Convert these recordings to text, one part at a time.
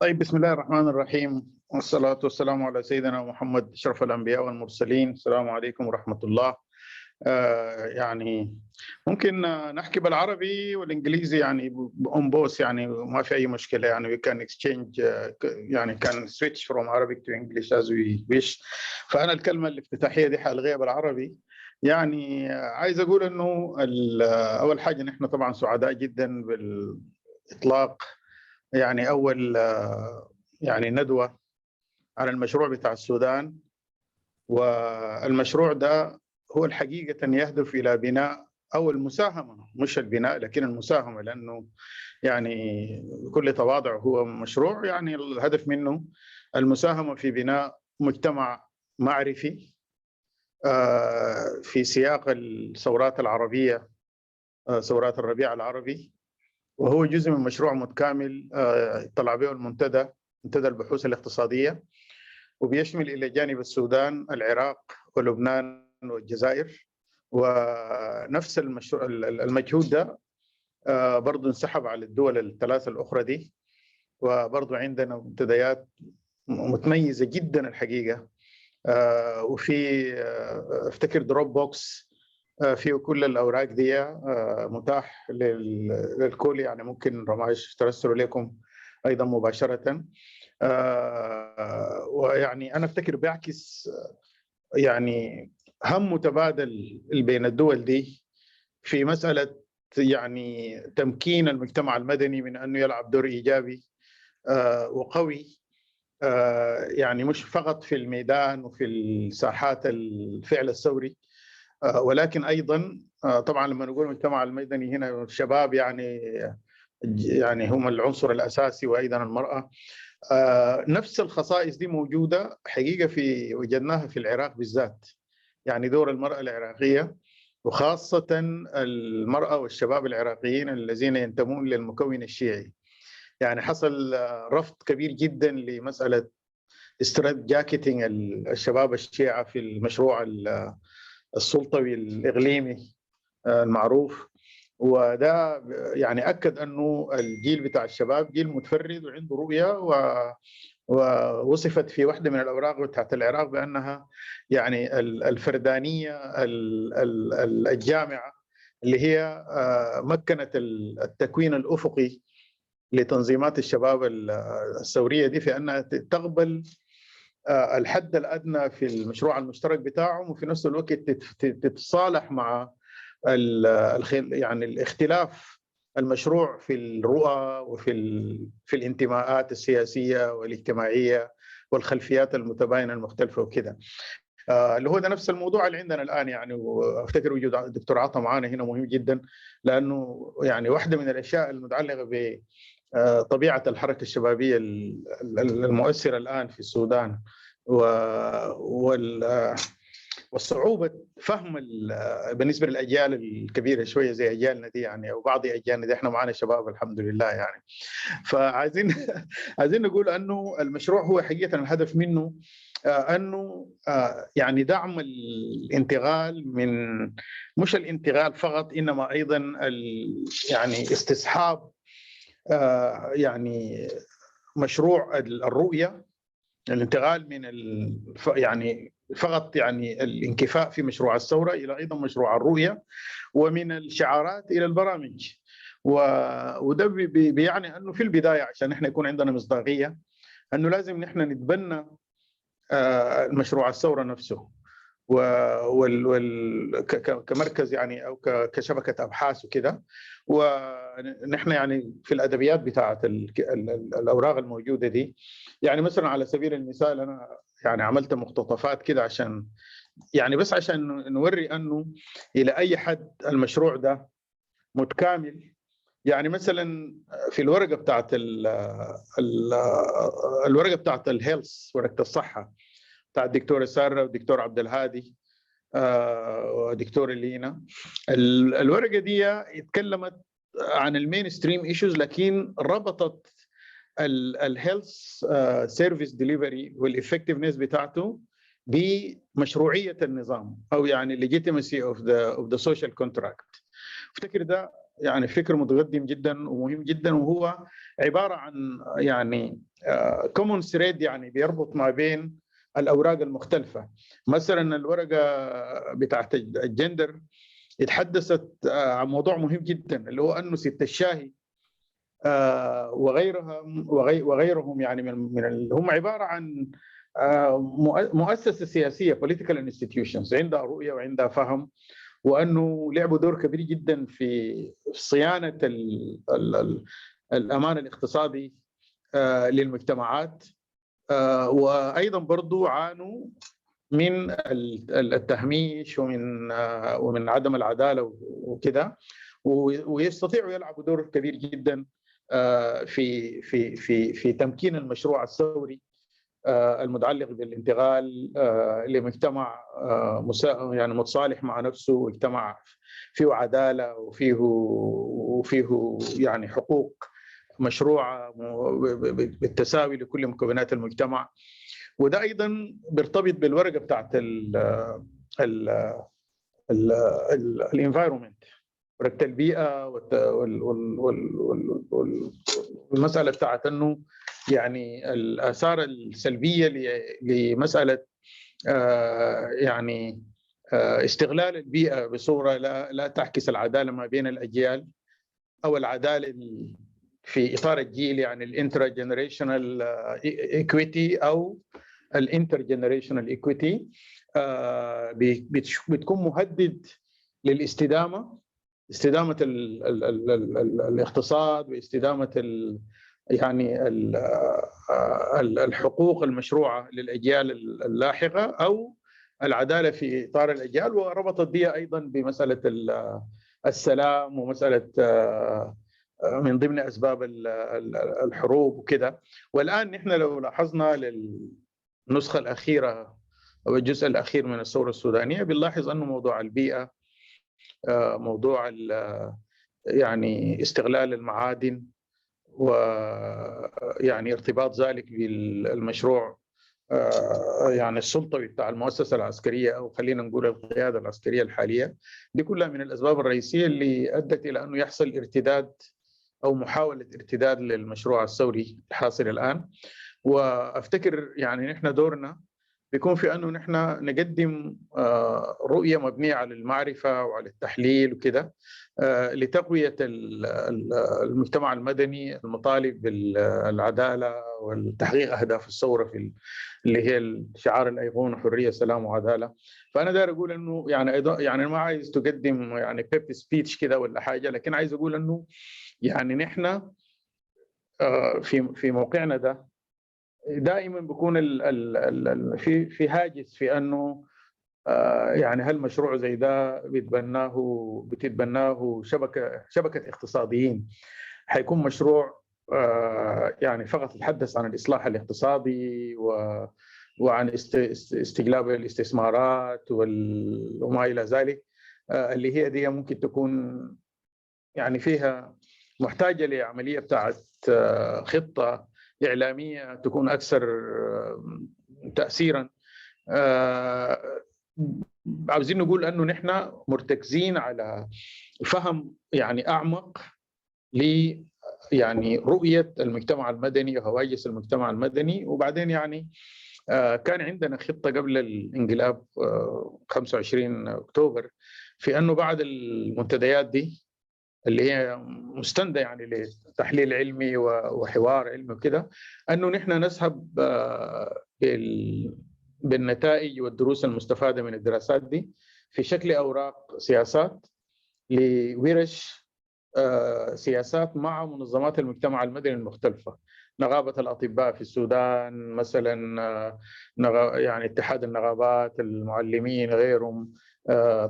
طيب، بسم الله الرحمن الرحيم، والصلاة والسلام على سيدنا محمد أشرف الأنبياء والمرسلين. السلام عليكم ورحمة الله. يعني ممكن نحكي بالعربي والإنجليزي، يعني on both، يعني ما في أي مشكلة. يعني we can exchange، يعني can switch from Arabic to English as we wish. فأنا الكلمة الافتتاحية دي حألغيها بالعربي. يعني عايز أقول إنه أول حاجة نحن طبعا سعداء جدا بالإطلاق، يعني أول يعني ندوة على المشروع بتاع السودان. والمشروع ده هو الحقيقة يهدف إلى بناء أو المساهمة، مش البناء لكن المساهمة، لأنه يعني بكل تواضع هو مشروع يعني الهدف منه المساهمة في بناء مجتمع معرفي في سياق الثورات العربية، ثورات الربيع العربي. وهو جزء من مشروع متكامل طلع به المنتدى، منتدى البحوث الاقتصادية، وبيشمل إلى جانب السودان، العراق ولبنان والجزائر. ونفس المجهود ده برضو انسحب على الدول الثلاثة الأخرى دي. وبرضو عندنا منتديات متميزة جدا الحقيقة. وفي افتكر دروب بوكس فيه كل الأوراق دي متاح للكل، يعني ممكن رماش ترسلوا لكم أيضا مباشرة. ويعني أنا أفتكر بيعكس يعني هم متبادل بين الدول دي في مسألة يعني تمكين المجتمع المدني من أنه يلعب دور إيجابي وقوي، يعني مش فقط في الميدان وفي الساحات الفعل الثوري، ولكن أيضا طبعا لما نقول المجتمع المدني هنا الشباب يعني هم العنصر الأساسي، وأيضا المرأة. نفس الخصائص دي موجودة حقيقة وجدناها في العراق بالذات. يعني دور المرأة العراقية، وخاصة المرأة والشباب العراقيين الذين ينتمون للمكون الشيعي، يعني حصل رفض كبير جدا لمسألة استرد جاكيتنج الشباب الشيعة في المشروع السلطوي الإقليمي المعروف. وده يعني أكد أنه الجيل بتاع الشباب جيل متفرد وعنده رؤية، ووصفت في واحدة من الأوراق بتاعت العراق بأنها يعني الفردانية الجامعة، اللي هي مكنت التكوين الأفقي لتنظيمات الشباب الثورية دي في أنها تقبل الحد الأدنى في المشروع المشترك بتاعهم، وفي نفس الوقت تتصالح مع يعني الاختلاف المشروع في الرؤى وفي الانتماءات السياسية والاجتماعية والخلفيات المتباينة المختلفة وكده. اللي هو ده نفس الموضوع اللي عندنا الآن. يعني وافتكر وجود الدكتور عطا معانا هنا مهم جدا، لأنه يعني واحدة من الأشياء المتعلقة بطبيعة الحركة الشبابية المؤثرة الآن في السودان والصعوبة فهم بالنسبة للأجيال الكبيرة شوية زي أجيالنا دي، يعني أو بعض أجيالنا دي، إحنا معنا شباب الحمد لله يعني. فعايزين عايزين نقول أنه المشروع هو حقيقة الهدف منه أنه يعني دعم الانتقال من مش الانتقال فقط، إنما أيضا يعني استصحاب يعني مشروع الرؤية، الانتقال من يعني فقط يعني الانكفاء في مشروع الثورة إلى أيضا مشروع الرؤية، ومن الشعارات إلى البرامج. وده بيعني أنه في البداية عشان إحنا يكون عندنا مصداقية أنه لازم نحن نتبنى مشروع الثورة نفسه كمركز يعني أو كشبكة أبحاث وكده. ونحن يعني في الأدبيات بتاعة الأوراق الموجودة دي، يعني مثلا على سبيل المثال أنا يعني عملت مقتطفات كده عشان يعني بس عشان نوري أنه إلى أي حد المشروع ده متكامل. يعني مثلا في الورقة بتاعة الورقة بتاعة الهيلث، ورقة الصحة بتاع الدكتورة سارة والدكتور عبد الهادي ودكتور لينا، الورقة دي اتكلمت عن المين ستريم ايشوز، لكن ربطت الهيلث سيرفيس ديليفري والإفكتيفنس بتاعته بمشروعية النظام، أو يعني legitimacy of the social contract. افتكر ده يعني فكر متقدم جدا ومهم جدا، وهو عباره عن يعني كومون ثريد، يعني بيربط ما بين الاوراق المختلفه. مثلا الورقه بتاعت الجندر اتحدثت عن موضوع مهم جدا، اللي هو انه ست الشاهي وغيرها وغيرهم، يعني من اللي هم عباره عن مؤسسه سياسيه political institutions عندها رؤيه وعندها فهم، وانه لعبوا دور كبير جدا في صيانه الامان الاقتصادي للمجتمعات، وايضا برضو عانوا من التهميش ومن عدم العداله وكده، ويستطيعوا يلعبوا دور كبير جدا في تمكين المشروع الثوري المتعلق بالانتقال لمجتمع يعني متصالح مع نفسه، مجتمع فيه عداله وفيه يعني حقوق مشروعه بالتساوي لكل مكونات المجتمع. وده ايضا بيرتبط بالورقه بتاعت الانفايرمنت، ورقه البيئه والمساله بتاعت انه يعني الاثار السلبيه لمساله يعني استغلال البيئه بصوره لا تعكس العداله ما بين الاجيال، او العداله في اطار الجيل، يعني الانترا جنريشنال ايكويتي او الانتر جنريشنال ايكويتي، بتكون مهدد للاستدامه، استدامه الاقتصاد واستدامه يعني الحقوق المشروعه للاجيال اللاحقه، او العداله في اطار الاجيال. وربطت بها ايضا بمساله السلام، ومساله من ضمن اسباب الحروب وكده. والان نحن لو لاحظنا للنسخه الاخيره او الجزء الاخير من الثوره السودانيه، بنلاحظ انه موضوع البيئه، موضوع يعني استغلال المعادن، ويعني ارتباط ذلك بالمشروع يعني السلطوي بتاع المؤسسه العسكريه، او خلينا نقول القياده العسكريه الحاليه، دي كلها من الاسباب الرئيسيه اللي ادت الى انه يحصل ارتداد او محاوله ارتداد للمشروع الثوري الحاصل الان. وافتكر يعني نحن دورنا بيكون في انه نحن نقدم رؤيه مبنيه على المعرفه وعلى التحليل وكده، لتقويه المجتمع المدني المطالب بالعداله والتحقيق اهداف الثوره في اللي هي شعار الايقونه: حريه سلام وعداله. فانا داير اقول انه يعني ما عايز تقدم يعني بيب سبيتش كده ولا حاجه، لكن عايز اقول انه يعني نحن في موقعنا ده دائما بيكون في هاجس في انه يعني هل مشروع زي ده بتتبناه شبكه اقتصاديين، حيكون مشروع يعني فقط يتحدث عن الاصلاح الاقتصادي وعن استجلاب الاستثمارات وما الى ذلك، اللي هي دي ممكن تكون يعني فيها محتاجه لعمليه بتاعت خطه اعلاميه تكون اكثر تاثيرا. عاوزين نقول انه نحن مرتكزين على فهم يعني اعمق ل يعني رؤيه المجتمع المدني وهواجس المجتمع المدني. وبعدين يعني كان عندنا خطه قبل الانقلاب 25 اكتوبر في انه بعد المنتديات دي اللي هي مستندة يعني لتحليل علمي وحوار علمي وكده، أنه نحن نذهب بالنتائج والدروس المستفادة من الدراسات دي في شكل أوراق سياسات لورش سياسات مع منظمات المجتمع المدني المختلفة، نقابة الأطباء في السودان مثلا، يعني اتحاد النقابات، المعلمين، غيرهم،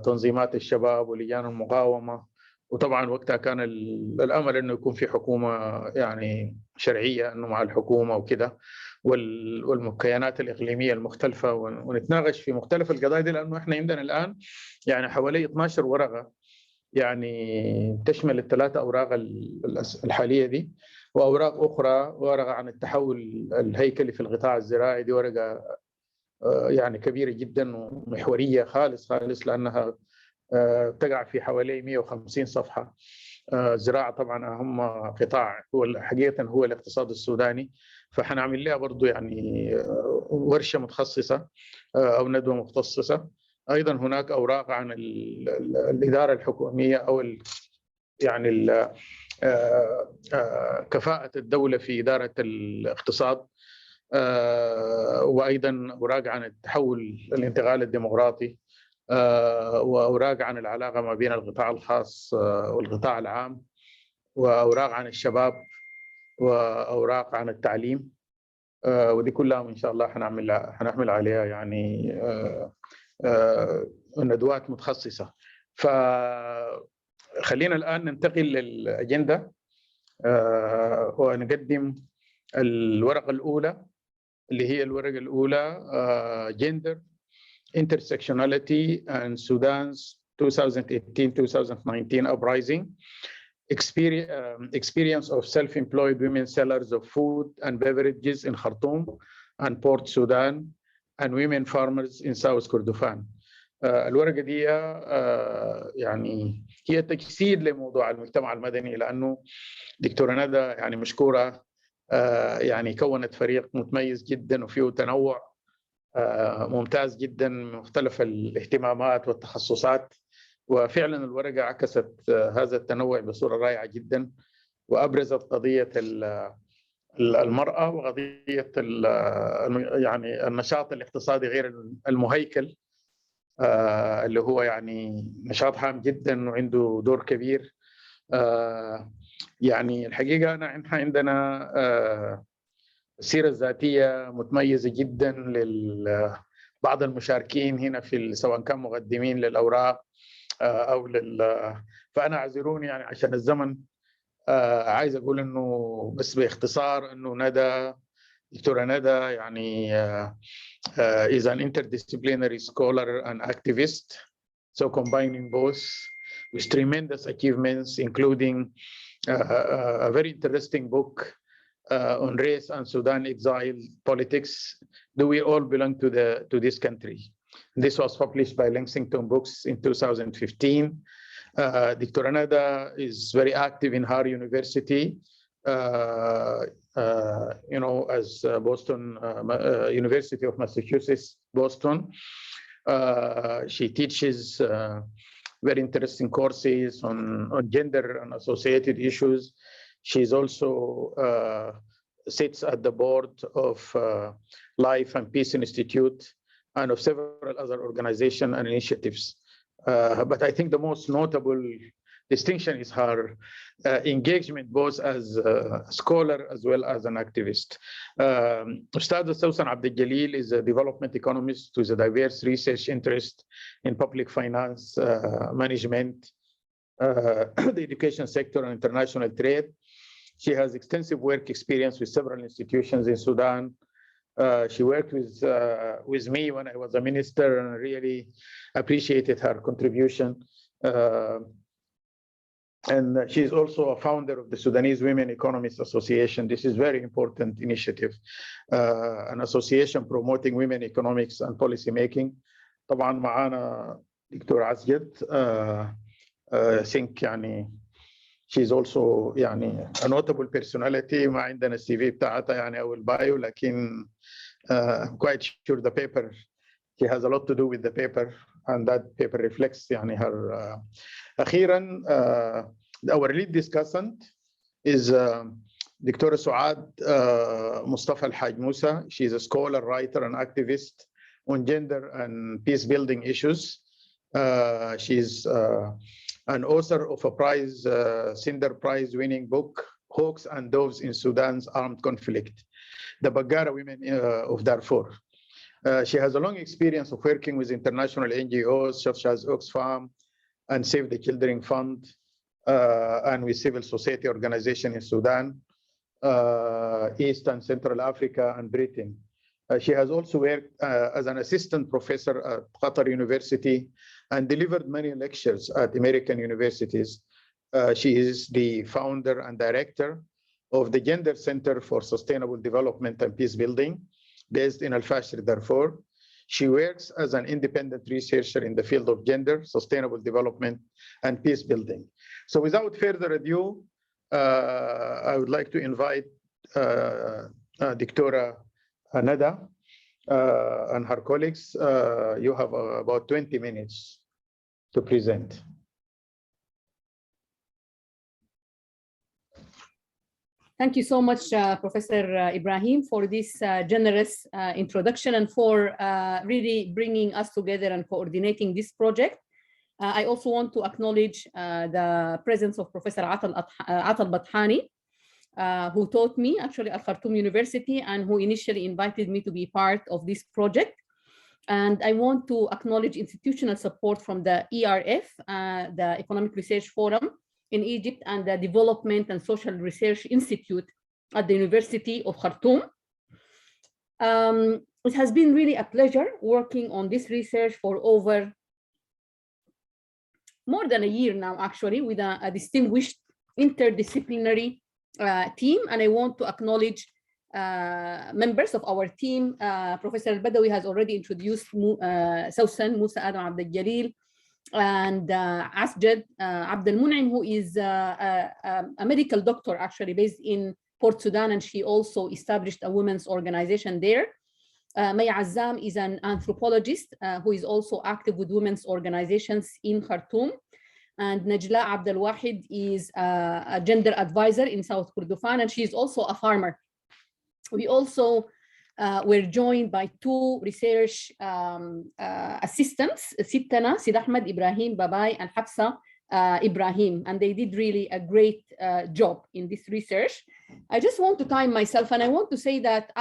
تنظيمات الشباب ولجان المقاومة. وطبعا وقتها كان الامل انه يكون في حكومه يعني شرعيه، انه مع الحكومه وكده، والكيانات الاقليميه المختلفه، ونتناقش في مختلف القضايا دي، لانه احنا عندنا الان يعني حوالي 12 ورقه يعني تشمل الثلاثه اوراق الحاليه دي، واوراق اخرى، ورقه عن التحول الهيكلي في القطاع الزراعي، دي ورقه يعني كبيره جدا ومحوريه خالص لانها تقع في حوالي 150 صفحة. الزراعة طبعا أهم قطاع، هو حقيقة هو الاقتصاد السوداني، فحنعمل لها برضو يعني ورشة متخصصة أو ندوة مختصصة. أيضا هناك أوراق عن الإدارة الحكومية أو يعني كفاءة الدولة في إدارة الاقتصاد، وأيضا أوراق عن التحول الانتقال الديمقراطي، وأوراق عن العلاقة ما بين القطاع الخاص والقطاع العام، وأوراق عن الشباب، وأوراق عن التعليم. ودي كلها إن شاء الله حنعمل عليها يعني ندوات متخصصة. فخلينا الآن ننتقل للأجندة ونقدم الورقة الأولى، اللي هي الورقة الأولى Gender, Intersectionality and Sudan's 2018-2019 Uprising, Experience of Self-Employed Women Sellers of Food and Beverages in Khartoum and Port Sudan and Women Farmers in South Kordofan. الورقة دي يعني هي تجسيد لموضوع المجتمع المدني، لأنه دكتورة ندى يعني مشكورة يعني كونت فريق متميز جدا وفيه تنوع ممتاز جدا من مختلف الاهتمامات والتخصصات، وفعلا الورقة عكست هذا التنوع بصورة رائعة جدا، وأبرزت قضية المرأة وقضية يعني النشاط الاقتصادي غير المهيكل، اللي هو يعني نشاط هام جدا وعنده دور كبير. يعني الحقيقة احنا عندنا السيرة الذاتية متميزة جدا لبعض المشاركين هنا في سواء كان مقدمين للأوراق أو فأنا اعذروني يعني عشان الزمن. عايز أقول إنه بس باختصار إنه ندى، دكتورة ندى يعني is an interdisciplinary scholar and activist, so combining both with tremendous achievements, including a very interesting book on race and Sudan exile politics. Do we all belong to this country? This was published by Lexington Books in 2015. Dr. Anada is very active in her university, you know, as Boston University of Massachusetts, Boston. She teaches very interesting courses on gender and associated issues. She's also sits at the board of Life and Peace Institute and of several other organizations and initiatives. But I think the most notable distinction is her engagement both as a scholar as well as an activist. Ustad Susan Abdel-Jalil is a development economist with a diverse research interest in public finance, management, the education sector, and international trade. She has extensive work experience with several institutions in Sudan. She worked with me when I was a minister, and I really appreciated her contribution. And she's also a founder of the Sudanese Women Economists Association. This is a very important initiative, an association promoting women economics and policy making. طبعا معانا دكتور عزجد. I think يعني she's also يعني a notable personality. ما عندنا السي في بتاعتها يعني او البايو، لكن I'm quite sure the paper, she has a lot to do with the paper, and that paper reflects يعني her. أخيراً our lead discussant is Dr. Suad Mustafa Al-Haj Musa. She's a scholar, writer, and activist on gender and peace building issues. She's an author of a Cinder Prize winning book, Hawks and Doves in Sudan's Armed Conflict, the Baggara Women of Darfur. She has a long experience of working with international NGOs such as Oxfam and Save the Children Fund, and with civil society organizations in Sudan, East and Central Africa, and Britain. She has also worked as an assistant professor at Qatar University and delivered many lectures at American universities. She is the founder and director of the Gender Center for Sustainable Development and Peace Building, based in Al-Fashir, Darfur. She works as an independent researcher in the field of gender, sustainable development, and peace building. So without further ado, I would like to invite Dr. Nada and her colleagues. You have about 20 minutes to present. Thank you so much, Professor Ibrahim, for this generous introduction and for really bringing us together and coordinating this project. I also want to acknowledge the presence of Professor Atal Bathani, who taught me actually at Khartoum University and who initially invited me to be part of this project. And I want to acknowledge institutional support from the ERF, the Economic Research Forum in Egypt, and the Development and Social Research Institute at the University of Khartoum. It has been really a pleasure working on this research for over more than a year now, actually, with a distinguished interdisciplinary team. And I want to acknowledge members of our team. Professor Al-Badawi has already introduced Sausan Musa Adam Abdel Jalil and Asjad Abdel Munaim, who is a medical doctor actually based in Port Sudan, and she also established a women's organization there. May Azzam is an anthropologist who is also active with women's organizations in Khartoum. And Najla Abdel Wahid is a gender advisor in South Kordofan, and she is also a farmer. We also were joined by two research assistants, Sittana, Sid Ahmed Ibrahim Babai, and Hafsa Ibrahim, and they did really a great job in this research. I just want to time myself, and I want to say that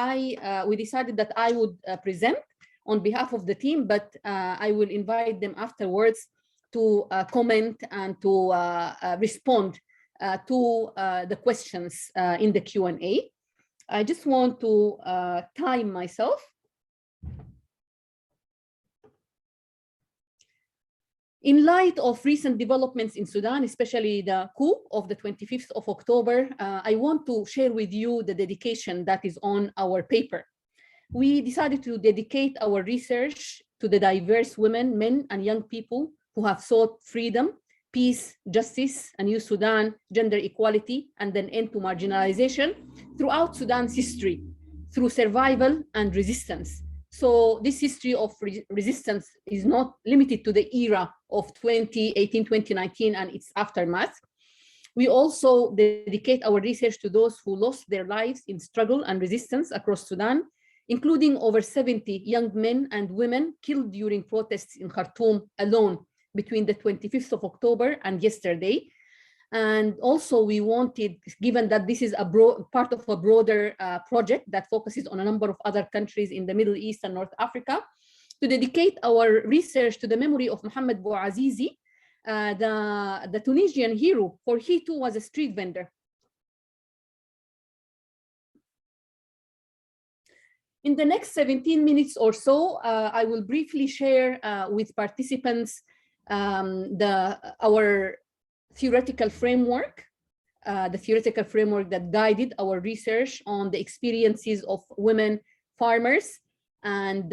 we decided that I would present on behalf of the team, but I will invite them afterwards to comment and to respond to the questions in the Q&A. I just want to time myself. In light of recent developments in Sudan, especially the coup of the 25th of October, I want to share with you the dedication that is on our paper. We decided to dedicate our research to the diverse women, men, and young people who have sought freedom, peace, justice, a new Sudan, gender equality, and an end to marginalization throughout Sudan's history, through survival and resistance. So this history of resistance is not limited to the era of 2018, 2019 and its aftermath. We also dedicate our research to those who lost their lives in struggle and resistance across Sudan, including over 70 young men and women killed during protests in Khartoum alone between the 25th of October and yesterday. And also we wanted, given that this is a part of a broader project that focuses on a number of other countries in the Middle East and North Africa, to dedicate our research to the memory of Mohamed Bouazizi, the Tunisian hero, for he too was a street vendor. In the next 17 minutes or so, I will briefly share with participants our theoretical framework, the theoretical framework that guided our research on the experiences of women farmers and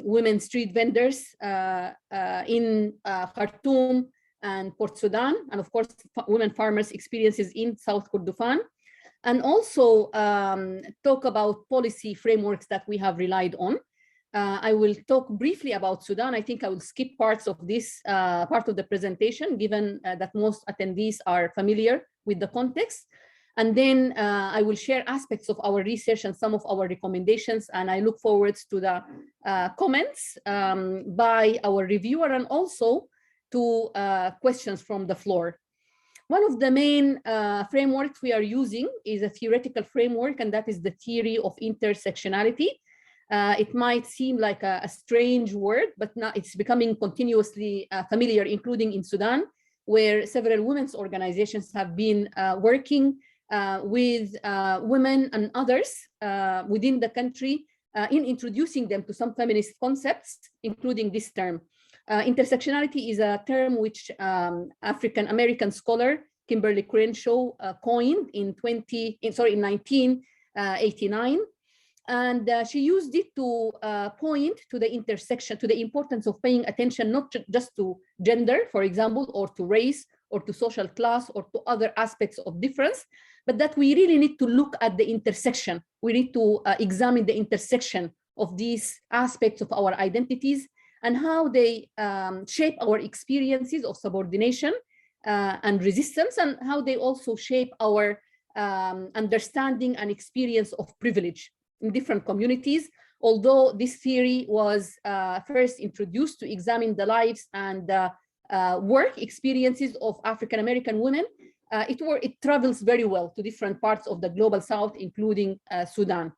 women street vendors in Khartoum and Port Sudan, and of course, women farmers' experiences in South Kordofan, and also talk about policy frameworks that we have relied on. I will talk briefly about Sudan. I think I will skip parts of this part of the presentation, given that most attendees are familiar with the context. And then I will share aspects of our research and some of our recommendations. And I look forward to the comments by our reviewer and also to questions from the floor. One of the main frameworks we are using is a theoretical framework, and that is the theory of intersectionality. It might seem like a strange word, but now it's becoming continuously familiar, including in Sudan, where several women's organizations have been working with women and others within the country in introducing them to some feminist concepts, including this term. Intersectionality is a term which African-American scholar Kimberly Crenshaw coined in 1989. And she used it to point to the intersection, to the importance of paying attention, not just to gender, for example, or to race, or to social class, or to other aspects of difference, but that we really need to look at the intersection. We need to examine the intersection of these aspects of our identities and how they shape our experiences of subordination and resistance, and how they also shape our understanding and experience of privilege in different communities. Although this theory was first introduced to examine the lives and work experiences of African-American women, it travels very well to different parts of the global South, including Sudan.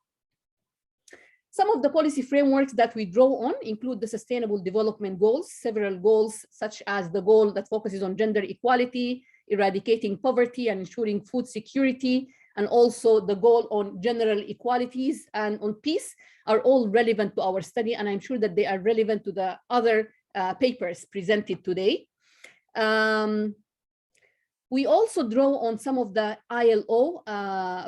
Some of the policy frameworks that we draw on include the Sustainable Development Goals, several goals such as the goal that focuses on gender equality, eradicating poverty and ensuring food security, and also the goal on general equalities and on peace are all relevant to our study, and I'm sure that they are relevant to the other papers presented today. We also draw on some of the ILO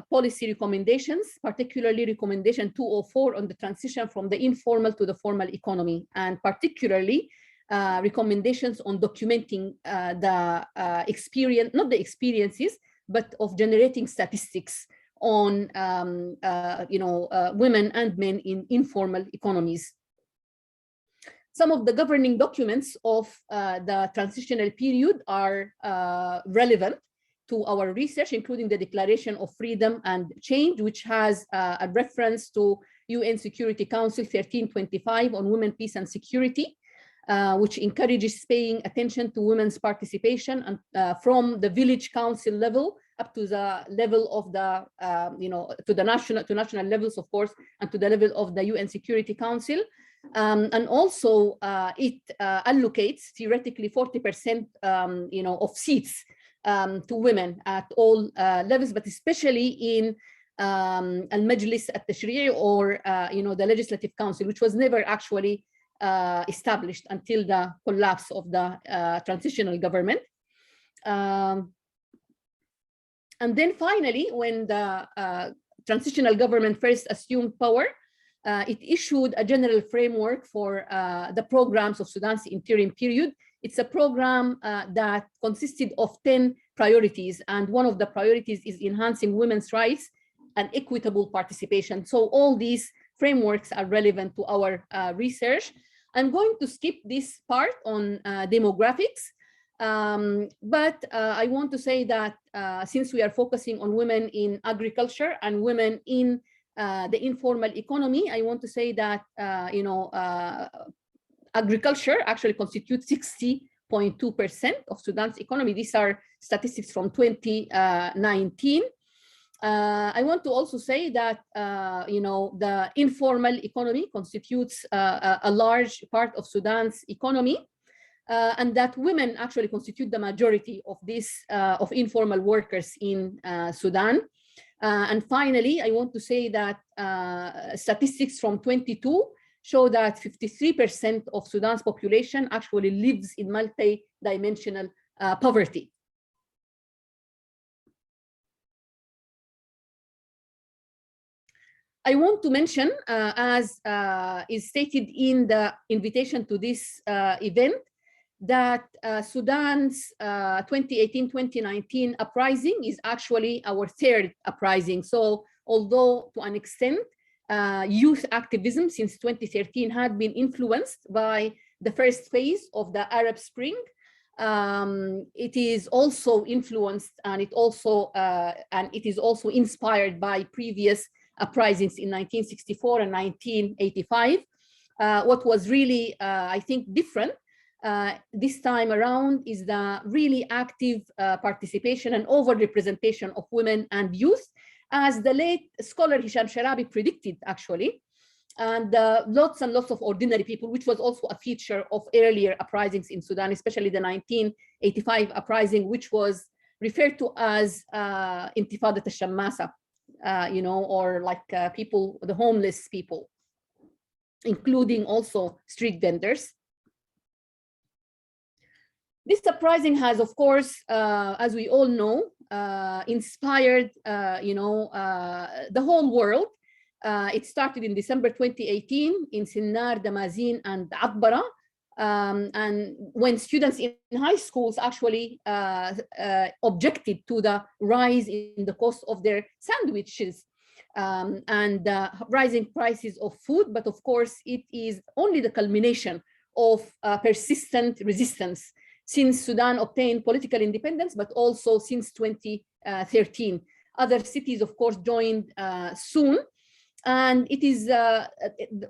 policy recommendations, particularly recommendation 204 on the transition from the informal to the formal economy, and particularly recommendations on documenting the experience, not the experiences, but of generating statistics on women and men in informal economies. Some of the governing documents of the transitional period are relevant to our research, including the Declaration of Freedom and Change, which has a reference to UN Security Council 1325 on women, peace, and security, which encourages paying attention to women's participation and from the village council level up to the level of the, to the national levels, of course, and to the level of the UN Security Council. And also it allocates theoretically 40%, of seats to women at all levels, but especially in al-Majlis at-Tashri'i, or the Legislative Council, which was never actually established until the collapse of the transitional government. And then finally, when the transitional government first assumed power, it issued a general framework for the programs of Sudan's interim period. It's a program that consisted of 10 priorities, and one of the priorities is enhancing women's rights and equitable participation. So all these frameworks are relevant to our research. I'm going to skip this part on demographics, but I want to say that since we are focusing on women in agriculture and women in the informal economy, I want to say that agriculture actually constitutes 60.2% of Sudan's economy. These are statistics from 2019. I want to also say that the informal economy constitutes a large part of Sudan's economy, and that women actually constitute the majority of this of informal workers in Sudan. And finally, I want to say that statistics from 22 show that 53% of Sudan's population actually lives in multi-dimensional poverty. I want to mention, as is stated in the invitation to this event, that Sudan's 2018-2019 uprising is actually our third uprising. So although to an extent, youth activism since 2013 had been influenced by the first phase of the Arab Spring, it is also influenced, and it is also inspired by previous uprisings in 1964 and 1985. What was really, I think, different this time around is the really active participation and overrepresentation of women and youth, as the late scholar Hisham Sharabi predicted, actually, and lots and lots of ordinary people, which was also a feature of earlier uprisings in Sudan, especially the 1985 uprising, which was referred to as Intifadat al-Shammasa, or like people, the homeless people, including also street vendors. This uprising has, of course, as we all know, inspired, the whole world It started in December 2018 in Sinnar, Damazin, and Atbara. And when students in high schools actually objected to the rise in the cost of their sandwiches and rising prices of food. But of course, it is only the culmination of persistent resistance since Sudan obtained political independence, but also since 2013. Other cities, of course, joined soon. And it is,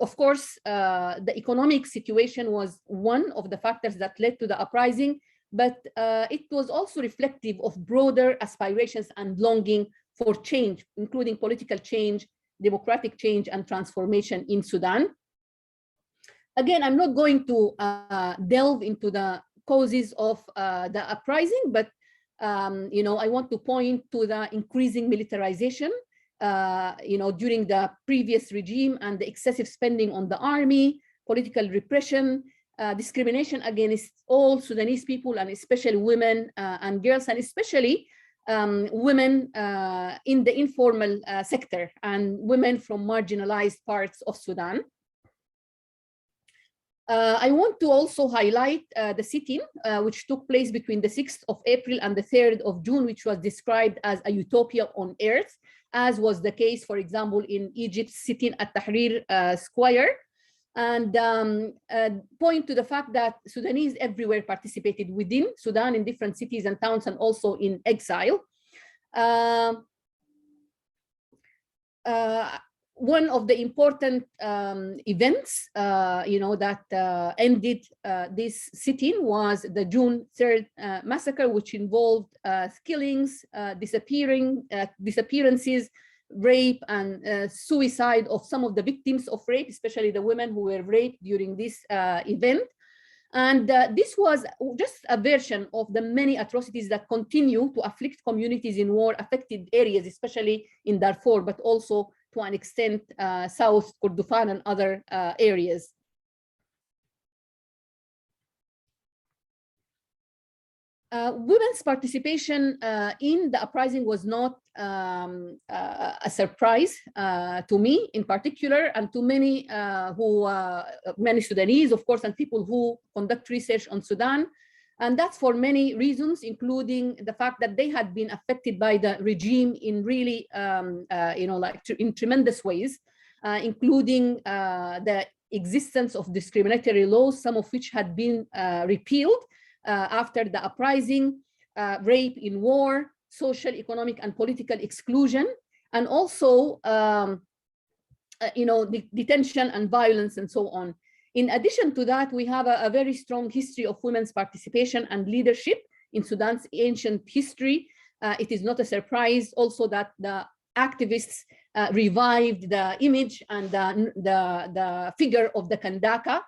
of course, the economic situation was one of the factors that led to the uprising, but it was also reflective of broader aspirations and longing for change, including political change, democratic change, and transformation in Sudan. Again, I'm not going to delve into the causes of the uprising, but I want to point to the increasing militarization during the previous regime and the excessive spending on the army, political repression, discrimination against all Sudanese people, and especially women and girls, and especially women in the informal sector and women from marginalized parts of Sudan. I want to also highlight the sit-in, which took place between the 6th of April and the 3rd of June, which was described as a utopia on earth, as was the case, for example, in Egypt's sit-in at Tahrir Square, and point to the fact that Sudanese everywhere participated within Sudan in different cities and towns and also in exile. One of the important events, that ended this sit-in was the June 3rd massacre, which involved killings, disappearances, rape, and suicide of some of the victims of rape, especially the women who were raped during this event. And this was just a version of the many atrocities that continue to afflict communities in war-affected areas, especially in Darfur, but also to an extent South Kordofan and other areas. Women's participation in the uprising was not a surprise to me in particular, and to many many Sudanese, of course, and people who conduct research on Sudan. And that's for many reasons, including the fact that they had been affected by the regime in really, in tremendous ways, including the existence of discriminatory laws, some of which had been repealed after the uprising, rape in war, social, economic, and political exclusion, and also, detention and violence and so on. In addition to that, we have a very strong history of women's participation and leadership in Sudan's ancient history. It is not a surprise also that the activists revived the image and the figure of the Kandaka,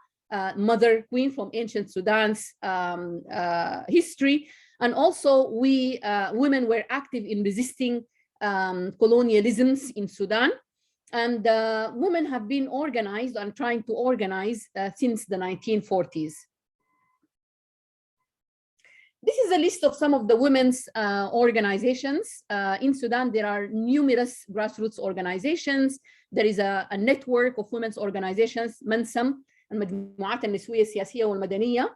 mother queen from ancient Sudan's history. And also women were active in resisting colonialisms in Sudan. And women have been organized and trying to organize since the 1940s. This is a list of some of the women's organizations. In Sudan, there are numerous grassroots organizations. There is a network of women's organizations, Mansam, المجموعات النسوية السياسية والمدنية.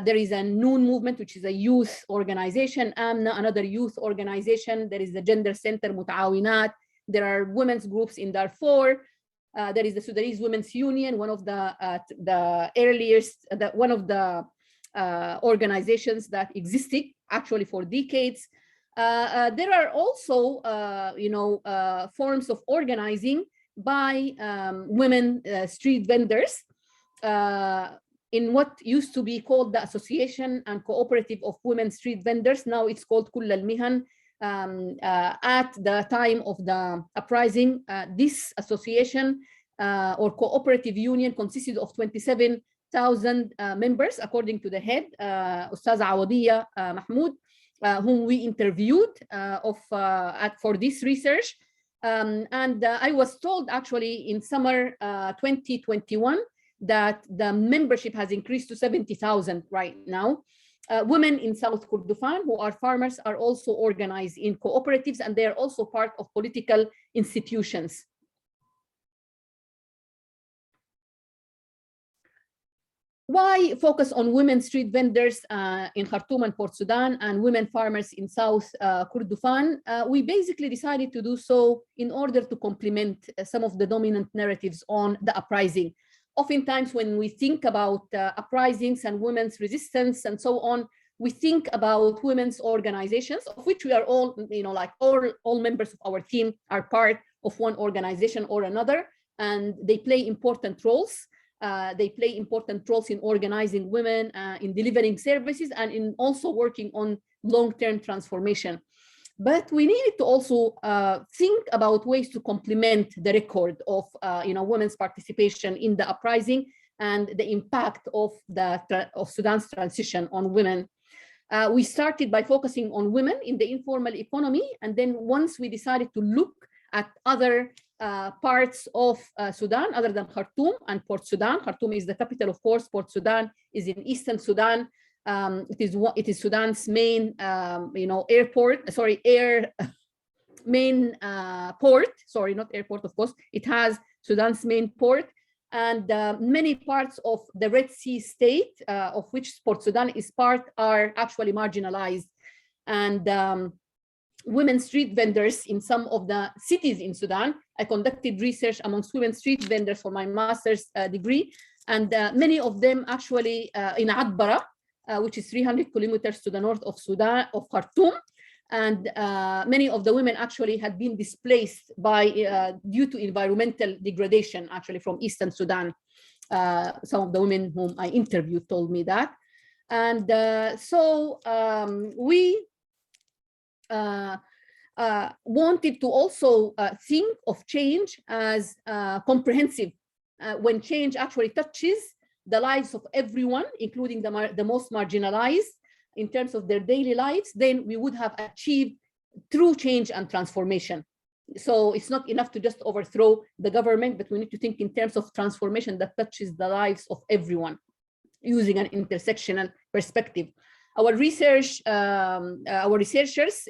There is a Noon movement, which is a youth organization, AMNA, another youth organization. There is the Gender Center, Mutaawinat. There are women's groups in Darfur. There is the Sudanese Women's Union, one of the earliest, one of the organizations that existed actually for decades. There are also, forms of organizing by women street vendors in what used to be called the Association and Cooperative of Women Street Vendors. Now it's called Kull al-Mihan. At the time of the uprising, this association or cooperative union consisted of 27,000 members, according to the head, Ustaza Awadiya Mahmoud, whom we interviewed for this research. And I was told actually in summer 2021 that the membership has increased to 70,000 right now. Women in South Kordofan who are farmers are also organized in cooperatives, and they are also part of political institutions. Why focus on women street vendors in Khartoum and Port Sudan and women farmers in South Kordofan? We basically decided to do so in order to complement some of the dominant narratives on the uprising. Oftentimes, when we think about uprisings and women's resistance and so on, we think about women's organizations, of which we are all, like all members of our team are part of one organization or another, and they play important roles. They play important roles in organizing women, in delivering services, and in also working on long-term transformation. But we needed to also think about ways to complement the record of women's participation in the uprising and the impact of Sudan's transition on women. We started by focusing on women in the informal economy, and then once we decided to look at other parts of Sudan other than Khartoum and Port Sudan. Khartoum is the capital, of course. Port Sudan is in eastern Sudan. It is Sudan's main, main port. Sorry, not airport, of course. It has Sudan's main port, and many parts of the Red Sea state, of which Port Sudan is part, are actually marginalized. And women street vendors in some of the cities in Sudan. I conducted research amongst women street vendors for my master's degree, and many of them actually in Adbara, which is 300 kilometers to the north of Sudan, of Khartoum, and many of the women actually had been displaced by due to environmental degradation, actually from eastern Sudan. Some of the women whom I interviewed told me that, and so we wanted to also think of change as comprehensive. When change actually touches the lives of everyone, including the most marginalized in terms of their daily lives, then we would have achieved true change and transformation. So it's not enough to just overthrow the government, but we need to think in terms of transformation that touches the lives of everyone using an intersectional perspective. Our researchers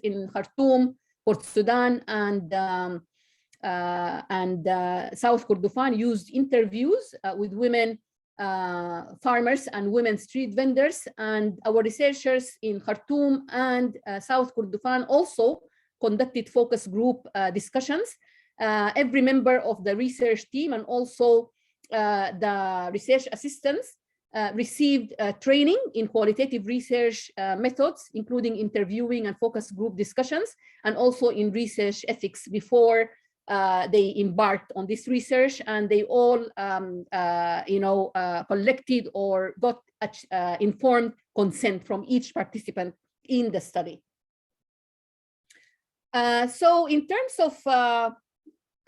in Khartoum, Port Sudan, and South Kordofan used interviews with women farmers and women street vendors. And our researchers in Khartoum and South Kordofan also conducted focus group discussions. Every member of the research team and also the research assistants received training in qualitative research methods, including interviewing and focus group discussions, and also in research ethics before they embarked on this research. And they all, collected or got informed consent from each participant in the study. So in terms of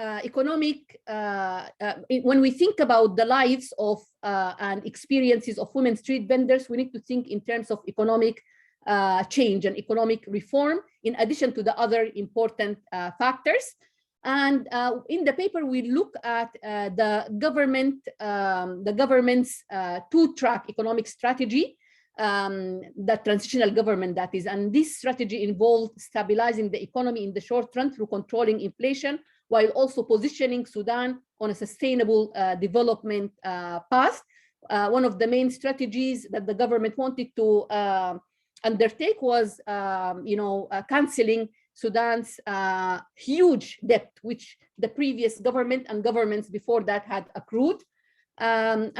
economic, when we think about the lives of and experiences of women street vendors, we need to think in terms of economic change and economic reform, in addition to the other important factors. And in the paper, we look at the government's two-track economic strategy, the transitional government, that is. And this strategy involved stabilizing the economy in the short run through controlling inflation, while also positioning Sudan on a sustainable development path. One of the main strategies that the government wanted to undertake was, canceling Sudan's huge debt, which the previous government and governments before that had accrued. In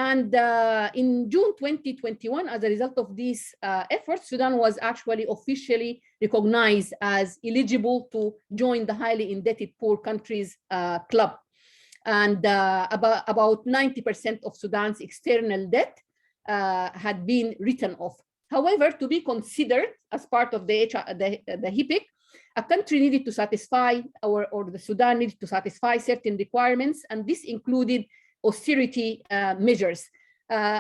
June 2021, as a result of these efforts, Sudan was actually officially recognized as eligible to join the highly indebted poor countries club. And about 90% of Sudan's external debt had been written off. However, to be considered as part of the HIPC, a country needed to satisfy, or the Sudan needed to satisfy certain requirements, and this included austerity measures.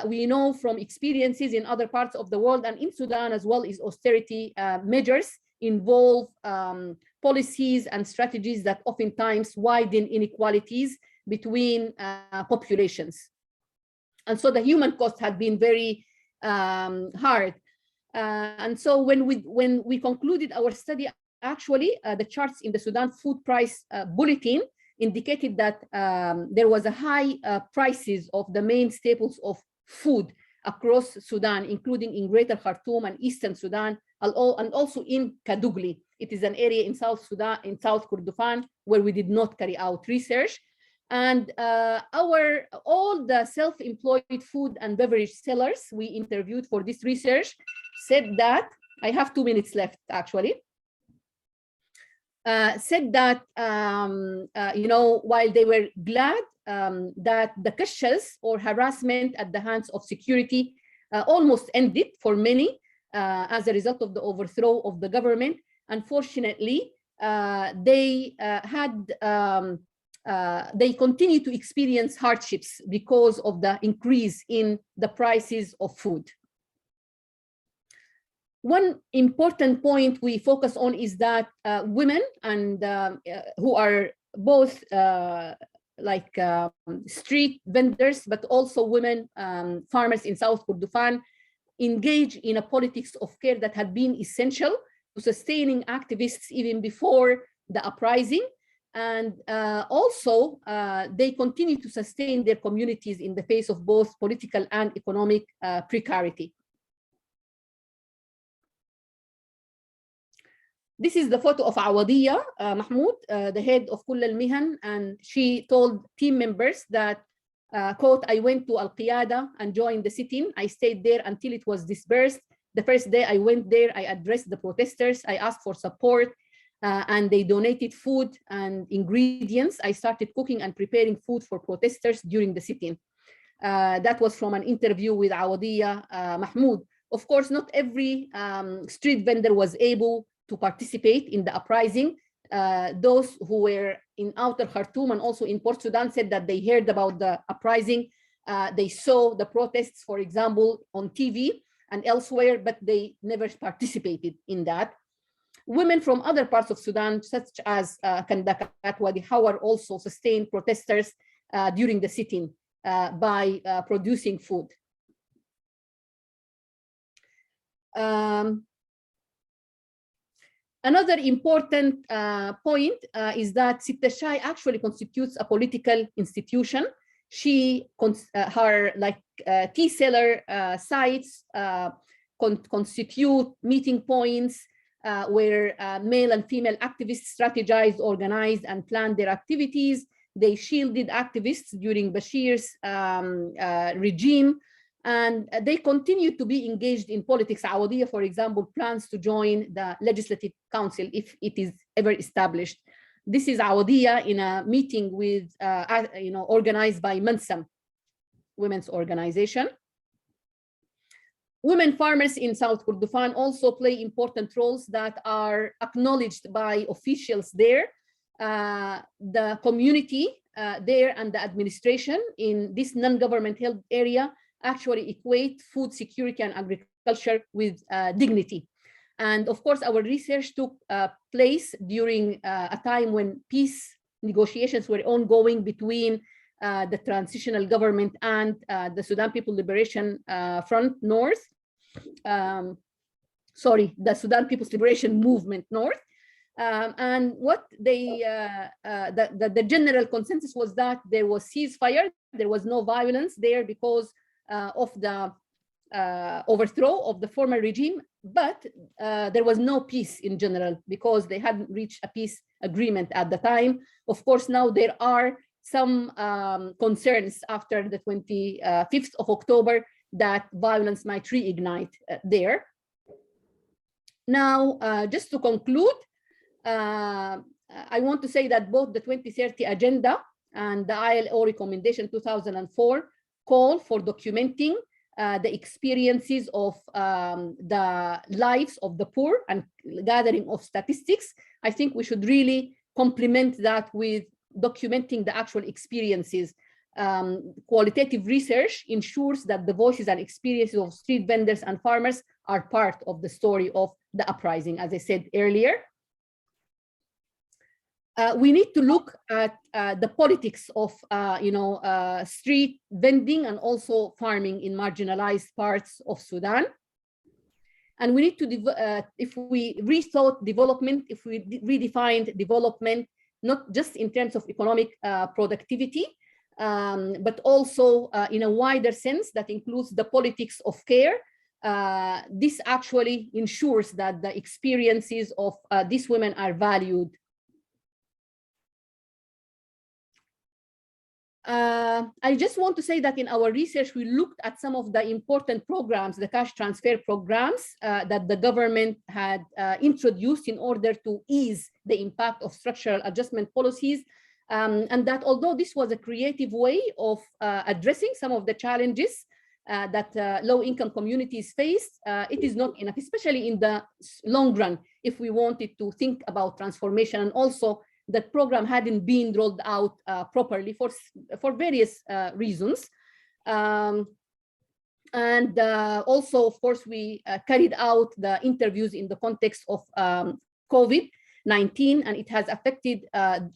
We know from experiences in other parts of the world and in Sudan as well, is austerity measures involve policies and strategies that oftentimes widen inequalities between populations. And so the human cost had been very hard. And so when we concluded our study, actually, the charts in the Sudan Food Price Bulletin indicated that there was a high prices of the main staples of food across Sudan, including in Greater Khartoum and Eastern Sudan, and also in Kadugli. It is an area in South Sudan, in South Kordofan, where we did not carry out research. And all the self-employed food and beverage sellers we interviewed for this research said that, I have 2 minutes left actually, said that, while they were glad that the kashals or harassment at the hands of security almost ended for many as a result of the overthrow of the government, unfortunately, they continue to experience hardships because of the increase in the prices of food. One important point we focus on is that women and who are both street vendors, but also women farmers in South Kordofan, engage in a politics of care that had been essential to sustaining activists even before the uprising. And also, they continue to sustain their communities in the face of both political and economic precarity. This is the photo of Awadiya Mahmoud, the head of Kull al-Mihan, and she told team members that, quote, I went to Al-Qiyada and joined the sit-in. I stayed there until it was dispersed. The first day I went there, I addressed the protesters. I asked for support and they donated food and ingredients. I started cooking and preparing food for protesters during the sit-in. That was from an interview with Awadiya Mahmoud. Of course, not every street vendor was able to participate in the uprising. Those who were in outer Khartoum and also in Port Sudan said that they heard about the uprising. They saw the protests, for example, on TV and elsewhere, but they never participated in that. Women from other parts of Sudan, such as Kandakat, Wadi Hawar, also sustained protesters during the sit-in by producing food. Another important point is that Sitta Shai actually constitutes a political institution. She, her tea seller sites constitute meeting points where male and female activists strategized, organized, and planned their activities. They shielded activists during Bashir's regime, and they continue to be engaged in politics. Awadiya, for example, plans to join the Legislative Council if it is ever established. This is Awadiya in a meeting with, organized by Mansam, women's organization. Women farmers in South Kordofan also play important roles that are acknowledged by officials there. The community there and the administration in this non-government held area actually equate food security and agriculture with dignity. And of course, our research took place during a time when peace negotiations were ongoing between the transitional government and the Sudan People Liberation Front North. The Sudan People's Liberation Movement North. And what they, the general consensus was that there was ceasefire, there was no violence there because of the overthrow of the former regime, but there was no peace in general because they hadn't reached a peace agreement at the time. Of course, now there are some concerns after the 25th of October that violence might reignite there. Now, just to conclude, I want to say that both the 2030 Agenda and the ILO Recommendation 2004 call for documenting the experiences of the lives of the poor and gathering of statistics. I think we should really complement that with documenting the actual experiences. Qualitative research ensures that the voices and experiences of street vendors and farmers are part of the story of the uprising, as I said earlier. We need to look at the politics of street vending and also farming in marginalized parts of Sudan. And we need to, if we rethought development, if we redefined development, not just in terms of economic productivity, but also in a wider sense that includes the politics of care. This actually ensures that the experiences of these women are valued. I just want to say that in our research, we looked at some of the important programs, the cash transfer programs that the government had introduced in order to ease the impact of structural adjustment policies. And that although this was a creative way of addressing some of the challenges that low-income communities face, it is not enough, especially in the long run, if we wanted to think about transformation. And also that program hadn't been rolled out properly for various reasons. And also, of course, we carried out the interviews in the context of COVID-19, and it has affected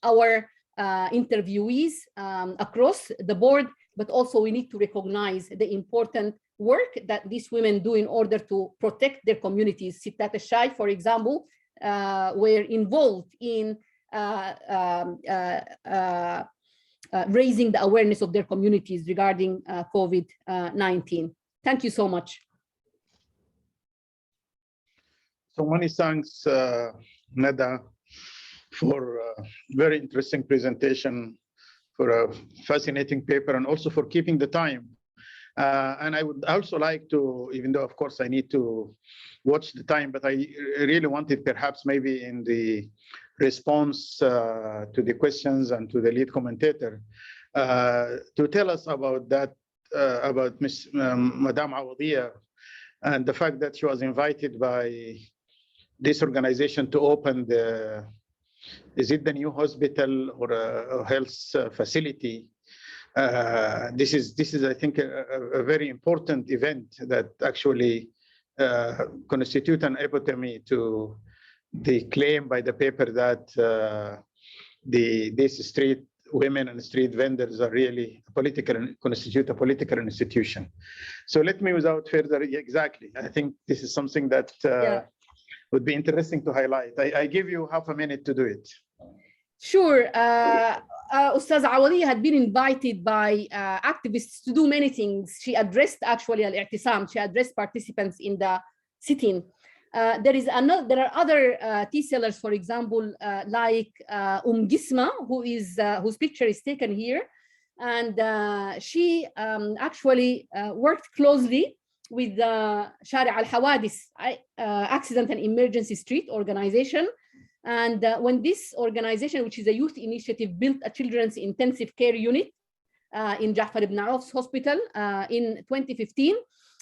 our interviewees across the board, but also we need to recognize the important work that these women do in order to protect their communities. Sittat al-Shai, for example, were involved in raising the awareness of their communities regarding COVID-19. Thank you so much. So many thanks, Nada, for a very interesting presentation, for a fascinating paper, and also for keeping the time. And I would also like to, even though of course I need to watch the time, but I really wanted perhaps maybe in the response to the questions and to the lead commentator to tell us about that, about Madame Awadia and the fact that she was invited by this organization to open the, is it the new hospital or a health facility? This is, I think, a very important event that actually constitute an epitome to the claim by the paper that these street women and street vendors are really constitute a political institution. So let me, without further, exactly, I think this is something that would be interesting to highlight. I give you half a minute to do it. Sure. Ustaz Awadia had been invited by activists to do many things. She addressed actually al-i'tisam. She addressed participants in the sit-in. There are other tea sellers, for example, like Gisma, whose picture is taken here, and she actually worked closely with the Shari al-Hawadis, Accident and Emergency Street organization. And when this organization, which is a youth initiative, built a children's intensive care unit in Ja'far ibn Auf's hospital in 2015,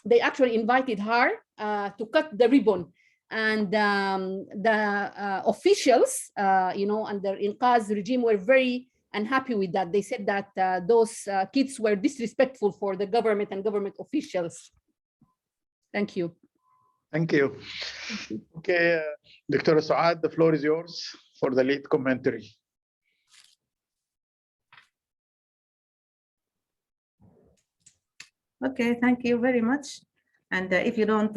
they actually invited her to cut the ribbon. And the officials, under Inqaz regime were very unhappy with that. They said that those kids were disrespectful for the government and government officials. Thank you. Thank you. Okay, Dr. Suad, the floor is yours for the lead commentary. Okay, thank you very much. And if you don't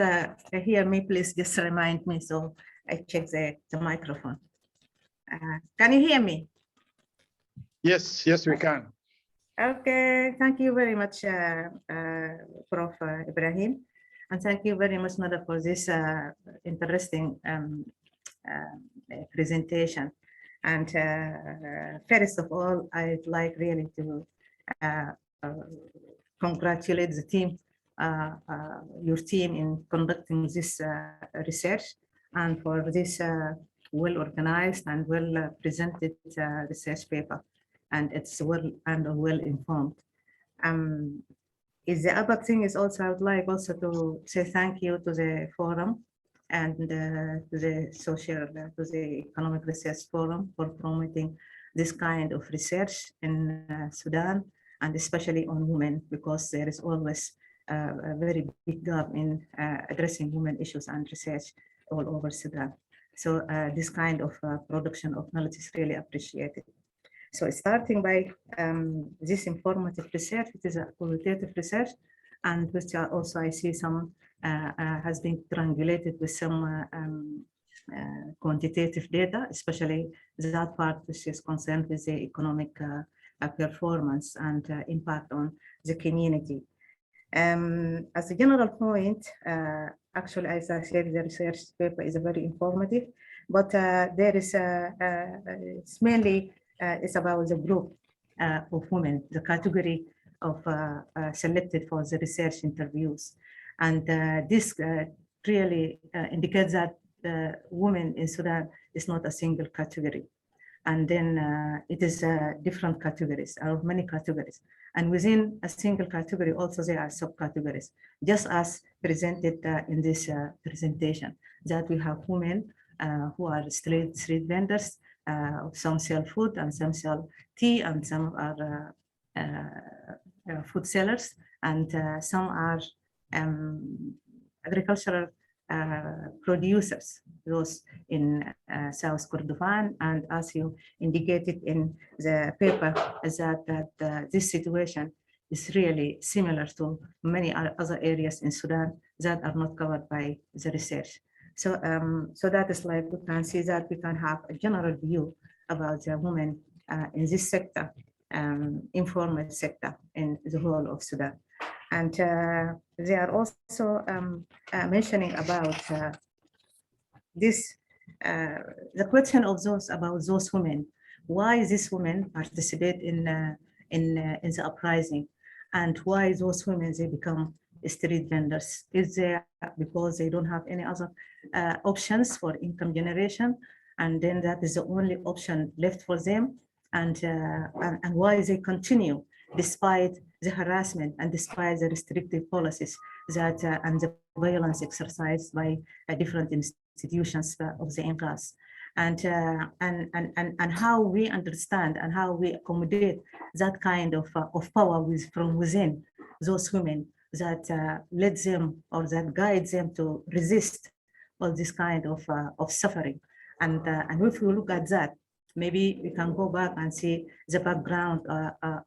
hear me, please just remind me so I check the microphone. Can you hear me? Yes, we can. Okay, thank you very much, Prof. Ibrahim. And thank you very much, Nada, for this interesting presentation. And first of all, I'd like really to congratulate the team, your team, in conducting this research and for this well-organized and well-presented research paper. And it's well informed. The other thing is also, I would like also to say thank you to the forum and to the Economic Research Forum for promoting this kind of research in Sudan, and especially on women, because there is always a very big gap in addressing women issues and research all over Sudan. So this kind of production of knowledge is really appreciated. So starting by this informative research, it is a qualitative research, and which also I see some has been triangulated with some quantitative data, especially that part which is concerned with the economic performance and impact on the community. As a general point, actually, as I said, the research paper is very informative, but there is it's mainly it's about the group of women, the category of selected for the research interviews, and this really indicates that women in Sudan is not a single category. And then it is different categories, or many categories. And within a single category, also there are subcategories, just as presented in this presentation, that we have women who are street vendors, some sell food and some sell tea, and some are food sellers, and some are agricultural producers, those in South Kordofan. And as you indicated in the paper, is that this situation is really similar to many other areas in Sudan that are not covered by the research. So, so that is like, we can see that we can have a general view about the women in this sector, informal sector in the whole of Sudan. And they are also mentioning about this, the question of those women. Why these women participate in the uprising, and why those women they become street vendors? Is there because they don't have any other options for income generation, and then that is the only option left for them? And why they continue despite the harassment and despite the restrictive policies that and the violence exercised by different institutions of the class, and how we understand and how we accommodate that kind of power from within those women that led them or that guides them to resist all this kind of suffering. And if we look at that, maybe we can go back and see the background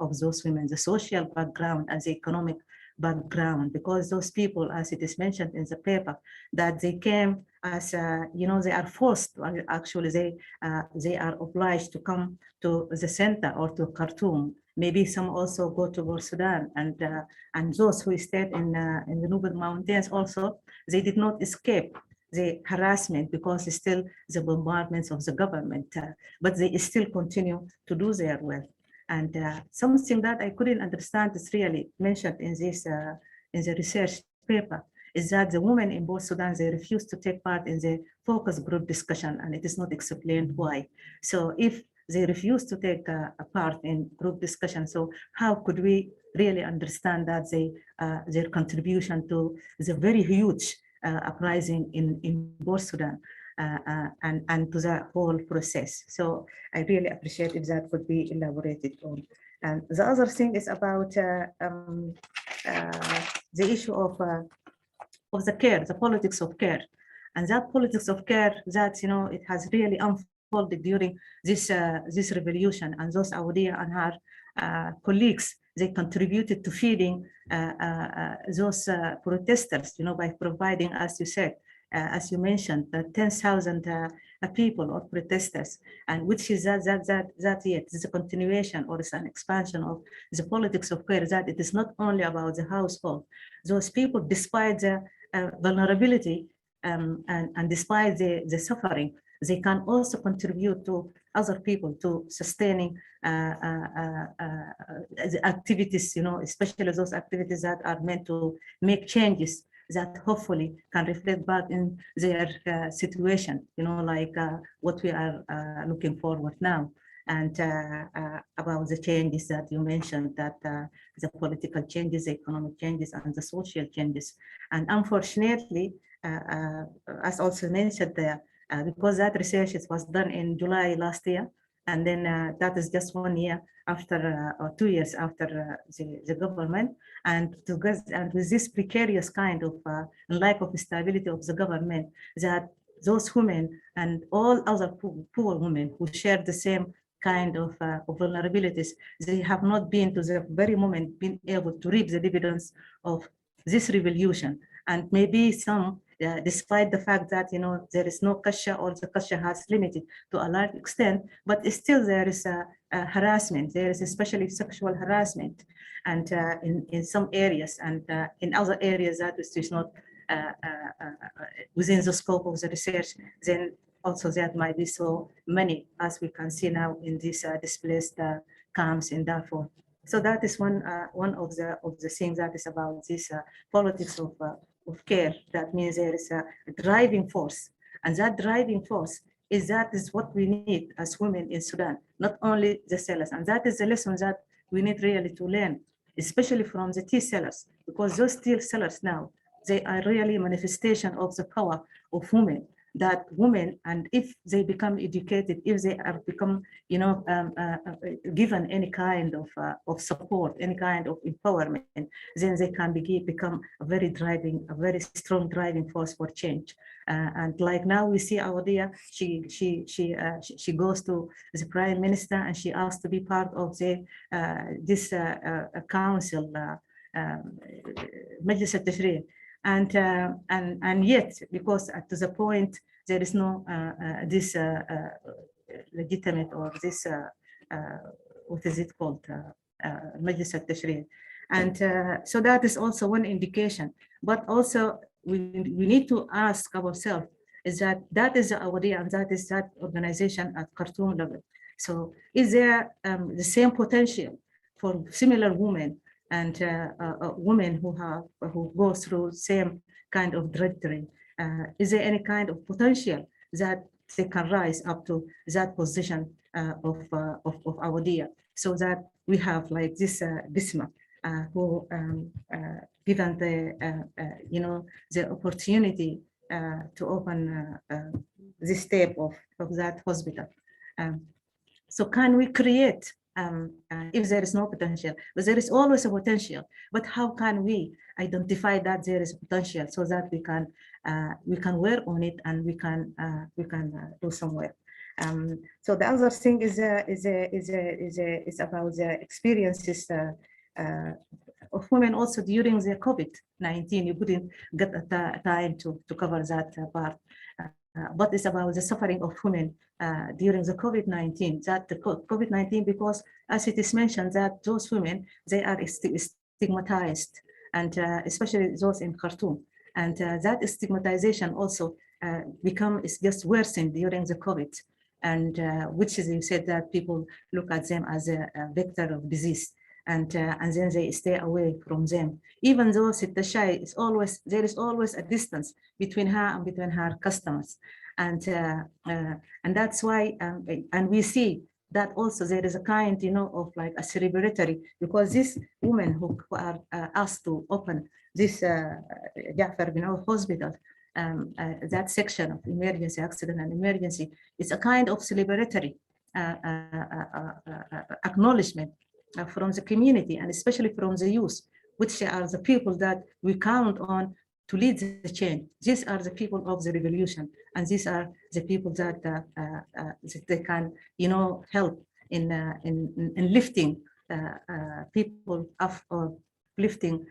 of those women, the social background and the economic background, because those people, as it is mentioned in the paper, that they came as, you know, they are forced, actually they are obliged to come to the center or to Khartoum. Maybe some also go to Port Sudan, and those who stayed in the Nubel Mountains also, they did not escape the harassment because it's still the bombardments of the government, but they still continue to do their work. And something that I couldn't understand is really mentioned in this in the research paper is that the women in Port Sudan, they refuse to take part in the focus group discussion, and it is not explained why. So if they refuse to take a part in group discussion, so how could we really understand that their contribution to the very huge uprising in Port Sudan and to the whole process? So I really appreciate if that could be elaborated on. And the other thing is about the issue of the care, the politics of care, and that politics of care that, you know, it has really unfolded during this this revolution, and those Awadiya and her colleagues, they contributed to feeding those protesters, you know, by providing, as you said, as you mentioned, 10,000 people or protesters, and which is that yet is a continuation or is an expansion of the politics of care, that it is not only about the household. Those people, despite the vulnerability and despite the suffering, they can also contribute to other people to sustaining the activities, you know, especially those activities that are meant to make changes that hopefully can reflect back in their situation, you know, like what we are looking forward now. And about the changes that you mentioned, that the political changes, the economic changes, and the social changes. And unfortunately, as also mentioned there, because that research was done in July last year, and then that is just 1 year after, or 2 years after the government, and with this precarious kind of lack of stability of the government, that those women and all other poor women who share the same kind of vulnerabilities, they have not been to the very moment been able to reap the dividends of this revolution. And maybe some, despite the fact that, you know, there is no kasha, or the kasha has limited to a large extent, but still there is harassment. There is especially sexual harassment, and in some areas, and in other areas that is not within the scope of the research, then also that might be so many, as we can see now in these displaced camps in Darfur. So that is one of the things that is about this politics of care. That means there is a driving force, and that driving force is what we need as women in Sudan, not only the sellers. And that is the lesson that we need really to learn, especially from the tea sellers, because those tea sellers now, they are really a manifestation of the power of women. That women, and if they become educated, if they are become, given any kind of support, any kind of empowerment, then they can become a very strong driving force for change. And like now we see our dear, she goes to the Prime Minister and she asks to be part of the this council, Majlis al-Tashri'. And yet, because to the point there is no this legitimate or this what is it called, Majlis al-Tashri'. And so that is also one indication. But also we need to ask ourselves, is that is our idea, and that is that organization at Khartoum level. So is there the same potential for similar women and women who go through same kind of drudgery? Is there any kind of potential that they can rise up to that position of our dear, so that we have like this Bisma who given the the opportunity to open this step of that hospital. So can we create, if there is no potential, but there is always a potential, but how can we identify that there is potential so that we can work on it and we can do some work. So the other thing is about the experiences of women also during the COVID-19. You couldn't get time to cover that part. But it's about the suffering of women during the COVID-19. That the COVID-19, because as it is mentioned, that those women, they are stigmatized, and especially those in Khartoum. And that stigmatization also is just worsened during the COVID. And which is, you said that people look at them as a vector of disease. And then they stay away from them. Even though Sitta Shai there is always a distance between her and between her customers. And that's why, and we see that also there is a kind, of like a celebratory, because these women who are asked to open this Ja'far bin Auf hospital, that section of emergency, accident and emergency, it's a kind of celebratory acknowledgement from the community, and especially from the youth, which are the people that we count on to lead the change. These are the people of the revolution, and these are the people that they can, help in lifting people up, or lifting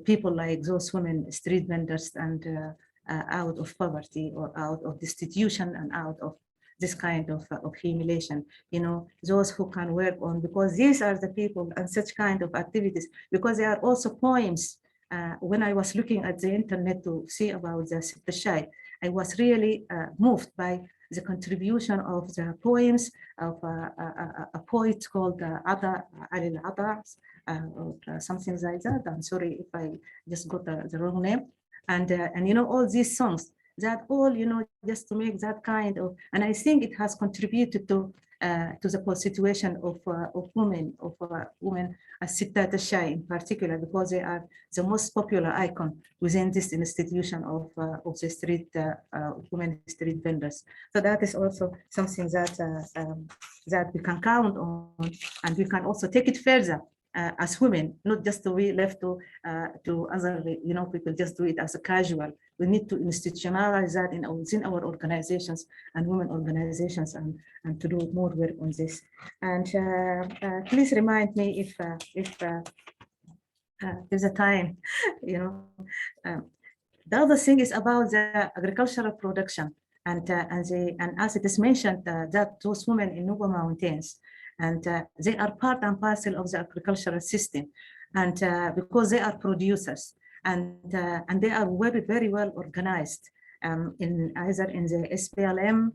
people like those women, street vendors, and out of poverty or out of destitution and out of this kind of humiliation, those who can work on, because these are the people and such kind of activities, because there are also poems. When I was looking at the internet to see about the Sitta Shai, I was really moved by the contribution of the poems of a poet called Ada Ali Al-Ata, or something like that. I'm sorry if I just got the wrong name. And all these songs, that all, just to make that kind of, and I think it has contributed to the situation of women, as Sitta Shai in particular, because they are the most popular icon within this institution of the street women street vendors. So that is also something that we can count on, and we can also take it further. As women, not just to be left to other, people just do it as a casual. We need to institutionalize that within our organizations and women organizations, and to do more work on this. And please remind me if there's a time, The other thing is about the agricultural production, and as it is mentioned, that those women in Nuba Mountains, and they are part and parcel of the agricultural system, and because they are producers, and they are very, very well organized. In either in the SPLM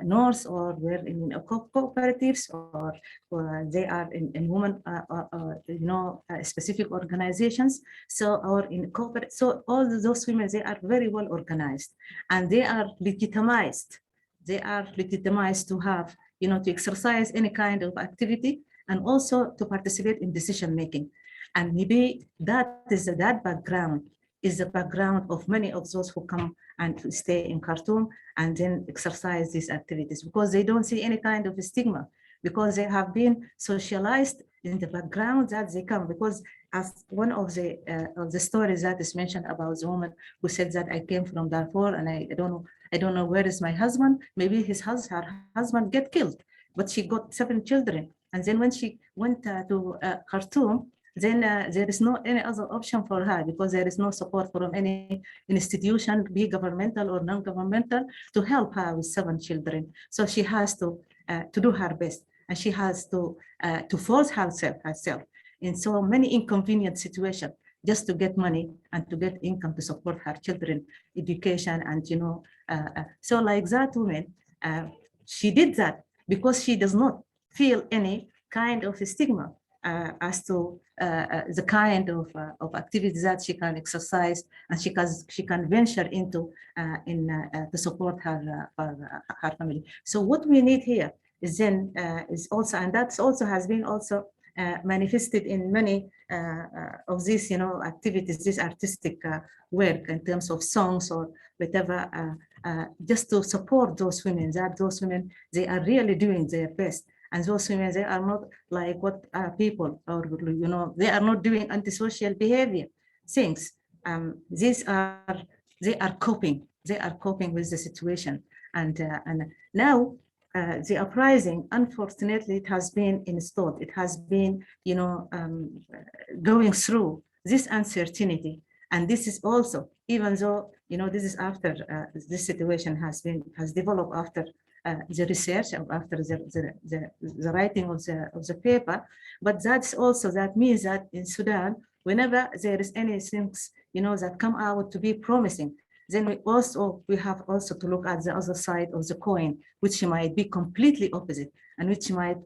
North, or we're in cooperatives, or they are in women, specific organizations. So, or in corporate. So all those women, they are very well organized, and they are legitimized. They are legitimized to have, to exercise any kind of activity, and also to participate in decision making. And maybe that background is the background of many of those who come and to stay in Khartoum and then exercise these activities, because they don't see any kind of stigma, because they have been socialized in the background that they come. Because as one of the stories that is mentioned about the woman who said that I came from Darfur and I don't know where is my husband. Maybe her husband get killed, but she got 7 children. And then when she went to Khartoum, then there is no any other option for her, because there is no support from any institution, be governmental or non-governmental, to help her with 7 children. So she has to do her best, and she has to force herself in so many inconvenient situations just to get money and to get income to support her children, education, and so like that woman, she did that because she does not feel any kind of stigma as to the kind of activities that she can exercise, and she can venture into to support her family. So what we need here is then is also, and that's also has been also manifested in many of these activities, this artistic work in terms of songs or whatever, just to support those women, that those women, they are really doing their best. And those women, they are not like what people, or they are not doing antisocial behavior things. They are coping. They are coping with the situation. And now the uprising, unfortunately, it has been installed. It has been, going through this uncertainty. And this is also, even though this is after this situation has developed after. The research, after the writing of the paper, but that means that in Sudan, whenever there is anything that come out to be promising, then we have also to look at the other side of the coin, which might be completely opposite, and which might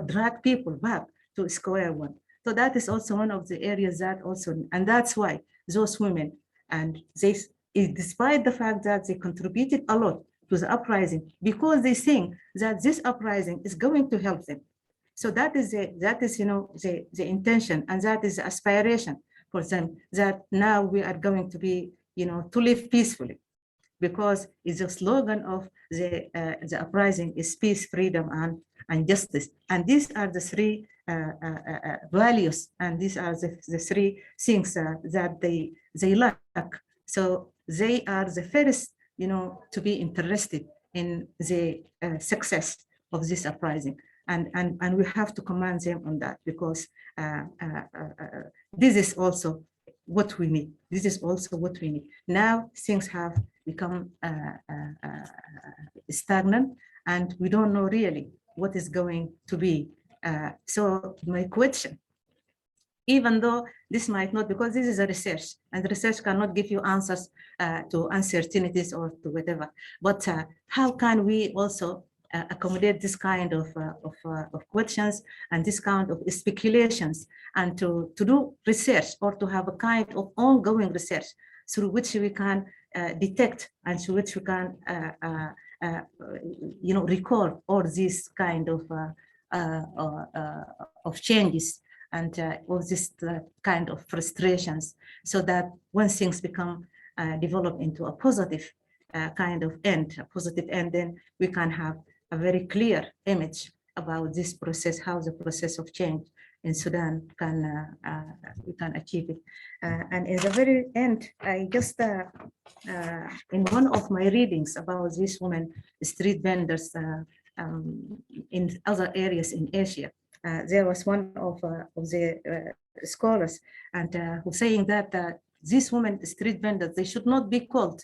drag people back to square one. So that is also one of the areas that also, and that's why those women, and despite the fact that they contributed a lot to the uprising, because they think that this uprising is going to help them. So that is the intention, and that is the aspiration for them, that now we are going to be to live peacefully, because it's a slogan of the uprising is peace, freedom, and justice. And these are the 3 values, and these are the 3 things that they lack. So they are the first to be interested in the success of this uprising. And we have to commend them on that, because this is also what we need. This is also what we need. Now things have become stagnant, and we don't know really what is going to be. So my question, even though this might not, because this is a research, and research cannot give you answers to uncertainties or to whatever, but how can we also accommodate this kind of questions and this kind of speculations, and to do research, or to have a kind of ongoing research through which we can detect, and through which we can record all these kind of changes, and all this kind of frustrations, so that when things become develop into a positive kind of end, then we can have a very clear image about this process, how the process of change in Sudan we can achieve it. And in the very end, I just in one of my readings about these women street vendors in other areas in Asia, there was one of the scholars, and who saying that these women street vendors, they should not be called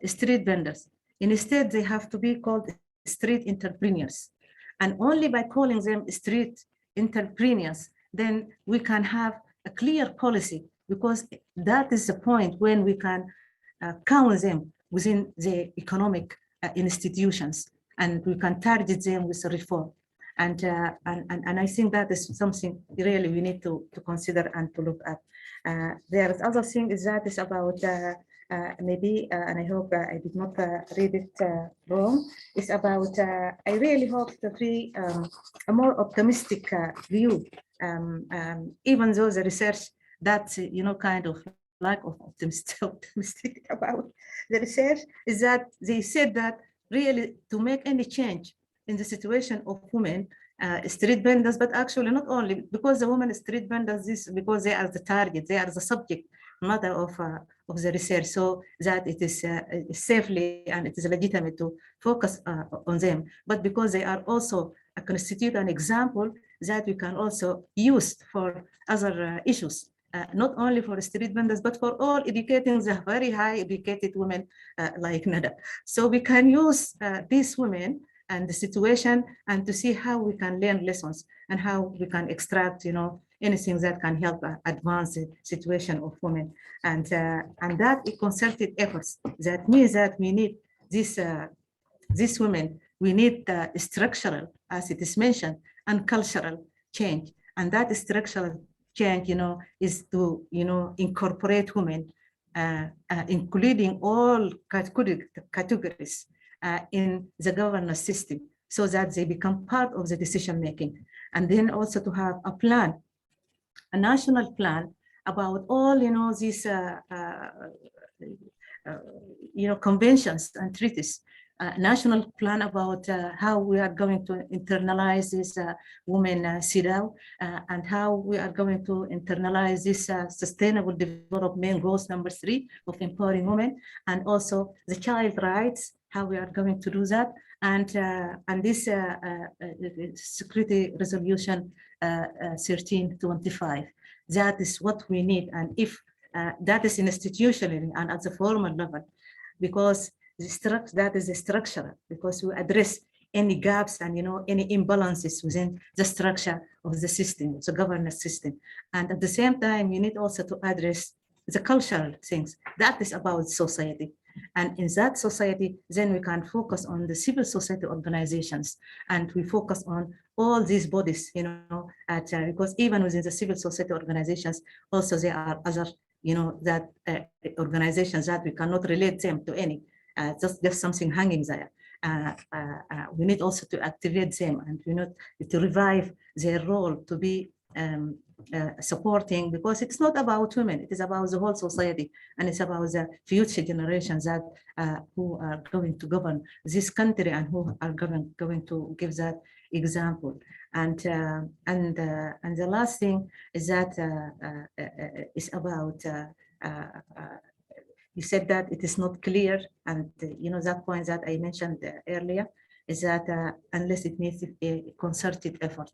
street vendors. Instead, they have to be called street entrepreneurs. And only by calling them street entrepreneurs, then we can have a clear policy, because that is the point when we can count them within the economic institutions, and we can target them with a reform. And I think that is something really we need to consider and to look at. There is other thing is that is about maybe, and I hope I did not read it wrong, it's about, I really hope to be a more optimistic view, even though the research that's, kind of lack of optimistic about the research is that they said that really to make any change in the situation of women, street vendors, but actually not only because the women street vendors, this because they are the target, they are the subject matter of the research, so that it is safely and it is legitimate to focus on them, but because they are also constitute an example that we can also use for other issues. Not only for street vendors, but for all educating the very high educated women like Nada. So we can use these women and the situation and to see how we can learn lessons and how we can extract, anything that can help advance the situation of women. And that is concerted efforts. That means that we need these women, we need structural, as it is mentioned, and cultural change. And that structural change, is to, incorporate women, including all categories in the governance system, so that they become part of the decision making. And then also to have a plan, a national plan about all, these, conventions and treaties. National plan about how we are going to internalize this women CEDAW, and how we are going to internalize this sustainable development goals number 3 of empowering women, and also the child rights, how we are going to do that, and this security resolution 1325. That is what we need, and if that is institutionally and at the formal level, because that is the structure, because we address any gaps and any imbalances within the structure of the system, the governance system. And at the same time, you need also to address the cultural things. That is about society. And in that society, then we can focus on the civil society organizations, and we focus on all these bodies, because even within the civil society organizations, also there are other, that organizations that we cannot relate them to any. Just something hanging there. We need also to activate them, and we need to revive their role to be supporting, because it's not about women, it is about the whole society, and it's about the future generations that who are going to govern this country and who are going to give that example. And the last thing is that is about you said that it is not clear, and that point that I mentioned earlier is that unless it needs a concerted effort,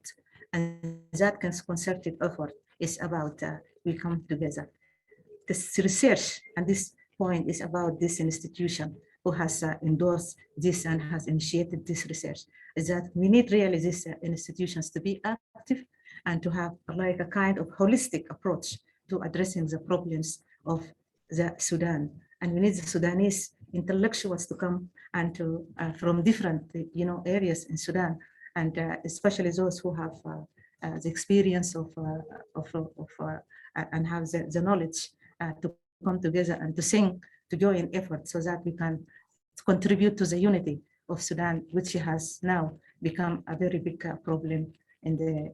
and that concerted effort is about we come together. This research and this point is about this institution who has endorsed this and has initiated this research. Is that we need really these institutions to be active and to have like a kind of holistic approach to addressing the problems of the Sudan, and we need the Sudanese intellectuals to come and to from different areas in Sudan, and especially those who have the experience of and have the knowledge to come together and to join efforts, so that we can contribute to the unity of Sudan, which has now become a very big problem in the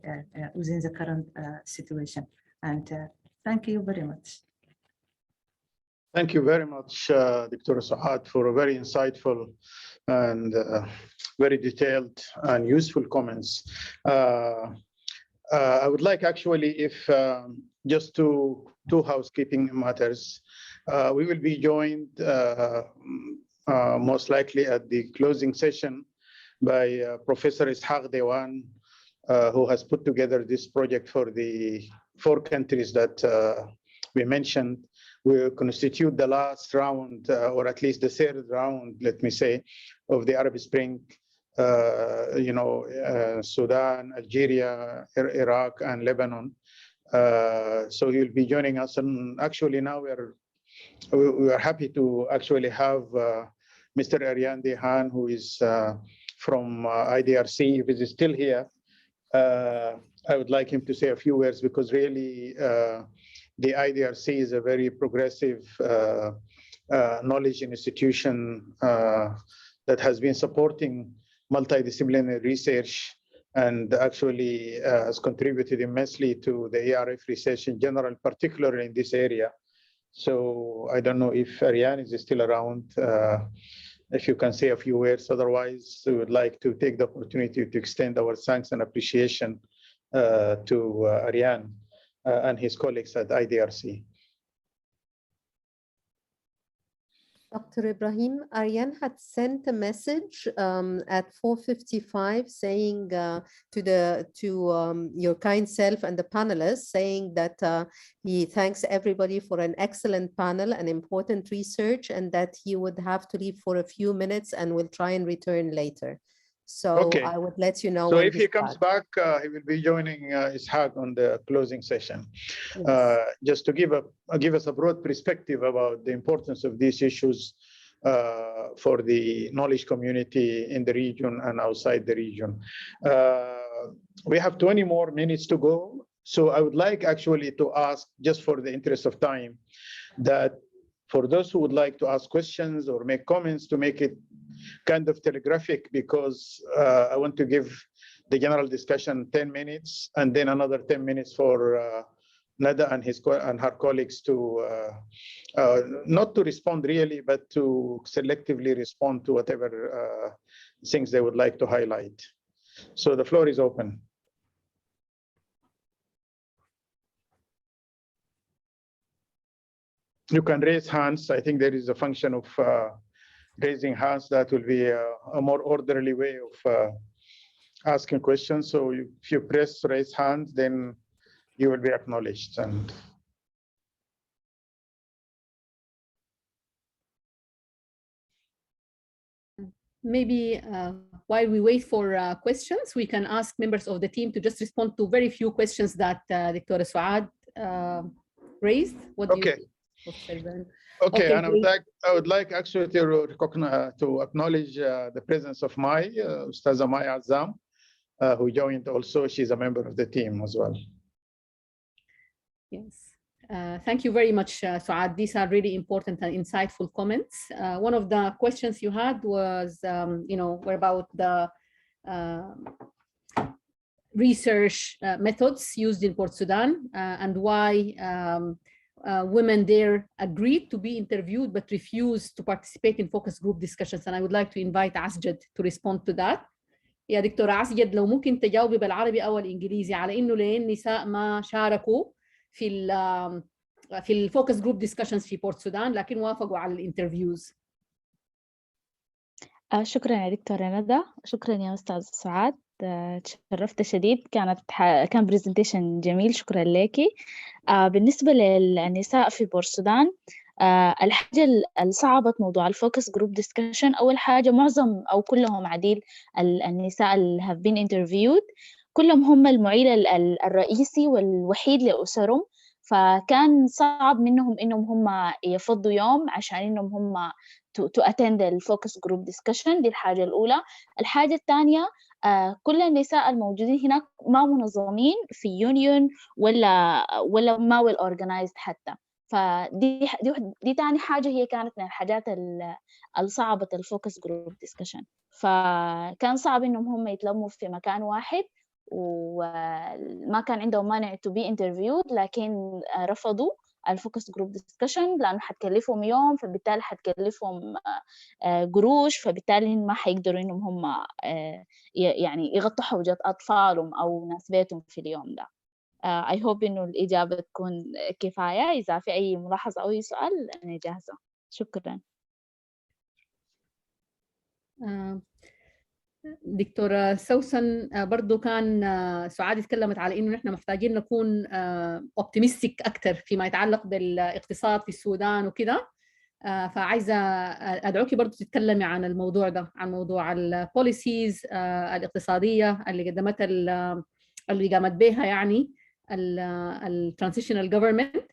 within the current situation. And thank you very much. Thank you very much, Dr. Suad, for a very insightful and very detailed and useful comments. I would like actually, if just two housekeeping matters. We will be joined most likely at the closing session by Professor Ishaq Dewan, who has put together this project for the 4 countries that we mentioned. Will constitute the last round, or at least the 3rd round, let me say, of the Arab Spring Sudan, Algeria, Iraq, and Lebanon. So he'll be joining us. And actually now we are happy to actually have Mr. Aryan Dehan, who is from IDRC. If he's still here, I would like him to say a few words, because really the IDRC is a very progressive knowledge institution that has been supporting multidisciplinary research and actually has contributed immensely to the ARF research in general, particularly in this area. So I don't know if Aryan is still around, if you can say a few words. Otherwise, we would like to take the opportunity to extend our thanks and appreciation to Aryan and his colleagues at IDRC. Dr. Ibrahim, Aryan had sent a message at 4:55 saying to your kind self and the panelists, saying that he thanks everybody for an excellent panel and important research, and that he would have to leave for a few minutes and will try and return later. So Okay. I would let you know. So if he comes back, he will be joining Ishaq on the closing session. Yes. Just to give us a broad perspective about the importance of these issues for the knowledge community in the region and outside the region. We have 20 more minutes to go. So I would like actually to ask, just for the interest of time, that for those who would like to ask questions or make comments, to make it kind of telegraphic, because I want to give the general discussion 10 minutes and then another 10 minutes for Nada and her colleagues to not to respond really, but to selectively respond to whatever things they would like to highlight. So the floor is open. You can raise hands. I think there is a function of raising hands that will be a more orderly way of asking questions. So if you press raise hands, then you will be acknowledged. And maybe while we wait for questions, we can ask members of the team to just respond to very few questions that Dr. Suad raised. What do you think? Okay, and I would like actually to acknowledge the presence of Ustaza Mai Azam, who joined also. She's a member of the team as well. Yes, thank you very much, Suad. These are really important and insightful comments. One of the questions you had was, what about the research methods used in Port Sudan and why women there agreed to be interviewed but refused to participate in focus group discussions. And I would like to invite Asjad to respond to that. يا دكتورة عسجد لو ممكن تجاوبي بالعربي أو الإنجليزي على إنه ليه النساء ما شاركوا في الفوكس جروب ديسكشنز في بورت سودان لكن وافقوا على الانترفيوز. شكرا يا دكتورة ندى، شكرا يا أستاذ سعاد، تشرفت شديد. كان برزنتيشن جميل، شكرا لكي. بالنسبة للنساء في بورت السودان، الحاجة الصعبة موضوع الفوكس جروب ديسكشن، أول حاجة معظم أو كلهم عديل النساء اللي have been interviewed كلهم هم المعيل الرئيسي والوحيد لأسرهم، فكان صعب منهم إنهم هم يفضوا يوم عشان إنهم هم to attend the focus group discussion. دي الحاجة الأولى. الحاجة الثانية، كل النساء الموجودين هناك ما منظمين في يونيون ولا ما well organized حتى، فدي تاني حاجة هي كانت من الحاجات الصعبة الفوكس جروب ديسكشن. فكان صعب إنهم هم يتلموا في مكان واحد، وما كان عندهم مانع to be interviewed، لكن رفضوا الفوكس جروب ديسكشن لأنه حتكلفهم يوم، فبالتالي حتكلفهم قروش، فبالتالي ما حيقدروا إنهم هم يعني يغطوا حوجة أطفالهم أو ناس بيتهم في اليوم ده. I hope إنه الإجابة تكون كفاية. إذا في أي ملاحظة أو أي سؤال أنا جاهزة. شكرا. دكتورة سوسن، برضو كان سعاد اتكلمت على إنه نحن محتاجين نكون optimistic أكتر فيما يتعلق بالاقتصاد في السودان وكده، فعايزة أدعوكي برضو تتكلمي عن الموضوع ده، عن موضوع البوليسيز الاقتصادية اللي قامت بها يعني الترانزيشنال جوفرمنت.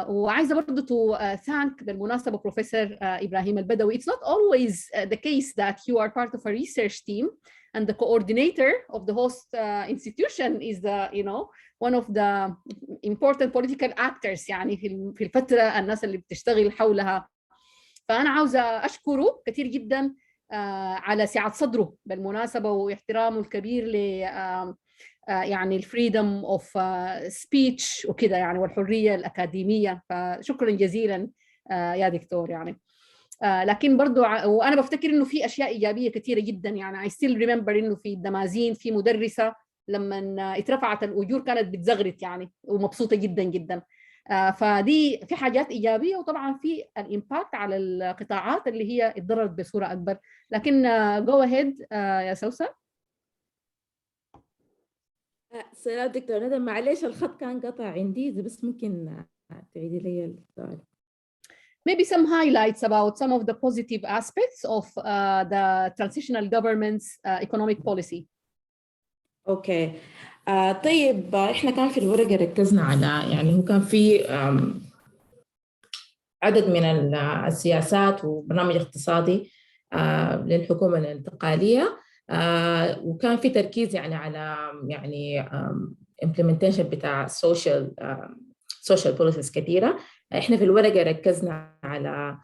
وعايزة برضو to thank بالمناسبة بروفيسور إبراهيم البدوي. It's not always the case that you are part of a research team and the coordinator of the host institution is the, you know, one of the important political actors يعني في الفترة الناس اللي بتشتغل حولها. فأنا عاوزة أشكره كثير جدا على سعة صدره بالمناسبة واحترامه الكبير ل يعني الفريدم اوف سبيتش وكده يعني والحرية الأكاديمية. فشكرا جزيلا يا دكتور يعني. لكن برضو وأنا بفتكر إنه في أشياء إيجابية كثيرة جدا يعني. I still remember إنه في الدمازين في مدرسة لما اترفعت الأجور كانت بتزغرت يعني ومبسوطة جدا جدا. فدي في حاجات إيجابية، وطبعا في الإمباكت على القطاعات اللي هي اتضررت بصورة أكبر. لكن go ahead يا سوسة. سلام دكتور ندى، معلش الخط كان قطع عندي، إذا بس ممكن تعيدي لي السؤال. Maybe some highlights about some of the positive aspects of the transitional government's economic policy. اوكي. طيب احنا كان في الورقة ركزنا على يعني هو كان في عدد من السياسات وبرنامج اقتصادي للحكومة الانتقالية، وكان في تركيز يعني على يعني implementation بتاع social policies كثيرة. احنا في الورقة ركزنا على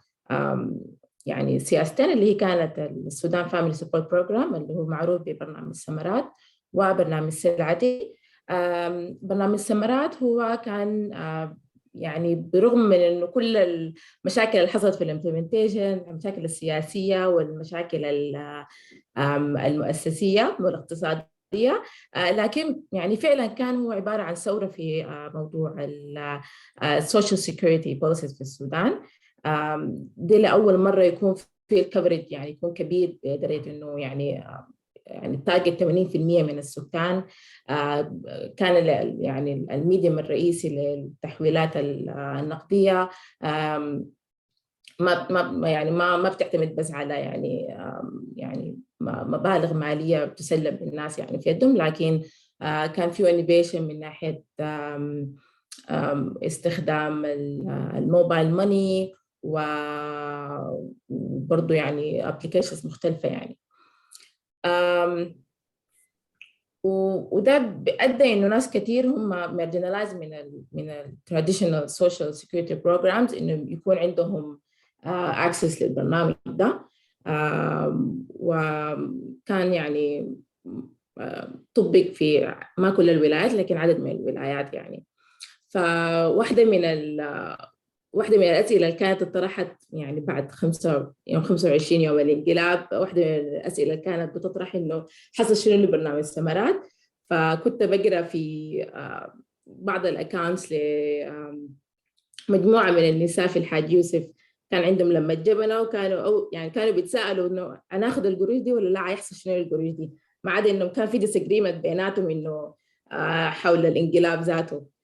يعني سياستين اللي هي كانت السودان فاميلي سبورت بروجرام اللي هو معروف ببرنامج الثمرات، وبرنامج سلعتي. برنامج الثمرات هو كان يعني برغم من انه كل المشاكل اللي حصلت في الامبلمنتيشن، المشاكل السياسيه والمشاكل المؤسسيه والاقتصاديه، لكن يعني فعلا كان هو عباره عن ثوره في موضوع السوشيال سيكيورتي بوليسيز في السودان. دي لاول مره يكون في الكفرج يعني يكون كبير بدرجه انه يعني التارجت 80% من السكان. كان يعني الميديم الرئيسي للتحويلات النقديه ما بتعتمد بس على يعني مبالغ ماليه بتسلم للناس يعني في يدهم، لكن كان في انوفيشن من ناحيه استخدام الموبايل ماني وبرضه يعني ابلكيشنز مختلفه يعني. وده ادى انه ناس كثير هم marginalized من ال traditional social security programs انه يكون عندهم access للبرنامج ده. وكان يعني طبق في ما كل الولايات لكن عدد من الولايات يعني. فواحدة من الأسئلة اللي كانت اتطرحت يعني بعد 25 يوم الانقلاب، واحدة من الأسئلة اللي كانت بتطرح إنه حصل شنو لبرنامج الثمرات. فكنت بقرأ في بعض الأكاونتس لمجموعة من النساء في الحاج يوسف كان عندهم لما اتجبنوا كانوا بيتساءلوا إنه أنا أخذ القروش دي ولا لا، هيحصل شنو القروش دي، ما عدا إنه كان في disagreement بيناتهم إنه حول الانقلاب ذاته.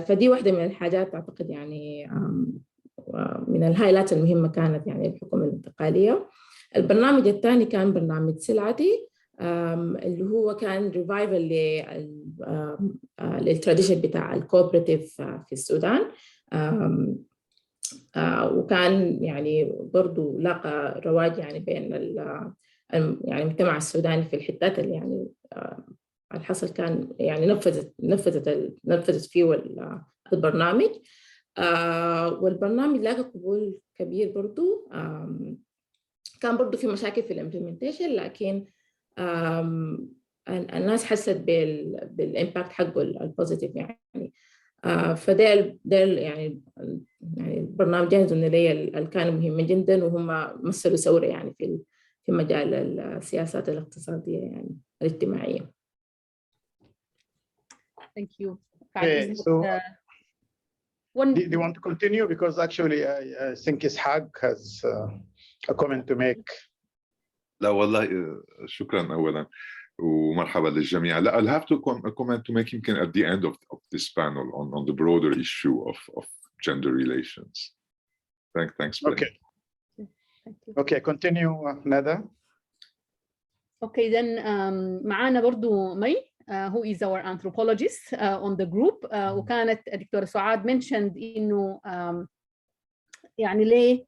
فدي واحدة من الحاجات أعتقد يعني من الهايلايت المهمة كانت يعني الحكومة الانتقالية. البرنامج الثاني كان برنامج سلعتي اللي هو كان ريفايفل للتراديشن بتاع الكوبراتيف في السودان، وكان يعني برضو لاقى رواج يعني بين يعني المجتمع السوداني في الحتات اللي يعني الحصل كان يعني نفذت فيه البرنامج. والبرنامج لاقى قبول كبير برضو. كان برضو في مشاكل في الامبلمنتيشن، لكن الناس حست بالإمباكت حقه البوزيتيف يعني. فده يعني البرنامجين الزمنية اللي كانوا مهمين جدا، وهم مثلوا ثورة يعني في مجال السياسات الاقتصادية يعني الاجتماعية. Thank you. Okay, so do you want to continue? Because actually I think Ishaq has a comment to make. لا والله شكرا أولا ومرحبا للجميع. لا, I'll have to comment to make يمكن at the end of this panel on the broader issue of gender relations. Thanks. Okay, continue Nada. Okay, then معانا برضو مي who is our anthropologist on the group وكانت دكتورة سعاد mentioned إنه يعني ليه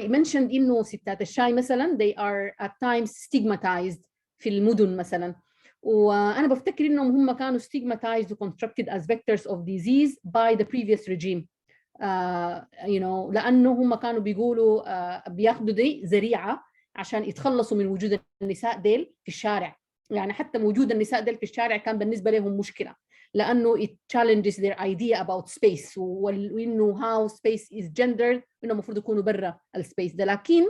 mentioned إنه ستات الشاي مثلا they are at times stigmatized في المدن مثلا، وأنا بفتكر إنهم هم كانوا stigmatized و constructed as vectors of disease by the previous regime. You know لأنه هم كانوا بيقولوا بياخدوا دي ذريعة عشان يتخلصوا من وجود النساء ديل في الشارع، يعني حتى وجود النساء ديل في الشارع كان بالنسبة لهم مشكلة لأنه it challenges their idea about space وإنه how space is gendered وإنه المفروض يكونوا برا السبيس ده. لكن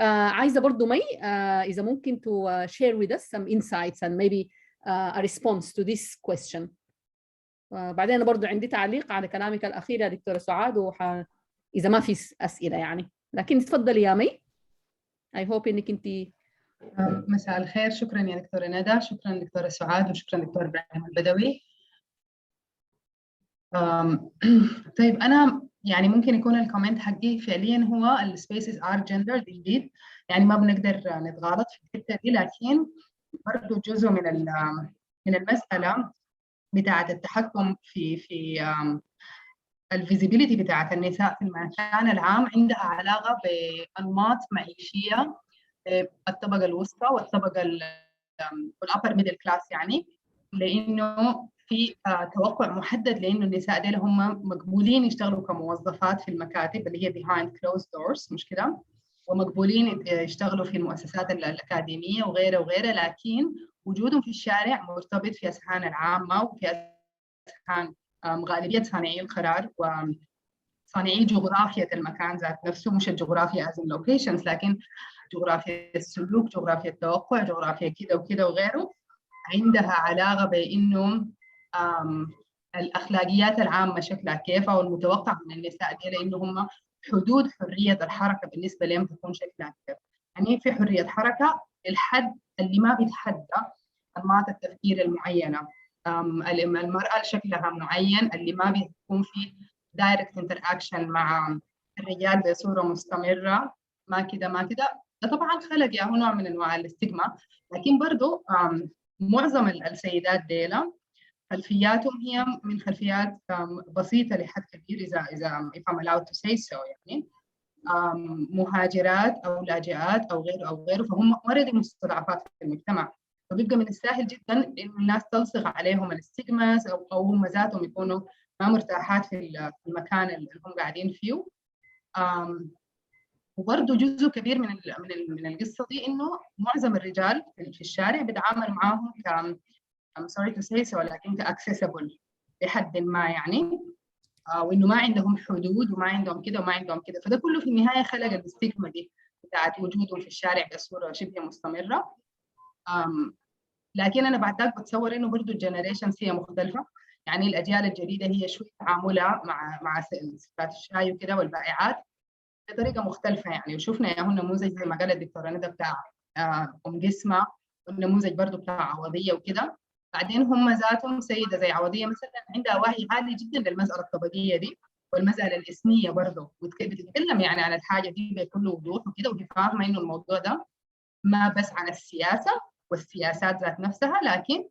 عايزة برضو مي إذا ممكن to share with us some insights and maybe a response to this question. بعدين أنا برضو عندي تعليق على كلامك الأخير يا دكتورة سعاد إذا ما في أسئلة يعني، لكن تفضلي يا مي. I hope إنك أنت. مساء الخير، شكرا يا دكتورة ندى، شكرا دكتورة سعاد، وشكرا دكتور إبراهيم البدوي. طيب أنا يعني ممكن يكون الكومنت حقي فعليا هو السبيسز ار جندرد indeed، يعني ما بنقدر نتغالط في الحتة دي، لكن برضه جزء من المسألة بتاعة التحكم في الفيزيبيليتي بتاعة النساء في المكان العام عندها علاقة بأنماط معيشية الطبقة الوسطى والطبقة الأبر ميدل كلاس، يعني لأنه في توقع محدد لأنه النساء ديل هم مقبولين يشتغلوا كموظفات في المكاتب اللي هي behind closed doors، مش كده، ومقبولين يشتغلوا في المؤسسات الأكاديمية وغيره وغيره، لكن وجودهم في الشارع مرتبط في أذهان العامة وفي أذهان غالبية صانعي القرار وصانعي جغرافية المكان ذات نفسه، مش الجغرافيا as in locations، لكن جغرافيا السلوك، جغرافيا التوقع، جغرافيا كده وكده وغيره، عندها علاقة بإنه الأخلاقيات العامة شكلها كيف، أو المتوقع من النساء دي لأنهم حدود حرية الحركة بالنسبة لهم تكون شكلها كيف. يعني في حرية حركة الحد اللي ما بيتحدى أنماط التفكير المعينة، المرأة شكلها معين اللي ما بيكون في دايركت انتراكشن مع الرجال بصورة مستمرة، ما كده ما كده، ده طبعا خلق يعني نوع من انواع الاستجمة. لكن برضو معظم السيدات ديلا خلفياتهم هي من خلفيات بسيطة لحد كبير، إذا if I'm allowed to say so، يعني مهاجرات أو لاجئات أو غيره، فهم already مستضعفات في المجتمع، فبيبقى من السهل جدا إن الناس تلصق عليهم الاستجماس أو هم ذاتهم يكونوا ما مرتاحات في المكان اللي هم قاعدين فيه. وبرضه جزء كبير من القصة دي إنه معظم الرجال في الشارع بيتعامل معاهم I'm sorry to say so، ولكن accessible لحد ما يعني، وإنه ما عندهم حدود وما عندهم كده وما عندهم كده، فده كله في النهاية خلق الاستيغما دي بتاعت وجودهم في الشارع بصورة شبه مستمرة. لكن أنا بعد ذلك بتصور إنه برضه الجنريشنز هي مختلفة، يعني الأجيال الجديدة هي شوي تعاملها مع ستات الشاي وكده والبائعات بطريقة مختلفة يعني، وشفنا يا هو نموذج زي ما قالت الدكتورة ندى بتاع أم جسمة، والنموذج برضه بتاع عوضية وكده. بعدين هم ذاتهم سيدة زي عوضية مثلا عندها وعي عالي جدا للمسألة الطبقية دي والمسألة الإسمية برضه، وبتتكلم يعني عن الحاجة دي بكل وضوح وكده، وهي فاهمة إنه الموضوع ده ما بس عن السياسة والسياسات ذات نفسها، لكن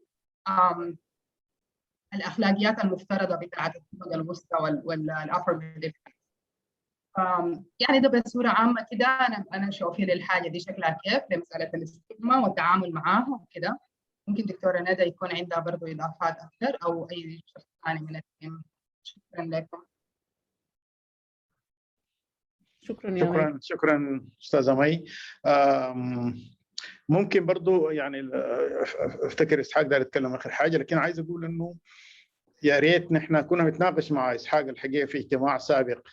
الأخلاقيات المفترضة بتاعت الطبقة الوسطى والأبر ميدل. يعني ده بصورة عامة كده أنا شوفي للحاجة دي شكلها كيف لمسألة الاستجمة والتعامل معاها وكده. ممكن دكتورة ندى يكون عندها برضو إضافات أكثر أو أي شخص ثاني من التيم. شكرا لكم. شكرا أستاذة مي. ممكن برضو يعني افتكر إسحاق ده يتكلم آخر حاجة، لكن عايز أقول إنه يا ريت نحن كنا نتناقش مع إسحاق الحقيقة في اجتماع سابق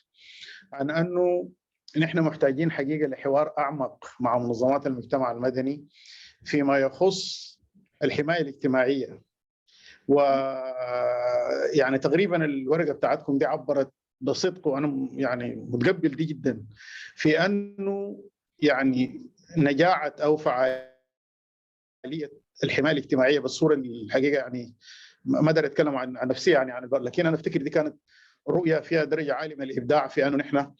عن أنه نحن محتاجين حقيقة لحوار أعمق مع منظمات المجتمع المدني فيما يخص الحماية الاجتماعية. ويعني تقريبا الورقة بتاعتكم دي عبرت بصدق، وأنا يعني متقبل دي جدا، في أنه يعني نجاعة أو فعالية الحماية الاجتماعية بالصورة الحقيقة، يعني ما أقدر أتكلم عن نفسي يعني لكن أنا أفتكر دي كانت رؤيه فيها درجه عاليه من الابداع في انه نحن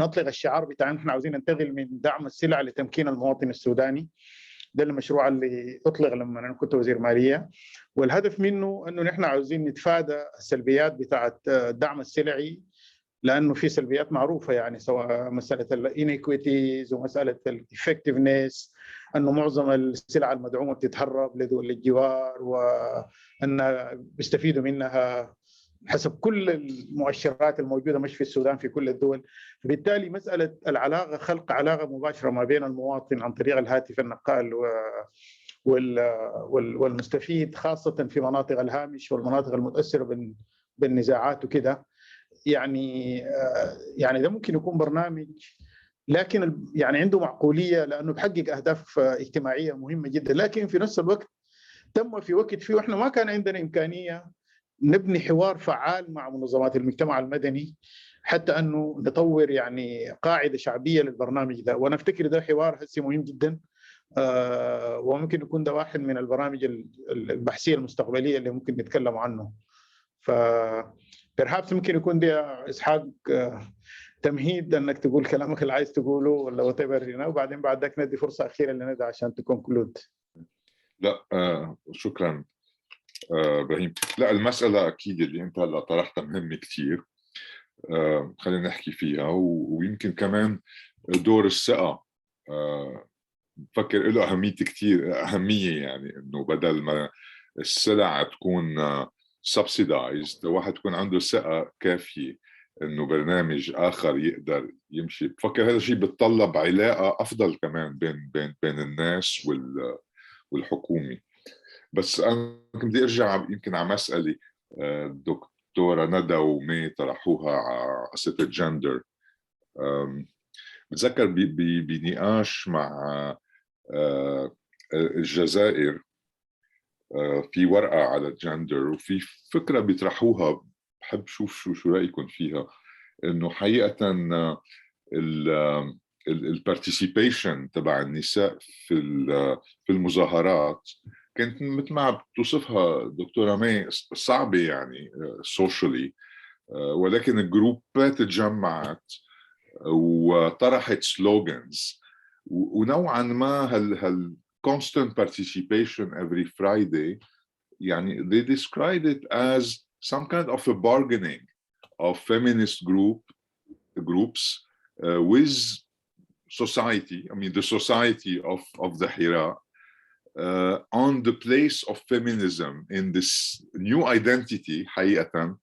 نطلق الشعار بتاع نحن عاوزين ننتقل من دعم السلع لتمكين المواطن السوداني. ده المشروع اللي اطلق لما انا كنت وزير ماليه، والهدف منه انه نحن عاوزين نتفادى السلبيات بتاعه الدعم السلعي، لانه في سلبيات معروفه يعني، سواء مساله الانيكويتيز ومساله الافكتفنس، انه معظم السلع المدعومه بتتهرب لدول الجوار وان بيستفيدوا منها حسب كل المؤشرات الموجوده مش في السودان في كل الدول. فبالتالي مساله العلاقه، خلق علاقه مباشره ما بين المواطن عن طريق الهاتف النقال والمستفيد، خاصه في مناطق الهامش والمناطق المتاثره بالنزاعات وكده. يعني ده ممكن يكون برنامج، لكن يعني عنده معقوليه لانه بحقق اهداف اجتماعيه مهمه جدا، لكن في نفس الوقت تم في وقت فيه واحنا ما كان عندنا امكانيه نبني حوار فعال مع منظمات المجتمع المدني حتى انه نطور يعني قاعده شعبيه للبرنامج ده. وانا افتكر ده حوار هسي مهم جدا، وممكن يكون ده واحد من البرامج البحثيه المستقبليه اللي ممكن نتكلم عنه. ف perhaps ممكن يكون ده اسحاق تمهيد انك تقول كلامك اللي عايز تقوله ولا whatever، وبعدين بعد ذاك ندي فرصه اخيره لندى عشان تكونكلود. لا شكرا ابراهيم. لا المساله اكيد اللي انت هلا طرحتها مهمه كثير، خلينا نحكي فيها، ويمكن كمان دور الثقه بفكر له أهمية يعني إنه بدل ما السلع تكون subsidized، الواحد تكون عنده ثقة كافية إنه برنامج آخر يقدر يمشي. بفكر هذا الشيء بتطلب علاقة أفضل كمان بين الناس والحكومة. بس أنا بدي أرجع يمكن على مسألة دكتورة ندى ومي طرحوها على قصة الجندر. بتذكر بنقاش مع الجزائر في ورقة على الجندر، وفي فكرة بيطرحوها بحب شوف شو رأيكم فيها، إنه حقيقة البارتيسيبيشن تبع النساء في المظاهرات كانت مثل ما بتوصفها دكتورة مي صعبة يعني سوشيالي، ولكن الجروبات تجمعت وطرحت سلوغنز، ونوعا ما هال constant participation every Friday يعني they described it as some kind of a bargaining of feminist groups with society, I mean the society of the Hira, on the place of feminism in this new identity حقيقة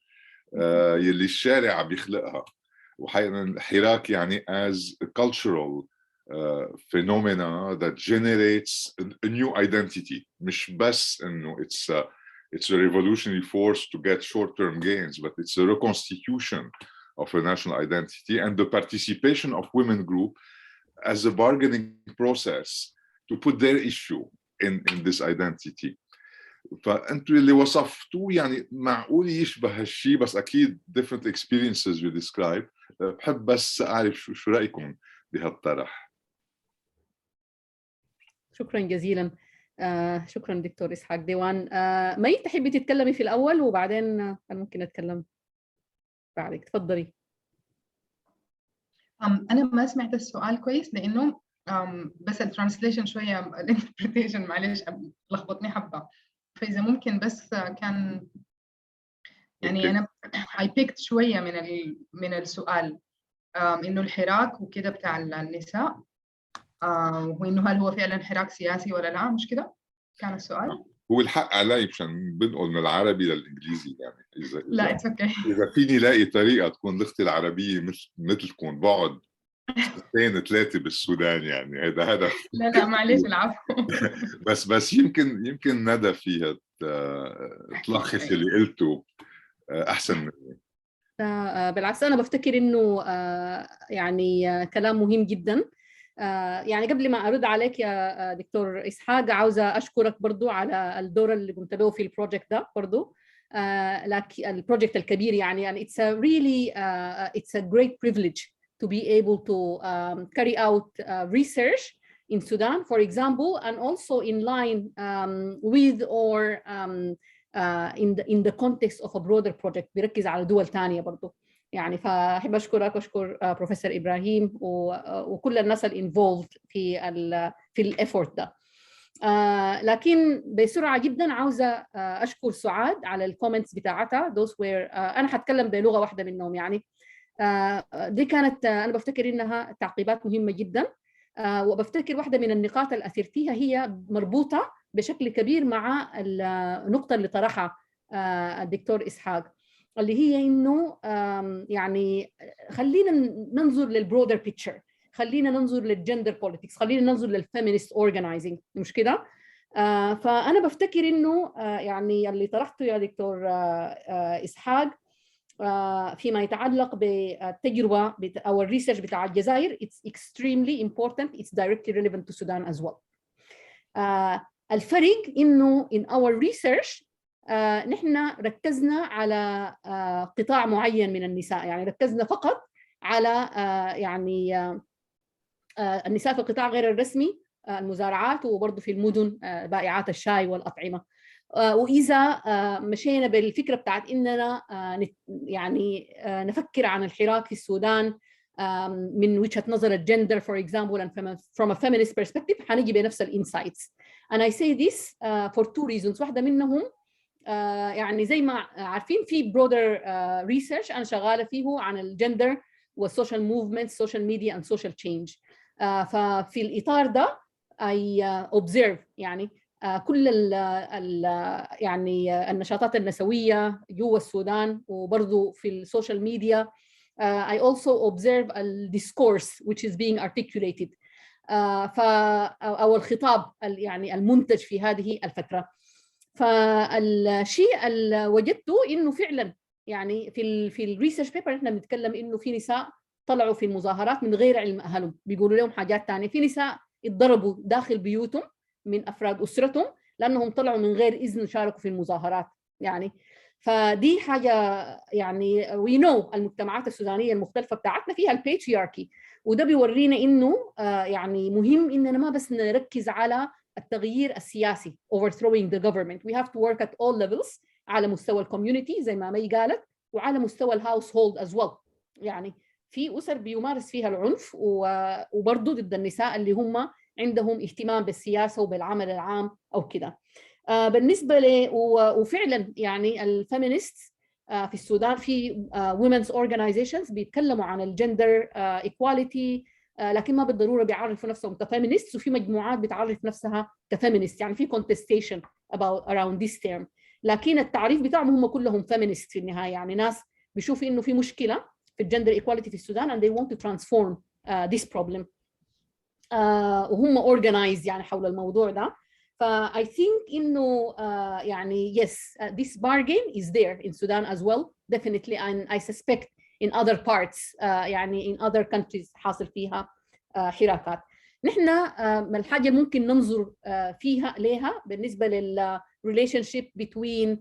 يلي الشارع بيخلقها. وحقيقة الحراك يعني as a cultural phenomena that generates a new identity. مش بس إنه it's a revolutionary force to get short-term gains, but it's a reconstitution of a national identity and the participation of women group as a bargaining process to put their issue in this identity. فأنتوا اللي وصفتوه يعني معقول يشبه هالشيء، بس أكيد different experiences you describe. بحب بس أعرف شو رأيكم بهالطرح. شكرا جزيلا. شكرا دكتور إسحاق ديوان. مي تحبي تتكلمي في الأول وبعدين أنا ممكن أتكلم بعدك، تفضلي. أنا ما سمعت السؤال كويس لأنه بس الترانسليشن شوية الانتربريتيشن معلش لخبطني حبة، فإذا ممكن بس كان يعني أنا هايبيكت شوية من السؤال إنه الحراك وكده بتاع النساء، وإنه هل هو فعلا حراك سياسي ولا لا، مش كده كان السؤال؟ هو الحق علي مشان بنقل من العربي للإنجليزي يعني لا اتس اوكي. إذا فيني لاقي طريقة تكون لغتي العربية مثلكم بقعد 2-3 بالسودان يعني هذا هدف. لا معلش العفو. بس يمكن ندى فيها تلخص اللي قلته احسن مني. بالعكس انا بفتكر انه يعني كلام مهم جدا. يعني قبل ما ارد عليك يا دكتور اسحاق، عاوزه اشكرك برضو على الدور اللي قمت به في البروجكت ده برضو، البروجكت الكبير يعني it's a really it's a great privilege to be able to carry out research in Sudan, for example, and also in line with our in the context of a broader project بيركز على دول تانية برضو يعني. فأحب أشكرك وأشكر بروفيسور إبراهيم وكل الناس الانفولد في الإفورت ده. لكن بسرعة جدا عاوزة أشكر سعاد على الكومنتس بتاعتها. those were أنا هتكلم بلغة واحدة منهم يعني. دي كانت أنا بفتكر إنها تعقيبات مهمة جدا، وبفتكر واحدة من النقاط اللي أثرتيها هي مربوطة بشكل كبير مع النقطة اللي طرحها الدكتور إسحاق، اللي هي إنه يعني خلينا ننظر للبرودر بيكتشر، خلينا ننظر للجندر بوليتكس، خلينا ننظر للفيمينست اورجنايزنج، مش كده؟ فأنا بفتكر إنه يعني اللي طرحته يا دكتور إسحاق فيما يتعلق بالتجربة أو الريسيرش بتاع الجزائر it's extremely important, it's directly relevant to Sudan as well. الفرق إنه in our research نحن ركزنا على قطاع معين من النساء، يعني ركزنا فقط على يعني النساء في القطاع غير الرسمي، المزارعات، وبرضه في المدن بائعات الشاي والأطعمة. وإذا مشينا بالفكرة بتاعت إننا يعني نفكر عن الحراك في السودان من وجهة نظر الجندر for example and from a feminist perspective هنجي بنفس الانسايتس. and I say this for two reasons. واحدة منهم يعني زي ما عارفين في broader research أنا شغالة فيه عن الجندر والسوشيال موفمنت سوشيال ميديا and social change. ففي الإطار ده I observe يعني كل يعني النشاطات النسوية جوا السودان وبرضو في السوشيال ميديا. I also observe the discourse which is being articulated أو الخطاب يعني المنتج في هذه الفترة. فالشيء اللي وجدته إنه فعلا يعني في الريسيرش بيبر احنا بنتكلم إنه في نساء طلعوا في المظاهرات من غير علم أهلهم، بيقولوا لهم حاجات تانية. في نساء اتضربوا داخل بيوتهم من أفراد أسرتهم لأنهم طلعوا من غير إذن شاركوا في المظاهرات يعني. فدي حاجة يعني we know المجتمعات السودانية المختلفة بتاعتنا فيها الباترياركي، وده بيورينا إنه يعني مهم إننا ما بس نركز على التغيير السياسي overthrowing the government. We have to work at all levels على مستوى الكوميونيتي زي ما مي قالت، وعلى مستوى الهاوس هولد as well. يعني في أسر بيمارس فيها العنف وبرضه ضد النساء اللي هم عندهم اهتمام بالسياسة وبالعمل العام أو كده. بالنسبة وفعلا يعني الفيمينيست في السودان في women's organizations بيتكلموا عن الجندر equality، لكن ما بالضرورة بيعرفوا نفسهم كفيمينيست، وفي مجموعات بتعرف نفسها كفيمينيست، يعني في contestation around this term، لكن التعريف بتاعهم هم كلهم فيمينيست في النهاية. يعني ناس بيشوفوا إنه في مشكلة في الجندر equality في السودان and they want to transform this problem. وهم organized يعني حول الموضوع ده. I think إنه يعني yes this bargain is there in Sudan as well definitely, and I suspect in other parts يعني in other countries حاصل فيها حراكات. نحن الحاجة ممكن ننظر فيها لها بالنسبة relationship between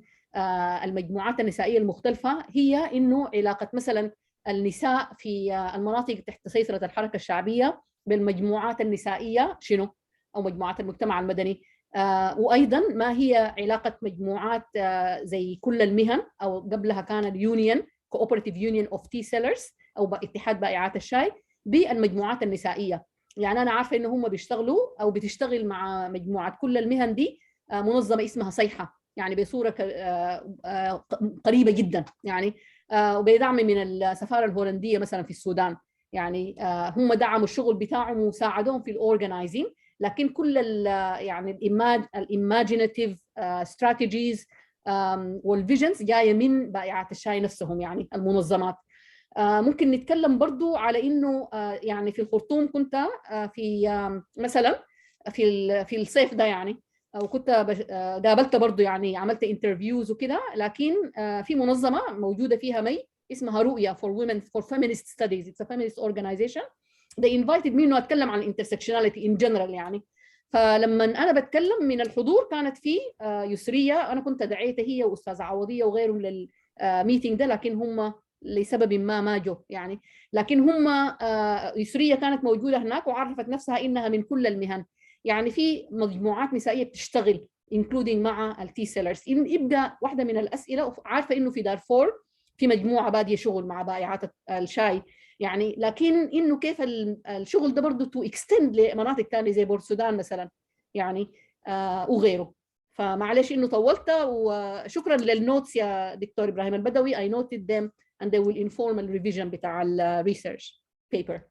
المجموعات النسائية المختلفة هي إنه علاقة مثلا النساء في المناطق تحت سيطرة الحركة الشعبية بالمجموعات النسائية شنو، أو مجموعات المجتمع المدني. وأيضا ما هي علاقة مجموعات زي كل المهن أو قبلها كان اليونيون Cooperative Union of Tea Sellers أو اتحاد بائعات الشاي بالمجموعات النسائية. يعني أنا عارفة إن هم بيشتغلوا أو بتشتغل مع مجموعات كل المهن دي منظمة اسمها صيحة، يعني بصورة قريبة جدا يعني، وبدعم من السفارة الهولندية مثلا في السودان. يعني هم دعموا الشغل بتاعهم وساعدوهم في الأورجنايزينج، لكن كل يعني الإيماجينيتيف ستراتيجيز والفيجنز جاية من بائعات الشاي نفسهم يعني المنظمات. ممكن نتكلم برضو على إنه يعني في الخرطوم كنت في مثلا في الصيف ده يعني، وكنت قابلت برضو يعني عملت انترفيوز وكده، لكن في منظمة موجودة فيها مي اسمها رؤية for women for feminist studies. It's a feminist organization. They invited me إنه أتكلم عن intersectionality in general يعني. فلما أنا بتكلم من الحضور كانت في يسرية، أنا كنت دعيتها هي وأستاذة عوضية وغيرهم للميتينج ده، لكن هم لسبب ما جو يعني. لكن هم يسرية كانت موجودة هناك وعرفت نفسها إنها من كل المهن. يعني في مجموعات نسائية بتشتغل including مع التي سيلرز. يبقى واحدة من الأسئلة، عارفة إنه في دارفور في مجموعة بادية شغل مع بائعات الشاي يعني، لكن إنه كيف الشغل ده برضه تو اكستند لمناطق تانية زي بورسودان مثلا يعني وغيره. فمعلش إنه طولت، وشكرا للنوتس يا دكتور إبراهيم البدوي. I noted them and they will inform the revision بتاع research paper.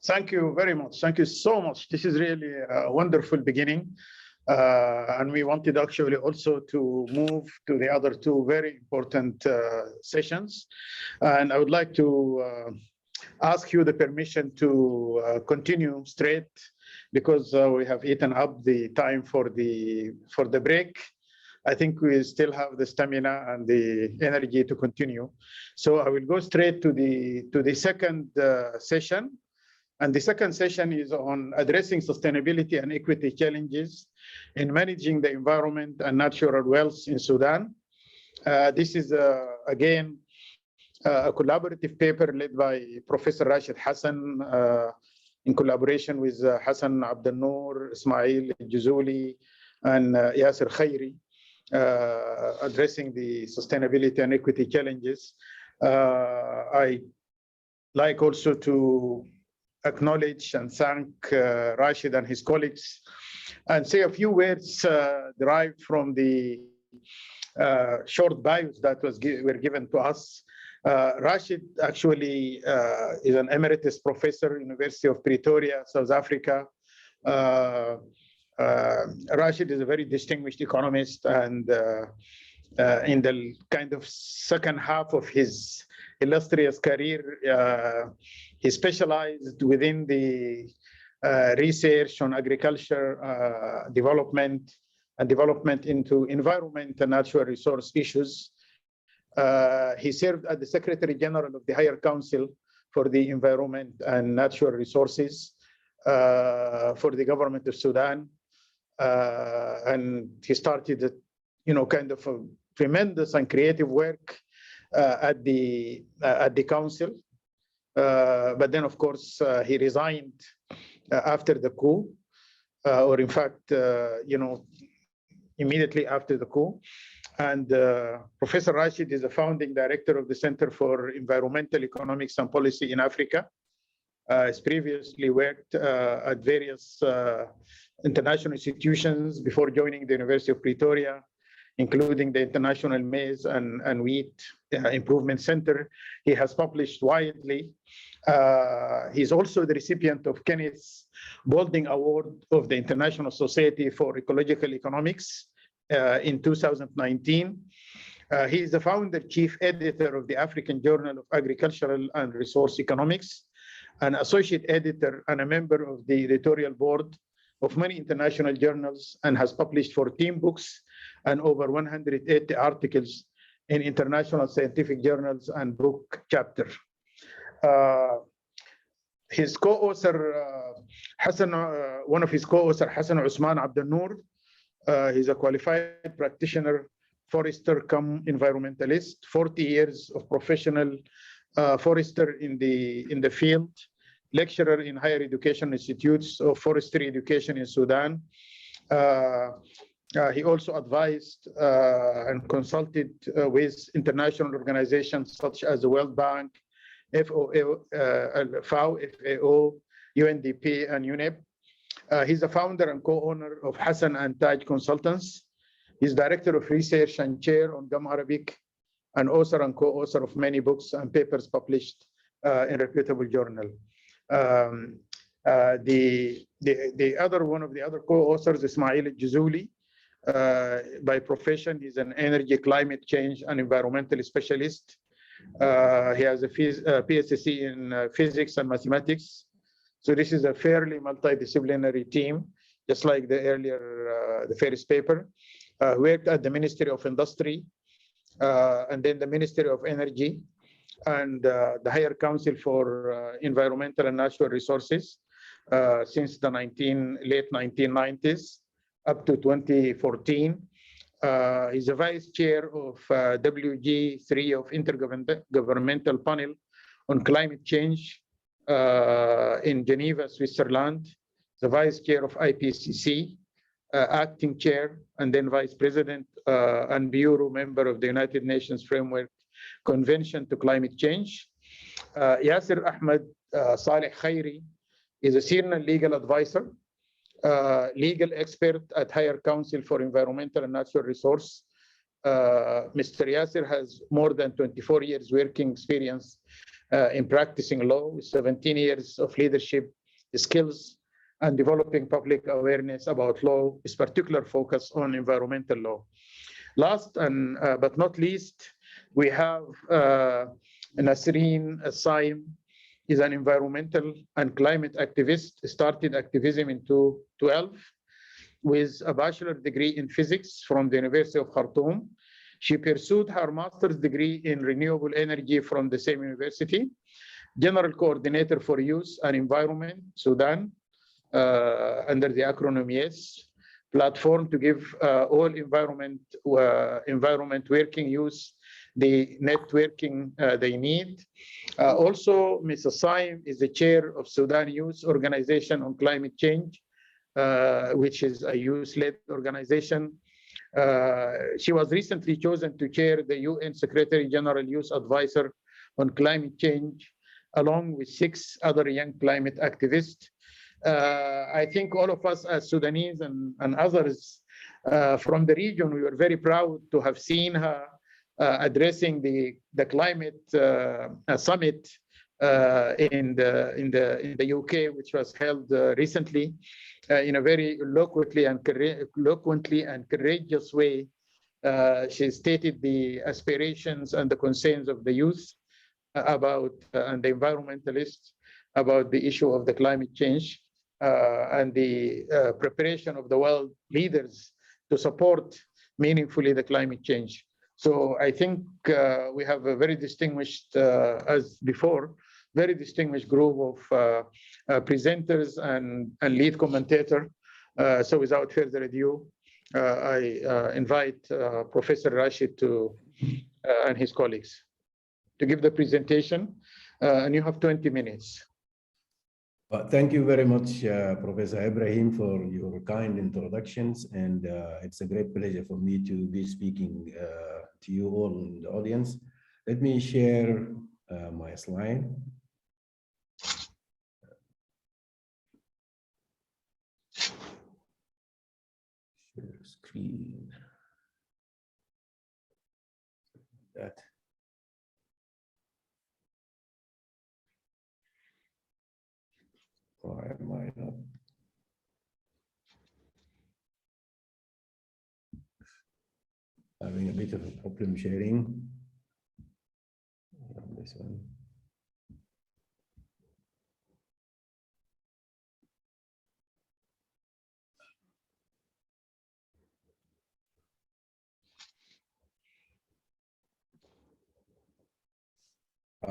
Thank you very much. Thank you so much. This is really a wonderful beginning. And we wanted actually also to move to the other two very important sessions. And I would like to ask you the permission to continue straight, because we have eaten up the time for the break. I think we still have the stamina and the energy to continue. So I will go straight to the second session. And the second session is on addressing sustainability and equity challenges in managing the environment and natural wealth in Sudan. This is, again, a collaborative paper led by Professor Rashid Hassan in collaboration with Hassan Abdel Noor, Ismail Juzuli, and Yasser Khairi, addressing the sustainability and equity challenges. I like also to acknowledge and thank Rashid and his colleagues, and say a few words derived from the short bios that were given to us. Rashid actually is an emeritus professor, University of Pretoria, South Africa. Rashid is a very distinguished economist, and in the kind of second half of his illustrious career, he specialized within the research on agriculture, development into environment and natural resource issues. He served as the Secretary General of the Higher Council for the Environment and Natural Resources for the government of Sudan. And he started, kind of a tremendous and creative work at the council. But then, of course, he resigned after the coup, or in fact, immediately after the coup. And Professor Rashid is the founding director of the Center for Environmental Economics and Policy in Africa. He's previously worked at various international institutions before joining the University of Pretoria, including the International Maize and Wheat Improvement Center. He has published widely. He's also the recipient of Kenneth Boulding Award of the International Society for Ecological Economics in 2019. He is the founder, chief editor of the African Journal of Agricultural and Resource Economics, an associate editor and a member of the editorial board of many international journals, and has published 14 books and over 180 articles in international scientific journals and book chapter. His co-author, one of his co-author, Hassan Usman Abdel Noor, he's a qualified practitioner, forester cum environmentalist, 40 years of professional forester in the field, lecturer in higher education institutes of forestry education in Sudan. He also advised and consulted with international organizations such as the World Bank, FAO, UNDP, and UNEP. He's the founder and co-owner of Hassan and Taj Consultants. He's director of research and chair on Gum Arabic, and author and co-author of many books and papers published in reputable journal. One of the other co-authors, Ismail Juzuli. By profession, he's an energy, climate change, and environmental specialist. He has a PhD in physics and mathematics. So this is a fairly multidisciplinary team, just like the first paper. Worked at the Ministry of Industry, and then the Ministry of Energy, and the Higher Council for Environmental and Natural Resources since the late 1990s up to 2014. He's the vice chair of WG3 of Intergovernmental Panel on Climate Change in Geneva, Switzerland. The vice chair of IPCC, acting chair and then vice president and bureau member of the United Nations Framework Convention to Climate Change. Yasser Ahmed Saleh Khairi is a senior legal advisor, legal expert at Higher Council for Environmental and Natural Resource. Mr. Yasser has more than 24 years working experience in practicing law, with 17 years of leadership skills and developing public awareness about law, with particular focus on environmental law. Last and but not least, we have Nasreen Saim. Is an environmental and climate activist, started activism in 2012 with a bachelor's degree in physics from the University of Khartoum. She pursued her master's degree in renewable energy from the same university. General Coordinator for Youth and Environment, Sudan, under the acronym YES, platform to give all environment working youth the networking they need. Also, Mrs. Saim is the chair of Sudan Youth Organization on Climate Change, which is a youth-led organization. She was recently chosen to chair the UN Secretary General Youth Advisor on Climate Change, along with 6 other young climate activists. I think all of us as Sudanese and others from the region, we were very proud to have seen her addressing the climate summit in the UK, which was held recently, in a very eloquently and courageous way. She stated the aspirations and the concerns of the youth about and the environmentalists about the issue of the climate change and the preparation of the world leaders to support meaningfully the climate change. So I think we have a very distinguished, as before, very distinguished group of presenters and lead commentator. So without further ado, I invite Professor Rashid and his colleagues to give the presentation, and you have 20 minutes. Thank you very much, Professor Ibrahim, for your kind introductions, and it's a great pleasure for me to be speaking to you all in the audience. Let me share my slide. Share screen. That. Why am I not? Having a bit of a problem sharing on this one.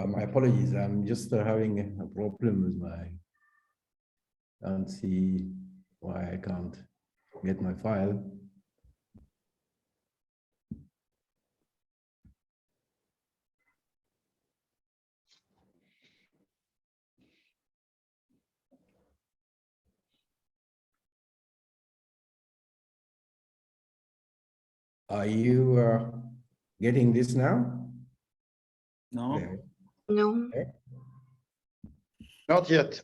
My apologies, I'm just having a problem with my, can't see why I can't get my file. Are you getting this now? No. Okay. No. Okay. Not yet.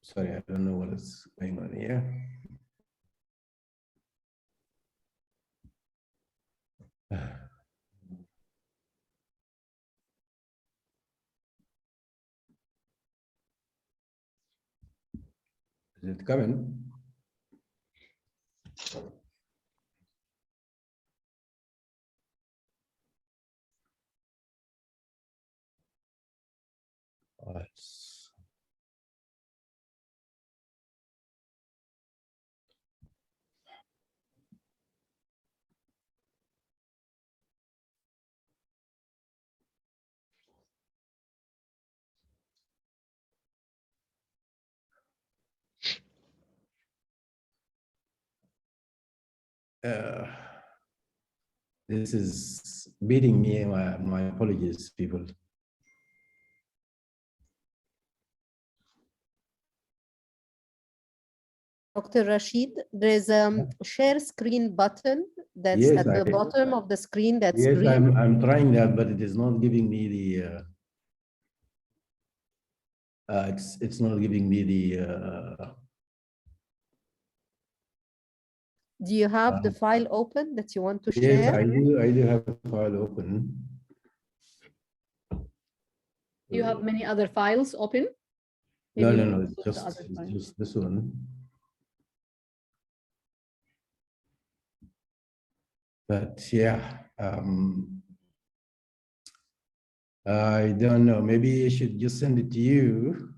Sorry, I don't know what is going on here. Is it coming? It's This is beating me. My apologies, people. Dr. Rashid, there's a share screen button that's Yes, at the bottom of the screen that's yes, green. I'm trying that, but it is not giving me the. It's not giving me the. Do you have the file open that you want to Yes, share? I do have a file open. Do you have many other files open? No, Maybe no, the other it's file. just this one. But yeah, I don't know. Maybe I should just send it to you.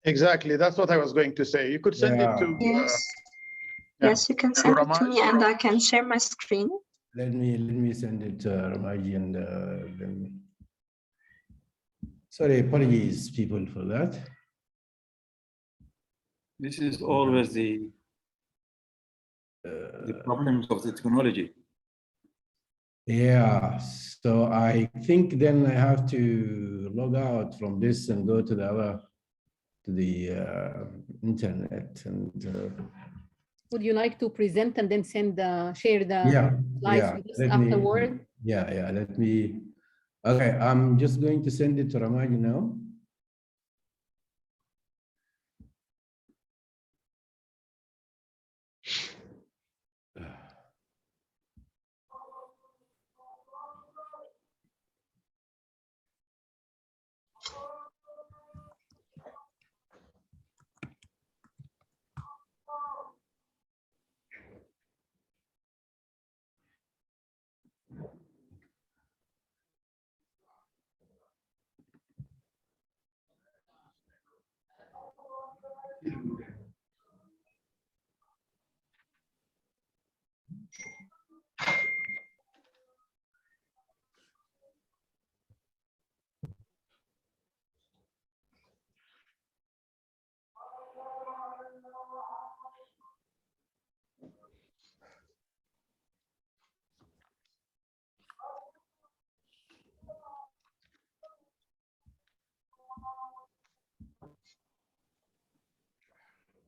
Exactly, that's what I was going to say. You could send it to Yes. Yes, you can send it to me and I can share my screen. Let me send it to Ramaji and then. Sorry, apologies, people, for that. This is always the problems of the technology. Yeah, so I think then I have to log out from this and go to the other, to the internet. And would you like to present and then share the slides with us afterward? Yeah, let me. Okay, I'm just going to send it to Ramaji now.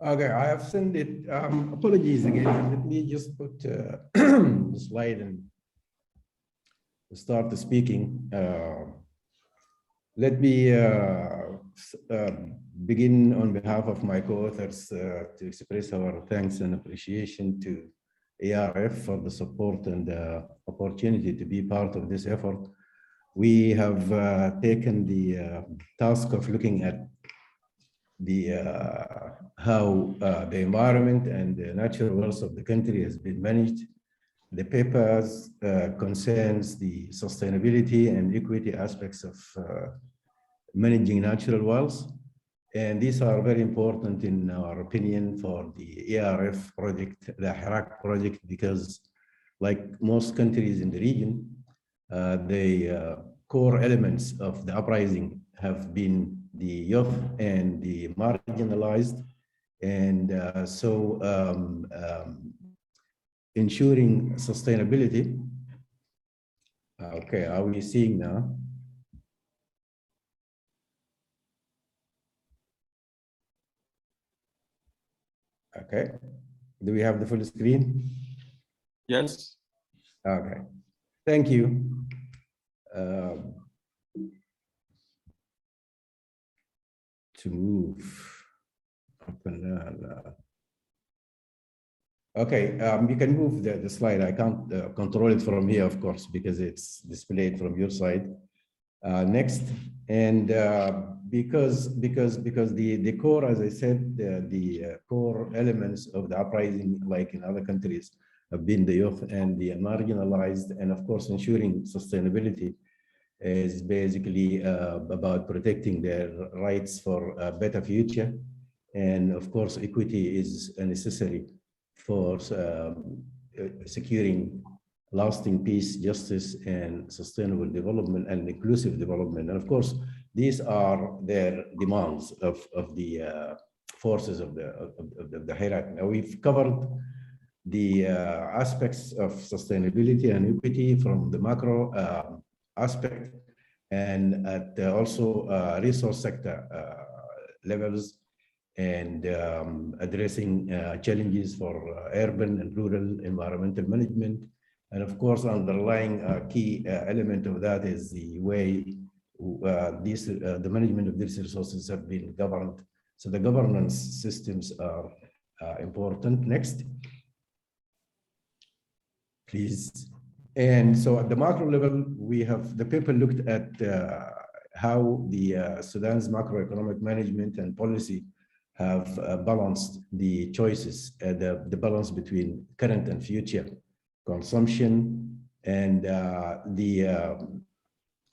Okay, I have sent it. Apologies again. Let me just put the slide and start the speaking. Let me begin on behalf of my co-authors to express our thanks and appreciation to ARF for the support and the opportunity to be part of this effort. We have taken the task of looking at the how the environment and the natural wealth of the country has been managed. The papers concerns the sustainability and equity aspects of managing natural wealth. And these are very important in our opinion for the ARF project, the Hirak project, because like most countries in the region, the core elements of the uprising have been the youth and the marginalized. And ensuring sustainability. Okay, are we seeing now? Okay, do we have the full screen? Yes. Okay, thank you. To move up and down. Okay, you can move the slide. I can't control it from here, of course, because it's displayed from your side. Next, and because the core, as I said, the core elements of the uprising, like in other countries, have been the youth and the marginalized, and of course, ensuring sustainability is basically about protecting their rights for a better future, and of course, equity is necessary for securing lasting peace, justice, and sustainable development and inclusive development. And of course, these are their demands of the forces of the Hirak. Now, we've covered the aspects of sustainability and equity from the macro aspect, and at also resource sector levels, and addressing challenges for urban and rural environmental management. And of course, underlying key element of that is the way the management of these resources have been governed. So the governance systems are important. Next, please. And so at the macro level, we have, the paper looked at how the Sudan's macroeconomic management and policy have balanced the choices, the balance between current and future consumption. And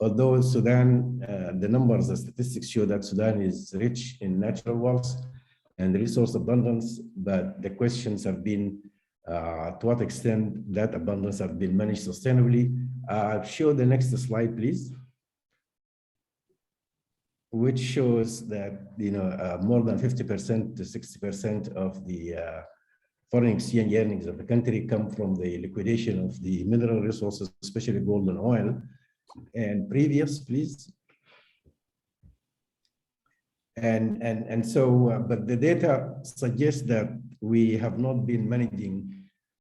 although Sudan, the numbers, the statistics show that Sudan is rich in natural wealth and resource abundance, but the questions have been to what extent that abundance have been managed sustainably. Show the next slide, please, which shows that more than 50% to 60% of the foreign exchange earnings of the country come from the liquidation of the mineral resources, especially gold and oil. And previous, please. And so, but the data suggests that we have not been managing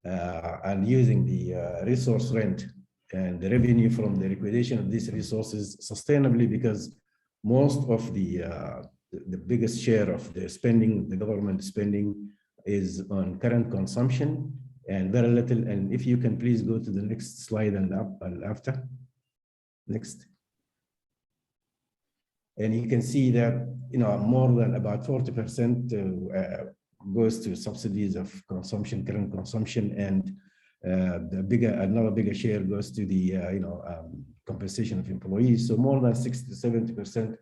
and using the resource rent and the revenue from the liquidation of these resources sustainably, because most of the biggest share of the spending, the government spending, is on current consumption and very little. And if you can please go to the next slide and up and after. Next. And you can see that more than about 40% goes to subsidies of consumption, current consumption, and another bigger share goes to the compensation of employees. So more than 60 to 70%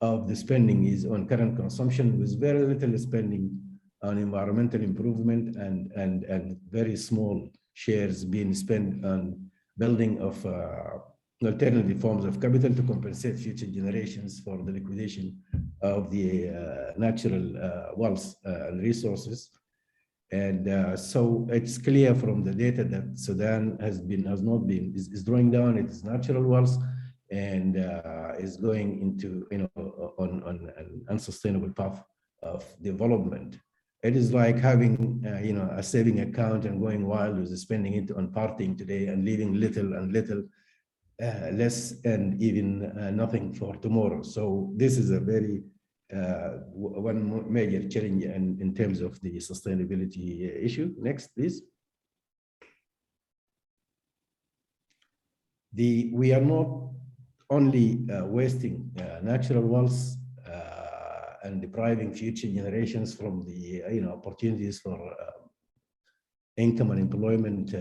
of the spending is on current consumption, with very little spending on environmental improvement, and very small shares being spent on building of alternative forms of capital to compensate future generations for the liquidation of the natural wealth and resources. And so it's clear from the data that Sudan is drawing down its natural wealth and is going into on an unsustainable path of development. It is like having a saving account and going wild with spending it on partying today and leaving little and little less and even nothing for tomorrow. So this is a very one major challenge in terms of the sustainability issue. Next, please. We are not only wasting natural wealth and depriving future generations from the opportunities for income and employment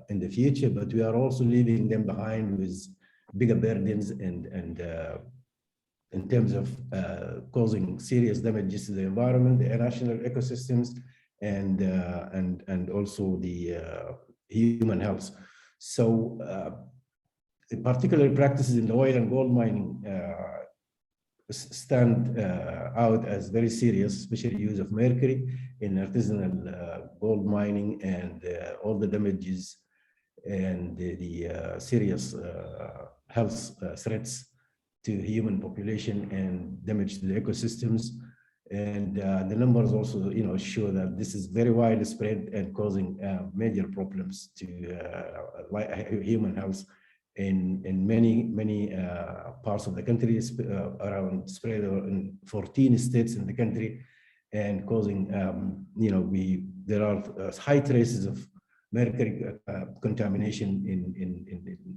in the future, but we are also leaving them behind with bigger burdens and in terms of causing serious damages to the environment, the national ecosystems, and also the human health. So particular practices in the oil and gold mining stand out as very serious, especially use of mercury in artisanal gold mining, and all the damages and the serious health threats to human population and damage to the ecosystems. And the numbers also show that this is very widespread and causing major problems to human health in many parts of the country, spread in 14 states in the country, and causing there are high traces of mercury contamination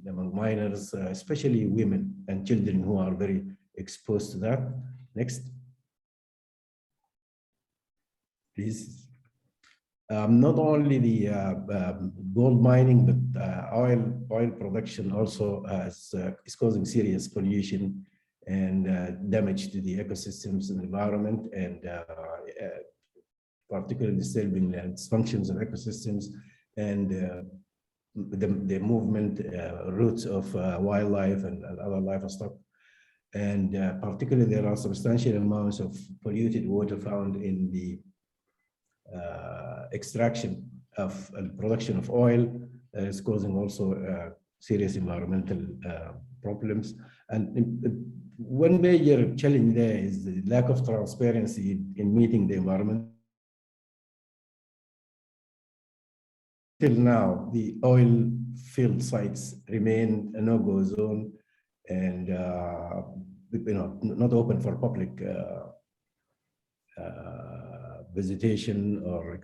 among miners, especially women and children who are very exposed to that. Next, please. Not only the gold mining, but oil production also is causing serious pollution and damage to the ecosystems and environment, and particularly disturbing the dysfunctions of ecosystems and the movement routes of wildlife and other livestock. And particularly there are substantial amounts of polluted water found in the extraction production of oil is causing also serious environmental problems. And one major challenge there is the lack of transparency in meeting the environment. Till now, the oil field sites remain a no-go zone and not open for public visitation or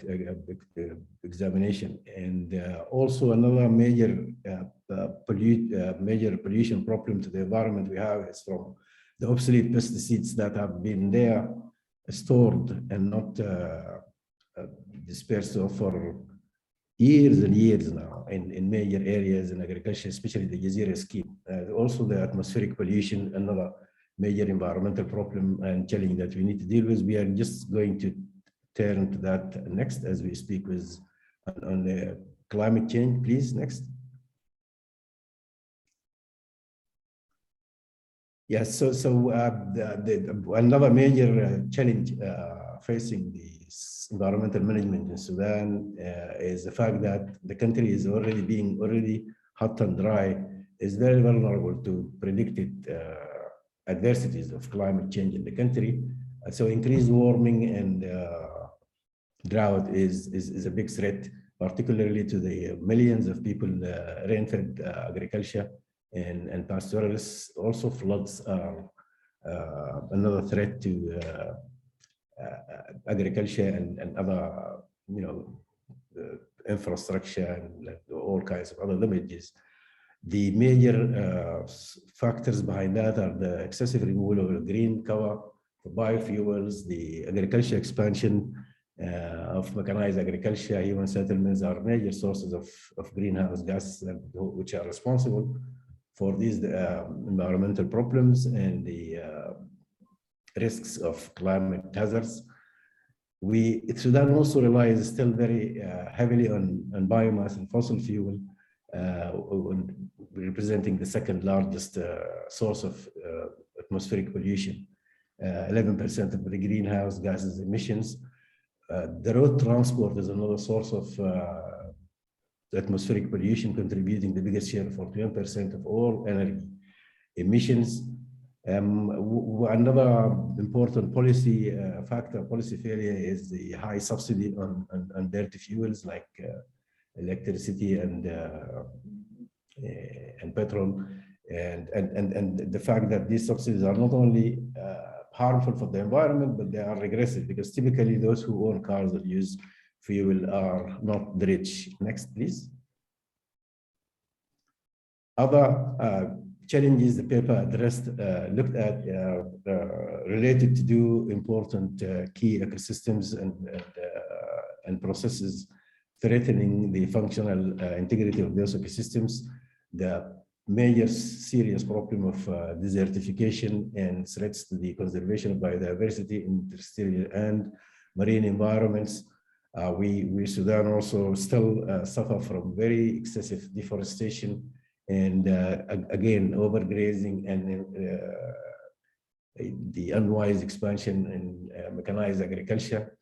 examination. And also another major pollution problem to the environment we have is from the obsolete pesticides that have been there stored and not dispersed for years and years now in major areas in agriculture, especially the Jazeera scheme. Also the atmospheric pollution, another major environmental problem and challenge that we need to deal with. We are just going to turn to that next as we speak with on the climate change. Please, next. Yes, so another major challenge facing the environmental management in Sudan is the fact that the country is already hot and dry, is very vulnerable to predicted adversities of climate change in the country. So increased warming and drought is a big threat, particularly to the millions of people rain-fed agriculture and pastoralists. Also floods are another threat to agriculture and other, infrastructure and all kinds of other damages. The major factors behind that are the excessive removal of green cover, the biofuels, the agriculture expansion of mechanized agriculture, human settlements are major sources of greenhouse gases which are responsible for these environmental problems and the risks of climate hazards. Sudan also relies still very heavily on biomass and fossil fuel, representing the second largest source of atmospheric pollution, 11% of the greenhouse gases emissions. The road transport is another source of atmospheric pollution, contributing the biggest share, 41% of all energy emissions. Another important policy failure is the high subsidy on dirty fuels like electricity and petrol, and the fact that these subsidies are not only harmful for the environment, but they are regressive because typically those who own cars that use fuel are not the rich. Next, please. Other challenges the paper addressed, looked at related to important key ecosystems and processes threatening the functional integrity of those ecosystems. The major serious problem of desertification and threats to the conservation of biodiversity in terrestrial and marine environments. We Sudan also still suffer from very excessive deforestation and again, overgrazing and the unwise expansion in mechanized agriculture,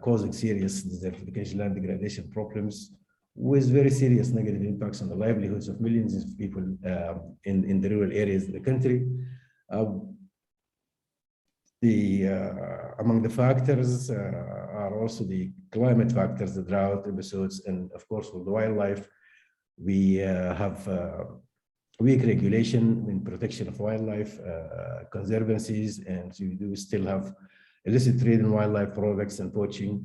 causing serious desertification, land degradation problems, with very serious negative impacts on the livelihoods of millions of people in the rural areas of the country. Among the factors are also the climate factors, the drought episodes, and of course with the wildlife. We have weak regulation in protection of wildlife, conservancies, and we do still have illicit trade in wildlife products and poaching.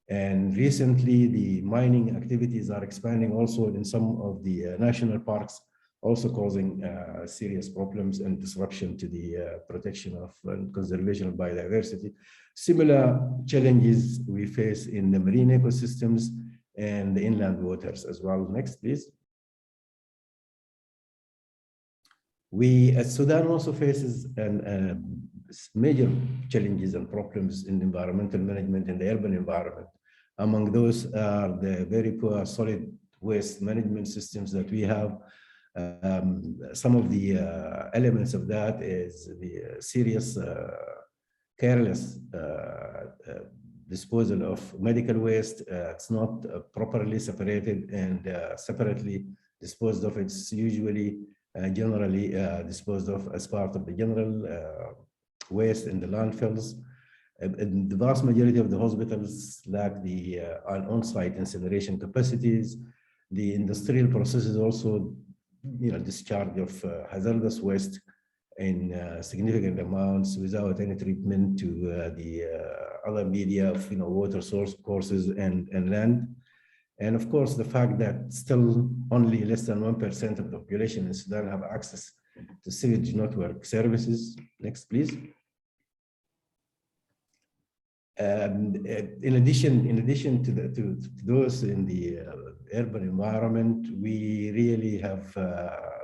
And recently, the mining activities are expanding also in some of the national parks, also causing serious problems and disruption to the protection of and conservation of biodiversity. Similar challenges we face in the marine ecosystems and the inland waters as well. Next, please. Sudan also faces major challenges and problems in environmental management in the urban environment. Among those are the very poor solid waste management systems that we have. Some of the elements of that is the serious careless disposal of medical waste. It's not properly separated and separately disposed of. It's usually generally disposed of as part of the general waste in the landfills. And the vast majority of the hospitals lack the on-site incineration capacities. The industrial processes also, discharge of hazardous waste in significant amounts without any treatment to the other media of water source courses and land. And of course, the fact that still only less than 1% of the population in Sudan have access to sewage network services. Next, please. In addition to those in the urban environment, we really have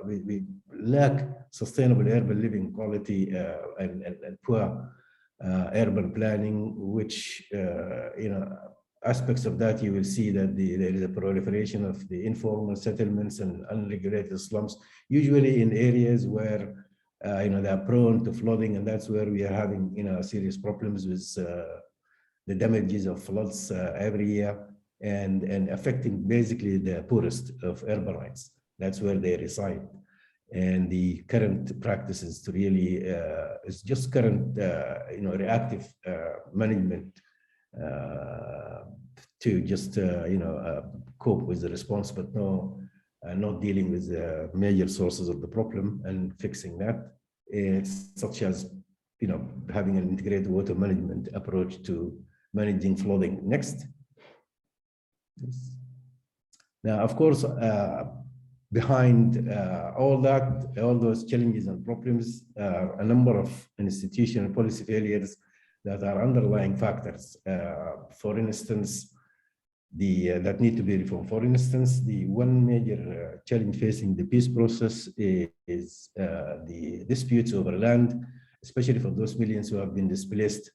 we lack sustainable urban living quality and poor urban planning, which aspects of that you will see that there is a proliferation of the informal settlements and unregulated slums, usually in areas where they are prone to flooding, and that's where we are having serious problems with the damages of floods every year, and affecting basically the poorest of urbanites. That's where they reside. And the current practices to really is just current reactive management to just cope with the response, but not dealing with the major sources of the problem and fixing that. It's such as having an integrated water management approach to managing flooding. Next. Yes. Now, of course, behind all those challenges and problems, a number of institutional policy failures that are underlying factors. For instance, that need to be reformed. For instance, the one major challenge facing the peace process is the disputes over land, especially for those millions who have been displaced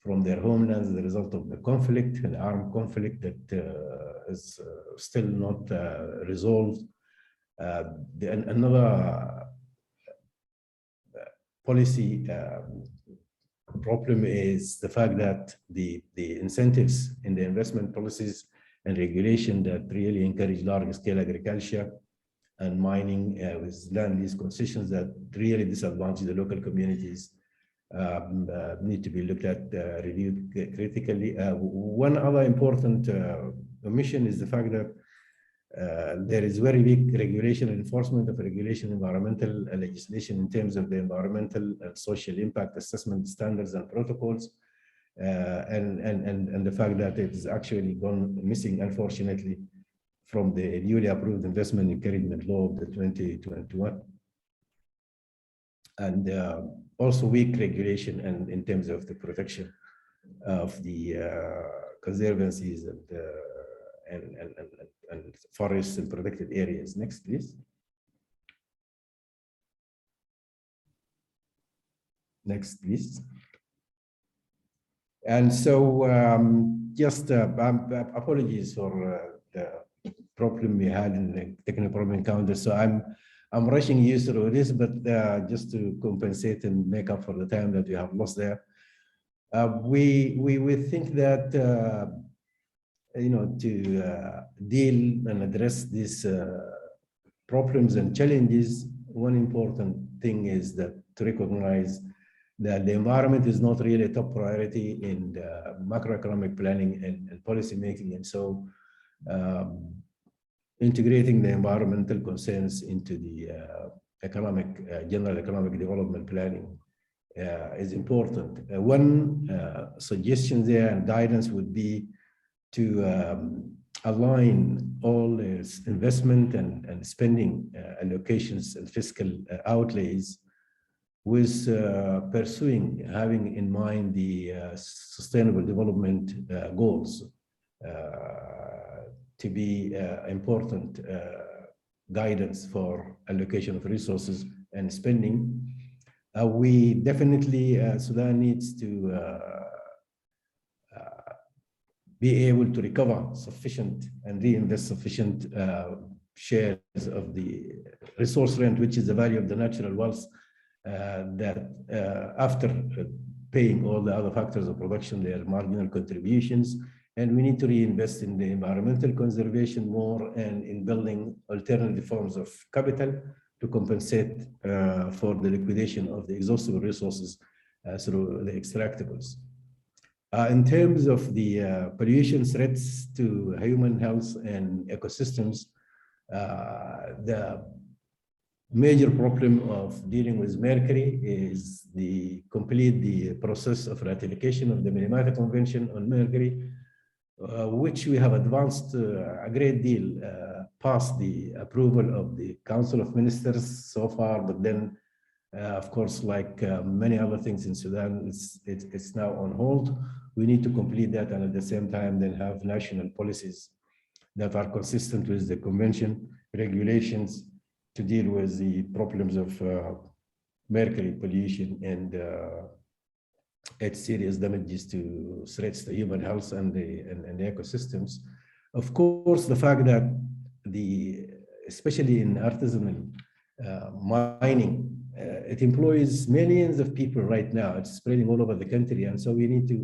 from their homelands as a result of the conflict, an armed conflict that is still not resolved. Another policy problem is the fact that the incentives in the investment policies and regulation that really encourage large-scale agriculture and mining with land lease concessions that really disadvantage the local communities need to be looked at, reviewed critically. One other important omission is the fact that there is very weak regulation and enforcement of regulation environmental legislation in terms of the environmental and social impact assessment standards and protocols, and the fact that it has actually gone missing, unfortunately, from the newly approved investment encouragement law of the 2021. And also weak regulation and in terms of the protection of the conservancies and forests and protected areas. Next, please. Next, please. And so just apologies for the problem we had in the technical problem encounter. So I'm rushing you through this, but just to compensate and make up for the time that we have lost there, we think that to deal and address these problems and challenges, one important thing is that to recognize that the environment is not really a top priority in the macroeconomic planning and policy making, and so integrating the environmental concerns into the general economic development planning is important. One suggestion there and guidance would be to align all its investment and spending allocations and fiscal outlays with having in mind the sustainable development goals to be important guidance for allocation of resources and spending. We definitely, Sudan needs to be able to recover sufficient and reinvest sufficient shares of the resource rent, which is the value of the natural wealth that after paying all the other factors of production their marginal contributions. And we need to reinvest in the environmental conservation more and in building alternative forms of capital to compensate for the liquidation of the exhaustible resources through the extractables. In terms of the pollution threats to human health and ecosystems, the major problem of dealing with mercury is the process of ratification of the Minamata Convention on Mercury, which we have advanced a great deal past the approval of the Council of Ministers so far, but then of course, like many other things in Sudan, it's now on hold. We need to complete that and at the same time then have national policies that are consistent with the convention regulations to deal with the problems of mercury pollution and its serious damages to threats to human health and the ecosystems. Of course, the fact that especially in artisanal mining, it employs millions of people right now. It's spreading all over the country. And so we need to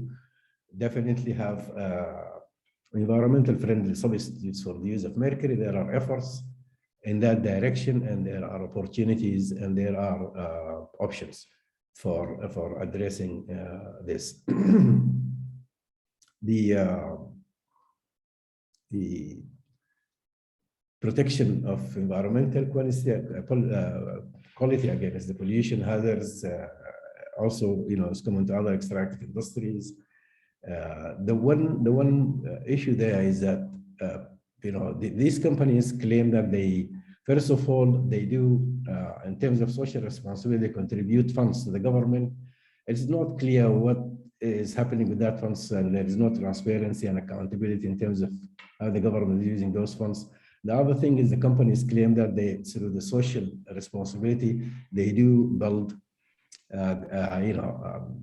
definitely have environmental friendly substitutes for the use of mercury. There are efforts in that direction, and there are opportunities and there are options for addressing this. The protection of environmental quality against the pollution hazards, also, is common to other extractive industries. The one issue there is that these companies claim that first of all, they do in terms of social responsibility, they contribute funds to the government. It's not clear what is happening with that funds, and there is no transparency and accountability in terms of how the government is using those funds. The other thing is the companies claim that through the social responsibility, they do build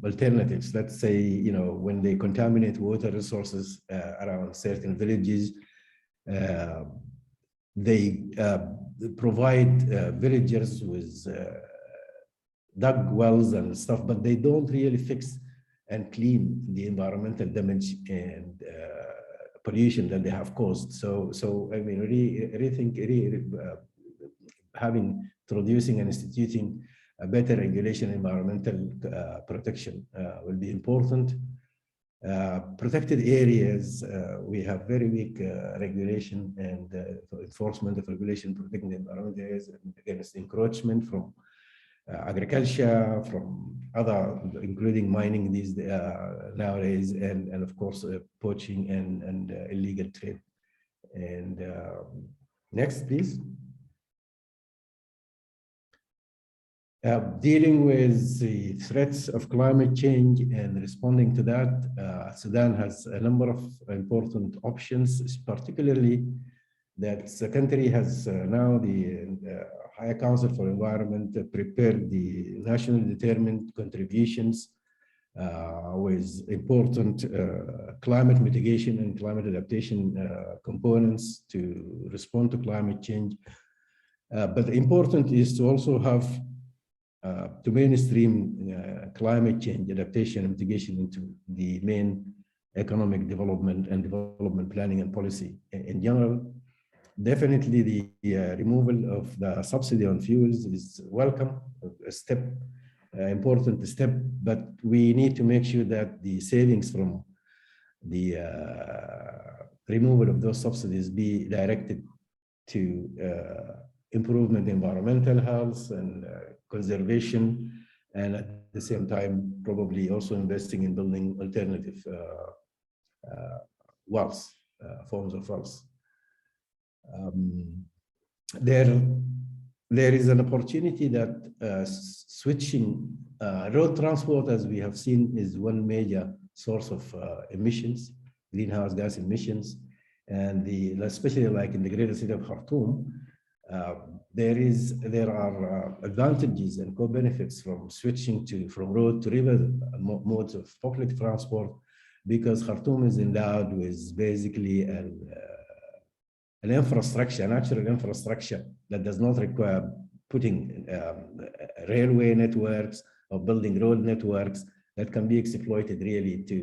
alternatives. Let's say, when they contaminate water resources around certain villages, they provide villagers with dug wells and stuff, but they don't really fix and clean the environmental damage and pollution that they have caused. So I mean, introducing and instituting a better regulation, environmental protection will be important. Protected areas, we have very weak regulation and enforcement of regulation protecting the environmental areas against encroachment from agriculture, from other, including mining these nowadays, and of course poaching and illegal trade. And next, please. Dealing with the threats of climate change and responding to that, Sudan has a number of important options, particularly that the country has now the High Council for Environment prepared the nationally determined contributions with important climate mitigation and climate adaptation components to respond to climate change. But important is to also have to mainstream climate change adaptation and mitigation into the main economic development and development planning and policy in general. Definitely the removal of the subsidy on fuels is welcome, a step, important step, but we need to make sure that the savings from the removal of those subsidies be directed to improvement in environmental health and conservation, and at the same time, probably also investing in building alternative wealth, forms of wealth. There is an opportunity that switching road transport, as we have seen, is one major source of emissions, greenhouse gas emissions, and especially like in the greater city of Khartoum, there are advantages and co-benefits from switching from road to river modes of public transport, because Khartoum is endowed with basically an infrastructure, a natural infrastructure that does not require putting railway networks or building road networks. that can be exploited really to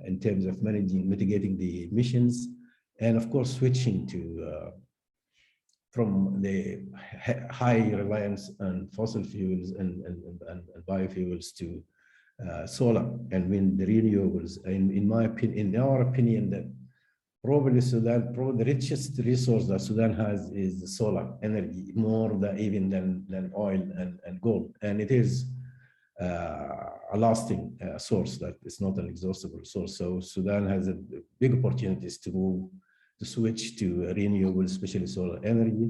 in terms of mitigating the emissions, and of course switching to from the high reliance on fossil fuels and biofuels to solar and wind renewables. In my opinion, in our opinion, that probably Sudan, the richest resource that Sudan has is solar energy, more than even than oil and gold, and it is a lasting source, that is not an exhaustible source. So Sudan has a big opportunities to move, to switch to renewable, especially solar energy.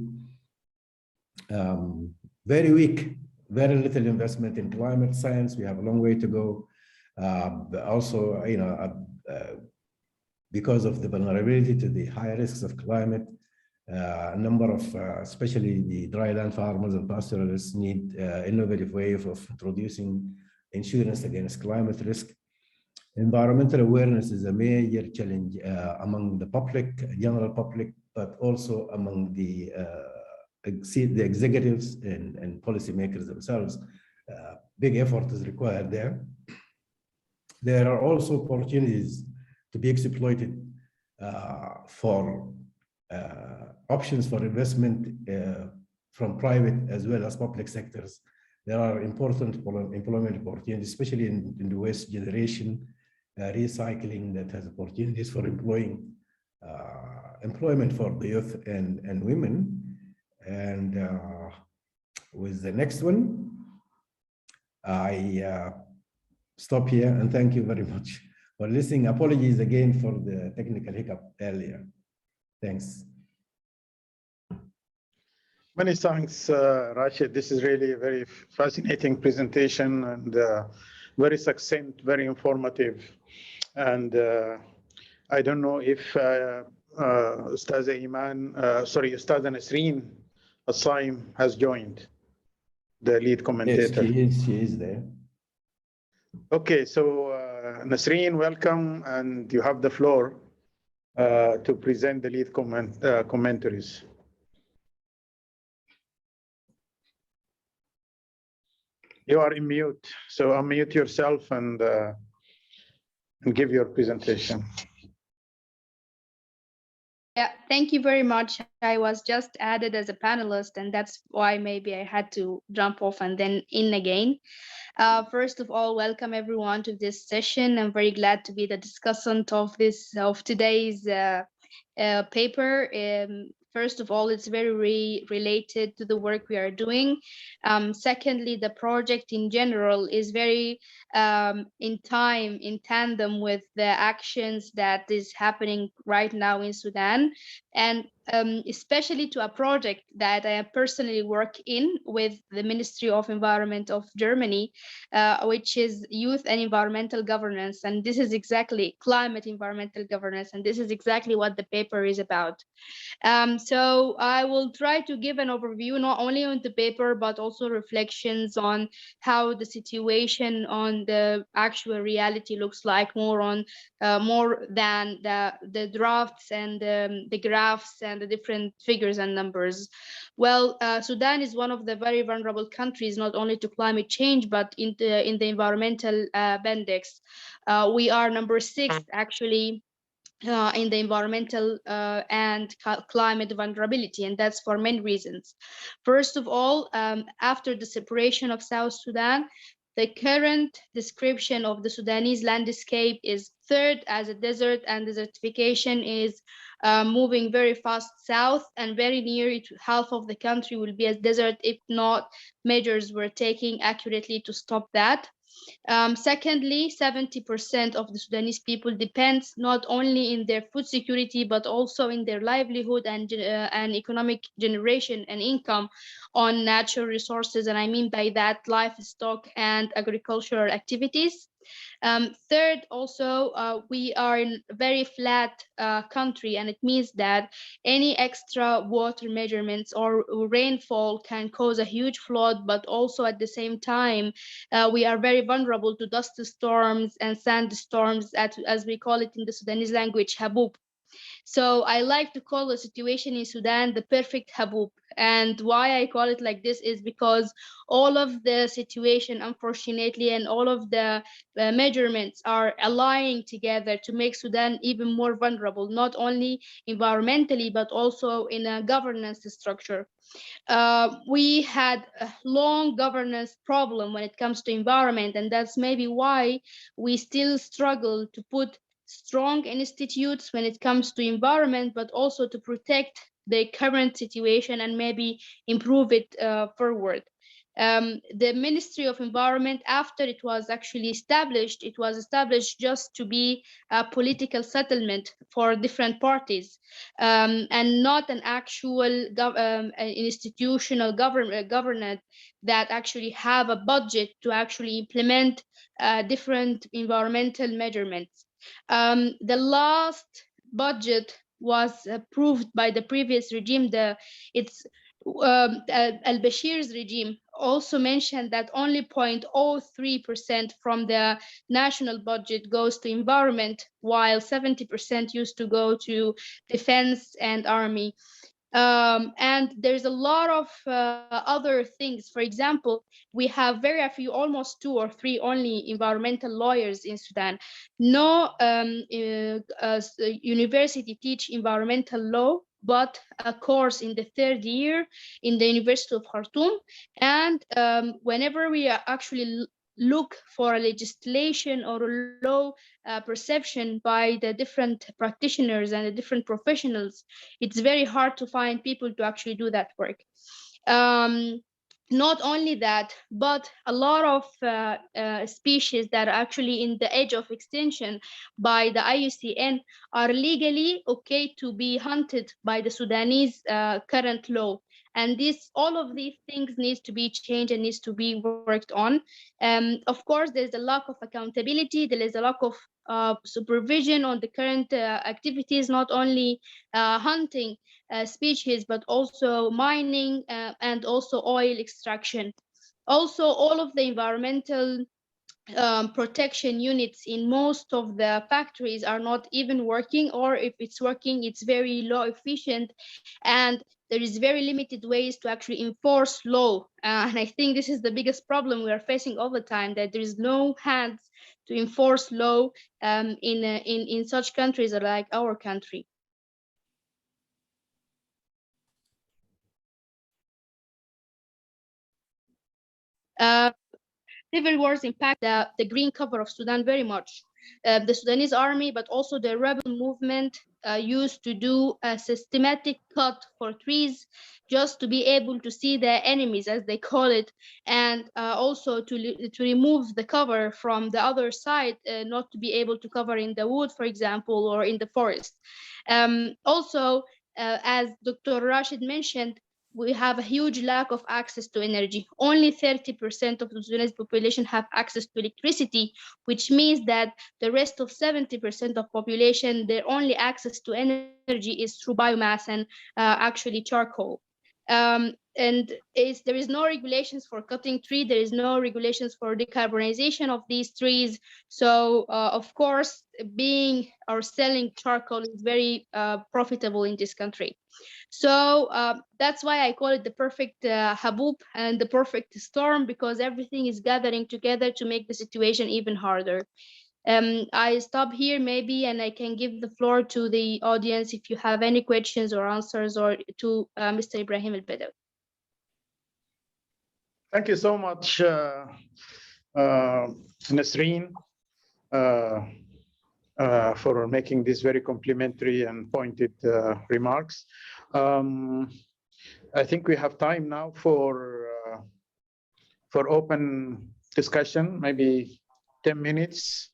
Very weak, very little investment in climate science. We have a long way to go. But also, you know, because of the vulnerability to the high risks of climate, a number of, especially the dry land farmers and pastoralists, need innovative ways of introducing insurance against climate risk. Environmental awareness is a major challenge among the public, general public, but also among the executives and policymakers themselves. Big effort is required there. There are also opportunities to be exploited for options for investment from private as well as public sectors. There are important employment opportunities, especially in the waste generation, recycling, that has opportunities for employment for the youth and women. And with the next one, I stop here and thank you very much for listening. Apologies again for the technical hiccup earlier. Thanks. Many thanks, Rashid. This is really a very fascinating presentation and very succinct, very informative. And I don't know if Ustaza Ustaza Nasreen Al-Saim has joined, the lead commentator. Yes, she is there. Okay, so Nasreen, welcome, and you have the floor to present the lead commentaries. You are in mute, so unmute yourself and give your presentation. Yeah, thank you very much. I was just added as a panelist, and that's why maybe I had to jump off and then in again. First of all, welcome everyone to this session. I'm very glad to be the discussant of today's paper. First of all, it's very related to the work we are doing. Secondly, the project in general is very in tandem with the actions that is happening right now in Sudan, and especially to a project that I personally work in with the Ministry of Environment of Germany, which is Youth and Environmental Governance. And this is exactly climate environmental governance. And this is exactly what the paper is about. So I will try to give an overview, not only on the paper, but also reflections on how the situation on the actual reality looks like, more than the drafts and the graphs and the different figures and numbers. Well, Sudan is one of the very vulnerable countries, not only to climate change, but in the environmental index. We are number 6, actually, in the environmental and climate vulnerability, and that's for many reasons. First of all, after the separation of South Sudan, the current description of the Sudanese landscape is 3rd as a desert, and desertification is moving very fast south, and very near to half of the country will be a desert if not measures were taken accurately to stop that. Secondly, 70% of the Sudanese people depends not only in their food security, but also in their livelihood and economic generation and income on natural resources. And I mean by that livestock and agricultural activities. Third, also, we are in a very flat country, and it means that any extra water measurements or rainfall can cause a huge flood, but also at the same time, we are very vulnerable to dust storms and sandstorms, as we call it in the Sudanese language, habub. So I like to call the situation in Sudan the perfect habub. And why I call it like this is because all of the situation, unfortunately, and all of the measurements are aligning together to make Sudan even more vulnerable, not only environmentally, but also in a governance structure. We had a long governance problem when it comes to environment, and that's maybe why we still struggle to put strong institutes when it comes to environment, but also to protect the current situation and maybe improve it forward. The Ministry of Environment, after it was actually established, it was established just to be a political settlement for different parties, and not an actual institutional government that actually have a budget to actually implement different environmental measurements. The last budget was approved by the previous regime. Al-Bashir's regime also mentioned that only 0.03% from the national budget goes to environment, while 70% used to go to defense and army. And there's a lot of other things. For example, we have very few, almost 2 or 3 only environmental lawyers in Sudan. No university teach environmental law, but a course in the 3rd year in the University of Khartoum. And whenever we actually look for a legislation or a law perception by the different practitioners and the different professionals, it's very hard to find people to actually do that work. Not only that, but a lot of species that are actually in the edge of extinction by the IUCN are legally okay to be hunted by the Sudanese current law. And all of these things needs to be changed and needs to be worked on. Of course, there's a lack of accountability. There is a lack of supervision on the current activities, not only hunting species, but also mining and also oil extraction. Also, all of the environmental protection units in most of the factories are not even working, or if it's working, it's very low efficient, and there is very limited ways to actually enforce law. And I think this is the biggest problem we are facing all the time, that there is no hands to enforce law in such countries like our country. Civil wars impact the green cover of Sudan very much. The Sudanese army, but also the rebel movement used to do a systematic cut for trees just to be able to see their enemies, as they call it, and also to remove the cover from the other side, not to be able to cover in the wood, for example, or in the forest. Also, as Dr. Rashid mentioned, we have a huge lack of access to energy. Only 30% of the Sudanese population have access to electricity, which means that the rest of 70% of population, their only access to energy is through biomass and actually charcoal. And there is no regulations for cutting trees. There is no regulations for decarbonization of these trees. So of course, being or selling charcoal is very profitable in this country. So that's why I call it the perfect haboob and the perfect storm, because everything is gathering together to make the situation even harder. I stop here maybe, and I can give the floor to the audience if you have any questions or answers, or to Mr. Ibrahim Al-Badawi. Thank you so much, Nasreen, for making these very complimentary and pointed remarks. I think we have time now for open discussion, maybe 10 minutes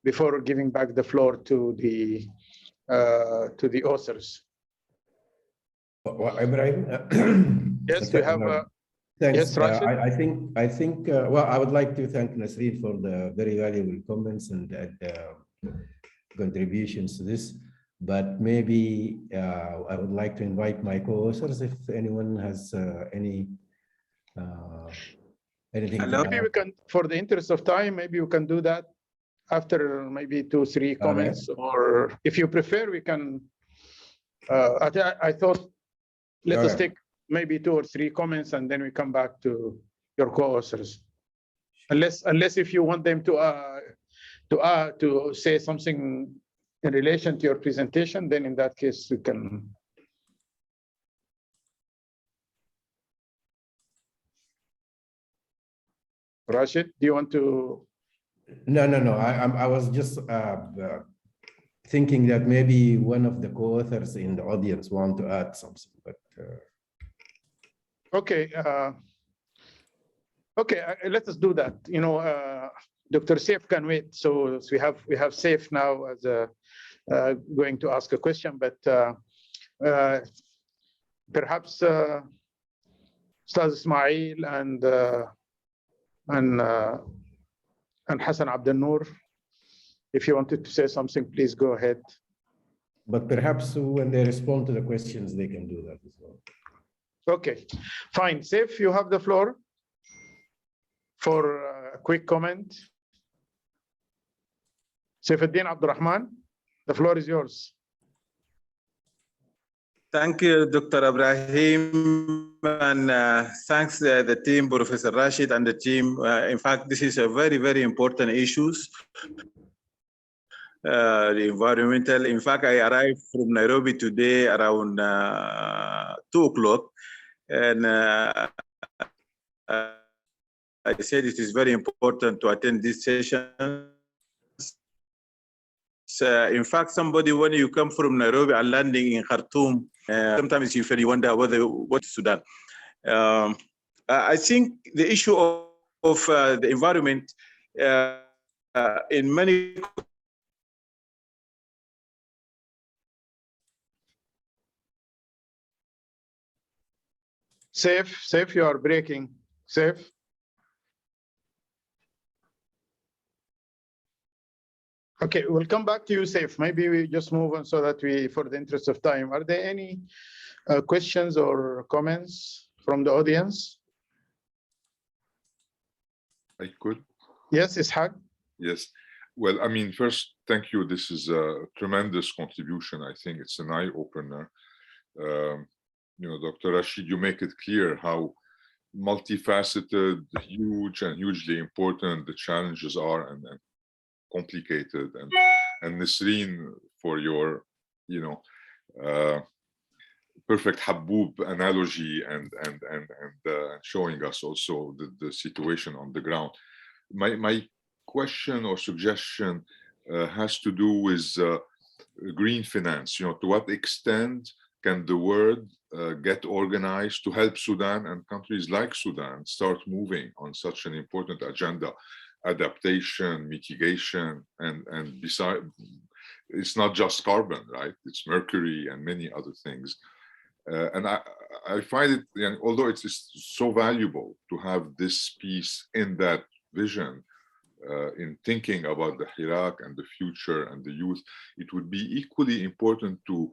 before giving back the floor to the authors. Ibrahim? Yes, we have. Thanks. Yes, Rashid? I think. Well, I would like to thank Nasreen for the very valuable comments and contributions to this. But maybe I would like to invite my co-authors if anyone has anything. Maybe we can, for the interest of time, maybe we can do that after maybe 2 or 3 comments, or if you prefer, we can. I thought let us take maybe 2 or 3 comments, and then we come back to your co-authors. Unless if you want them to say something in relation to your presentation, then in that case we can. Rashid, do you want to? No. I was just thinking that maybe one of the co-authors in the audience want to add something, but. Okay. Okay, let us do that. You know, Dr. Saif can wait. So we have Saif now as going to ask a question, but perhaps Ustaz Ismail and Hassan Abdel Noor, if you wanted to say something, please go ahead. But perhaps when they respond to the questions, they can do that as well. Okay, fine. Saif, you have the floor for a quick comment. Saifuddin Abdurrahman, the floor is yours. Thank you, Dr. Ibrahim, and thanks the team, Professor Rashid and the team. In fact, this is a very, very important issues. The environmental. In fact, I arrived from Nairobi today around 2 o'clock, and I said it is very important to attend this session. In fact, somebody, when you come from Nairobi and landing in Khartoum, sometimes you feel you wonder what's Sudan. I think the issue of the environment in many Saif, you are breaking. Saif. Okay, we'll come back to you, Saif. Maybe we just move on so that we, for the interest of time, are there any questions or comments from the audience? I could. Yes, Ishaq. Yes. Well, I mean, first, thank you. This is a tremendous contribution. I think it's an eye-opener. You know, Dr. Rashid, you make it clear how multifaceted, huge, and hugely important the challenges are, and complicated. And Nisreen, for your, you know, perfect Haboob analogy and showing us also the situation on the ground. My question or suggestion has to do with green finance. You know, to what extent can the world get organized to help Sudan and countries like Sudan start moving on such an important agenda? Adaptation, mitigation, and beside, it's not just carbon, right? It's mercury and many other things. And I find it, you know, although it's so valuable to have this piece in that vision, in thinking about the Hirak and the future and the youth, it would be equally important to,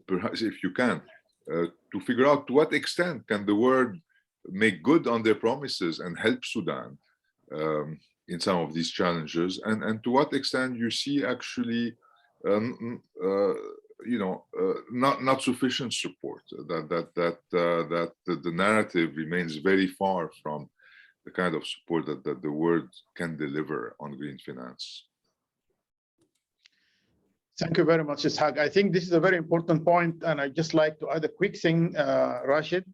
perhaps if you can, to figure out to what extent can the world make good on their promises and help Sudan in some of these challenges, and to what extent you see actually, you know, not sufficient support. That the narrative remains very far from the kind of support that the world can deliver on green finance. Thank you very much, Ishaq. I think this is a very important point, and I'd just like to add a quick thing, Rashid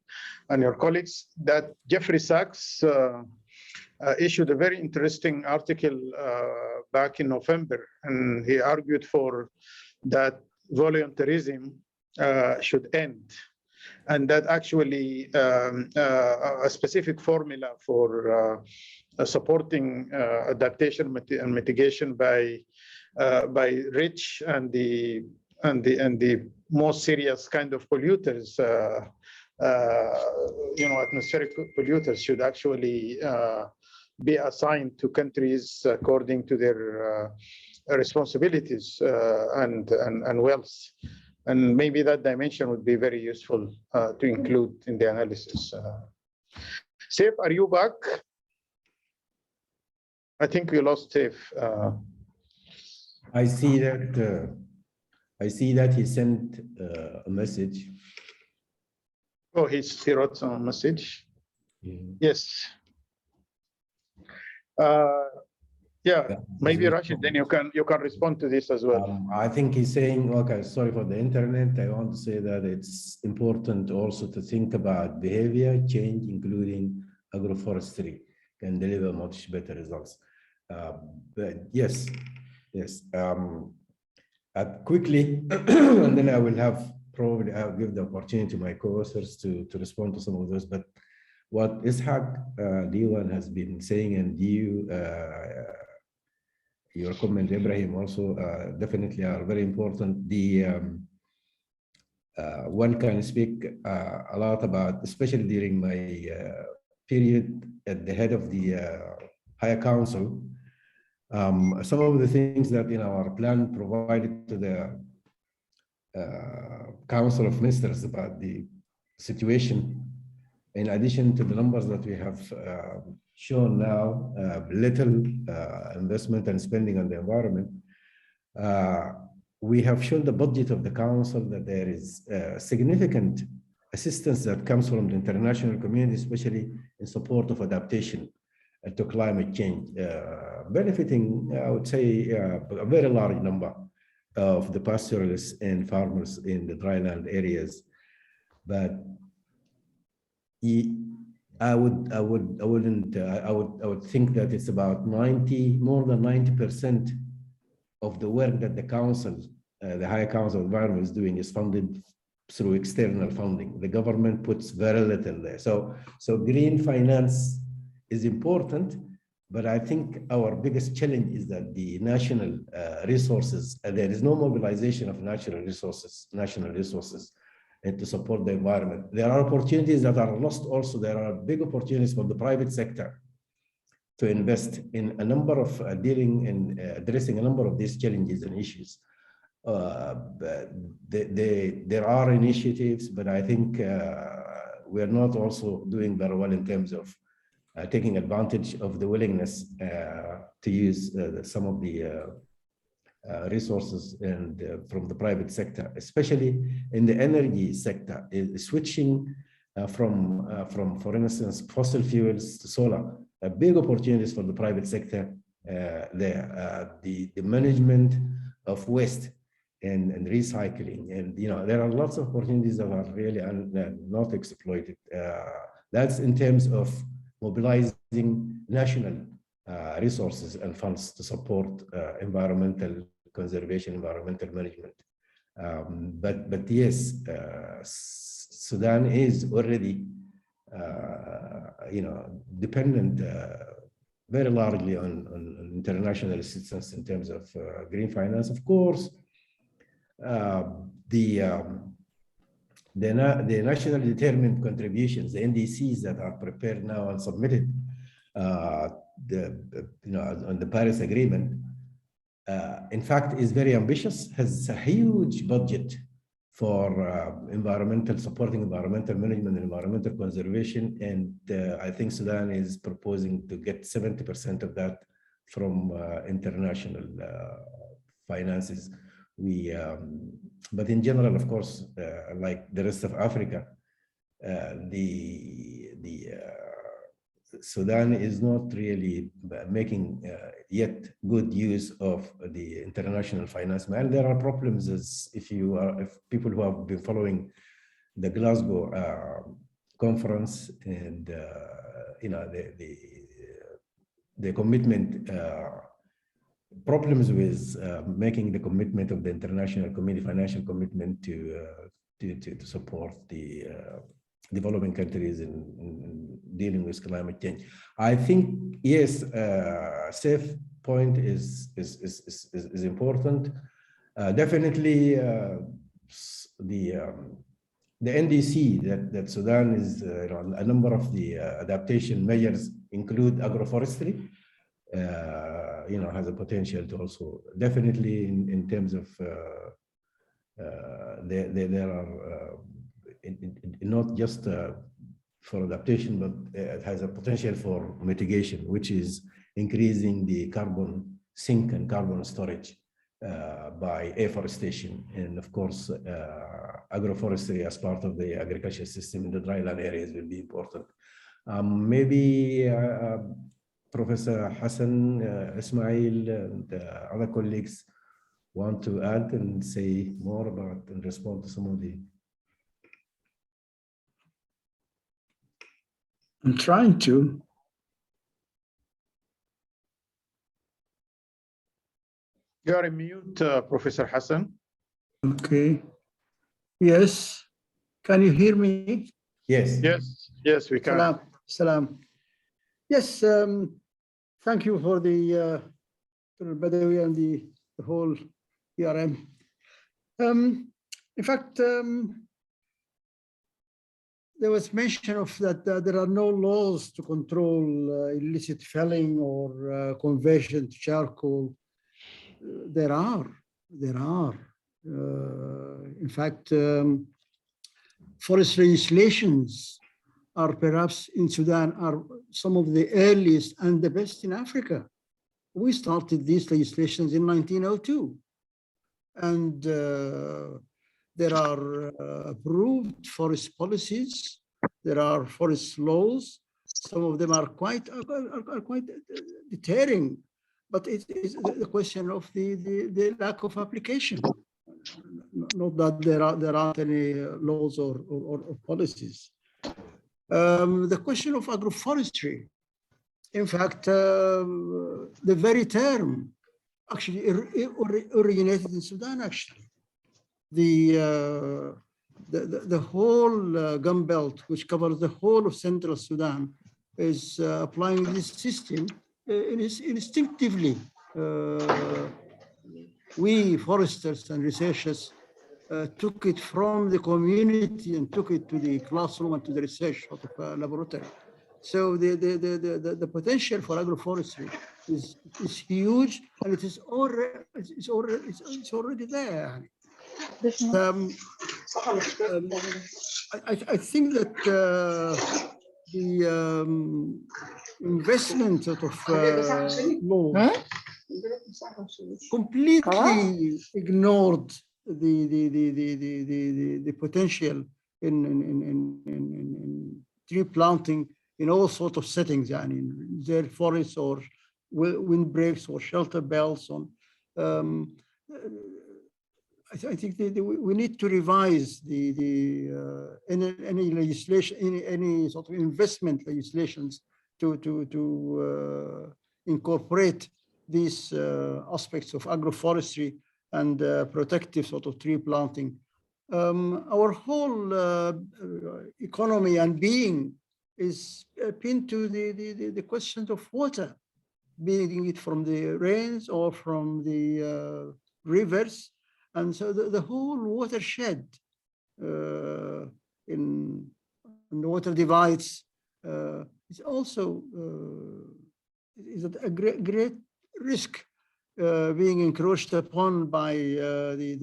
and your colleagues, that Jeffrey Sachs issued a very interesting article back in November, and he argued for that voluntarism should end, and that actually a specific formula for supporting adaptation and mitigation by rich and the most serious kind of polluters, you know, atmospheric polluters should actually be assigned to countries according to their responsibilities and wealth. And maybe that dimension would be very useful to include in the analysis. Saif, are you back? I think we lost Saif. I see that he sent a message. Oh, he wrote some message. Yes. Yeah, maybe Rashid, then you can respond to this as well. I think he's saying, okay, sorry for the internet. I want to say that it's important also to think about behavior change, including agroforestry, can deliver much better results. But yes. Quickly, and then I will I'll give the opportunity to my co-authors to respond to some of those. But what Ishaq Diwan has been saying, and your comment, Ibrahim, also definitely are very important. One can speak a lot about, especially during my period at the head of the Higher Council, some of the things that in our plan provided to the Council of Ministers about the situation, in addition to the numbers that we have shown now, little investment and spending on the environment, we have shown the budget of the Council that there is significant assistance that comes from the international community, especially in support of adaptation to climate change, benefiting, I would say, a very large number of the pastoralists and farmers in the dryland areas. But I would think that it's about more than 90% of the work that the council, the Higher Council of Environment is doing, is funded through external funding. The government puts very little there. So green finance is important, but I think our biggest challenge is that the national resources, there is no mobilization of national resources to support the environment. There are opportunities that are lost also. There are big opportunities for the private sector to invest in a number of addressing a number of these challenges and issues. There are initiatives, but I think we are not also doing very well in terms of taking advantage of the willingness to use some of the resources and from the private sector, especially in the energy sector, switching from, for instance, fossil fuels to solar. Big opportunities for the private sector there. The management of waste and recycling, and there are lots of opportunities that are really not exploited. That's in terms of mobilizing national resources and funds to support environmental conservation, environmental management. But yes, Sudan is already dependent very largely on international assistance in terms of green finance. Of course, the nationally determined contributions, the NDCs that are prepared now and submitted on the Paris Agreement, in fact, is very ambitious, has a huge budget for supporting environmental management and environmental conservation. And I think Sudan is proposing to get 70% of that from international finances. But in general, of course, like the rest of Africa, Sudan is not really making yet good use of the international finance. And there are problems, as if people who have been following the Glasgow conference and the commitment, problems with making the commitment of the international community, financial commitment to support the developing countries in dealing with climate change. I think, yes, safe point is important. Definitely, the NDC that Sudan is a number of the adaptation measures include agroforestry. Has a potential to also definitely in terms of there are not just for adaptation, but it has a potential for mitigation, which is increasing the carbon sink and carbon storage by afforestation, and of course, agroforestry as part of the agriculture system in the dryland areas will be important. Maybe Professor Hassan, Ismail, and other colleagues want to add and say more about and respond to some of the. I'm trying to. You are in mute, Professor Hassan. Okay. Yes. Can you hear me? Yes. Yes, we can. Salam. Yes. Thank you for the Badawi and the whole ERM. In fact, there was mention of that there are no laws to control illicit felling or conversion to charcoal. There are. In fact, forest legislations are perhaps in Sudan are some of the earliest and the best in Africa. We started these legislations in 1902. And there are approved forest policies. There are forest laws. Some of them are quite deterring, but it is the question of the lack of application. Not that there aren't any laws or policies. The question of agroforestry. In fact, the very term actually originated in Sudan. Actually, the whole gum belt, which covers the whole of central Sudan, is applying this system instinctively. We foresters and researchers took it from the community and took it to the classroom and to the research sort of laboratory. So the potential for agroforestry is huge, and it's already there. I think that the investment sort of law completely ignored the potential in tree planting in all sorts of settings, in their forests or windbreaks or shelter belts. I think we need to revise any legislation, any sort of investment legislations to incorporate these aspects of agroforestry and protective sort of tree planting. Our whole economy and being is pinned to the questions of water, being it from the rains or from the rivers. And so the whole watershed in the water divides is also is at a great risk being encroached upon by the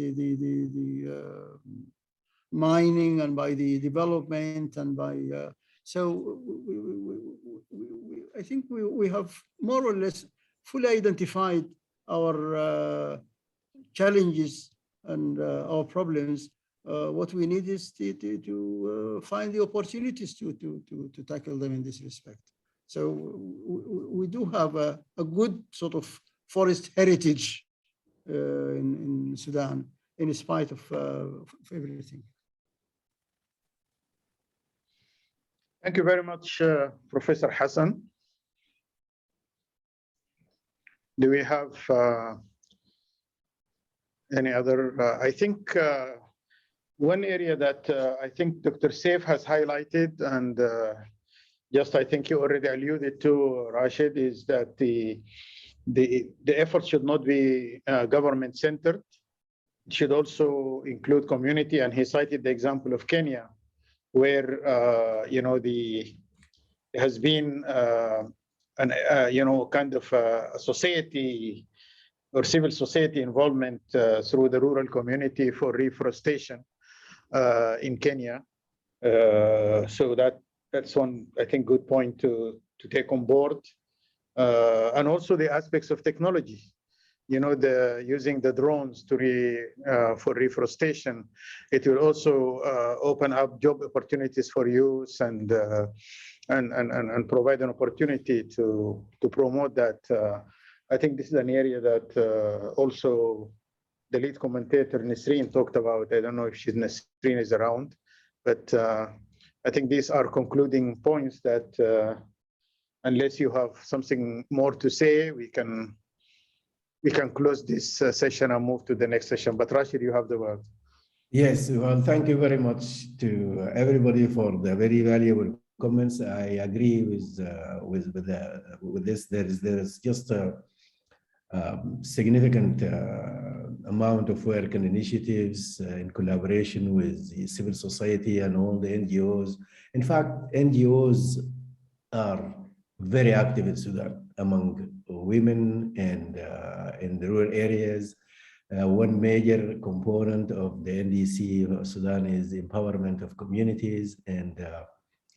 mining and by the development and by I think we have more or less fully identified our challenges and our problems. What we need is to find the opportunities to tackle them in this respect. So we do have a good sort of forest heritage in Sudan, in spite of everything. Thank you very much, Professor Hassan. Do we have any other? I think one area that I think Dr. Saif has highlighted, and just I think you already alluded to, Rashid, is that the effort should not be government-centered. It should also include community, and he cited the example of Kenya, where there has been kind of a society or civil society involvement through the rural community for reforestation in Kenya. So that's one, I think, good point to take on board. And also the aspects of technology. using the drones for reforestation, it will also open up job opportunities for youth and provide an opportunity to promote that. I think this is an area that also the lead commentator Nasreen talked about. I don't know if Nasreen is around, but I think these are concluding points that unless you have something more to say, we can close this session and move to the next session. But Rashid, you have the word. Yes, well, thank you very much to everybody for the very valuable comments. I agree with this. There's just a significant amount of work and initiatives in collaboration with the civil society and all the NGOs. In fact, NGOs are very active in Sudan among women and in the rural areas. One major component of the NDC of Sudan is the empowerment of communities and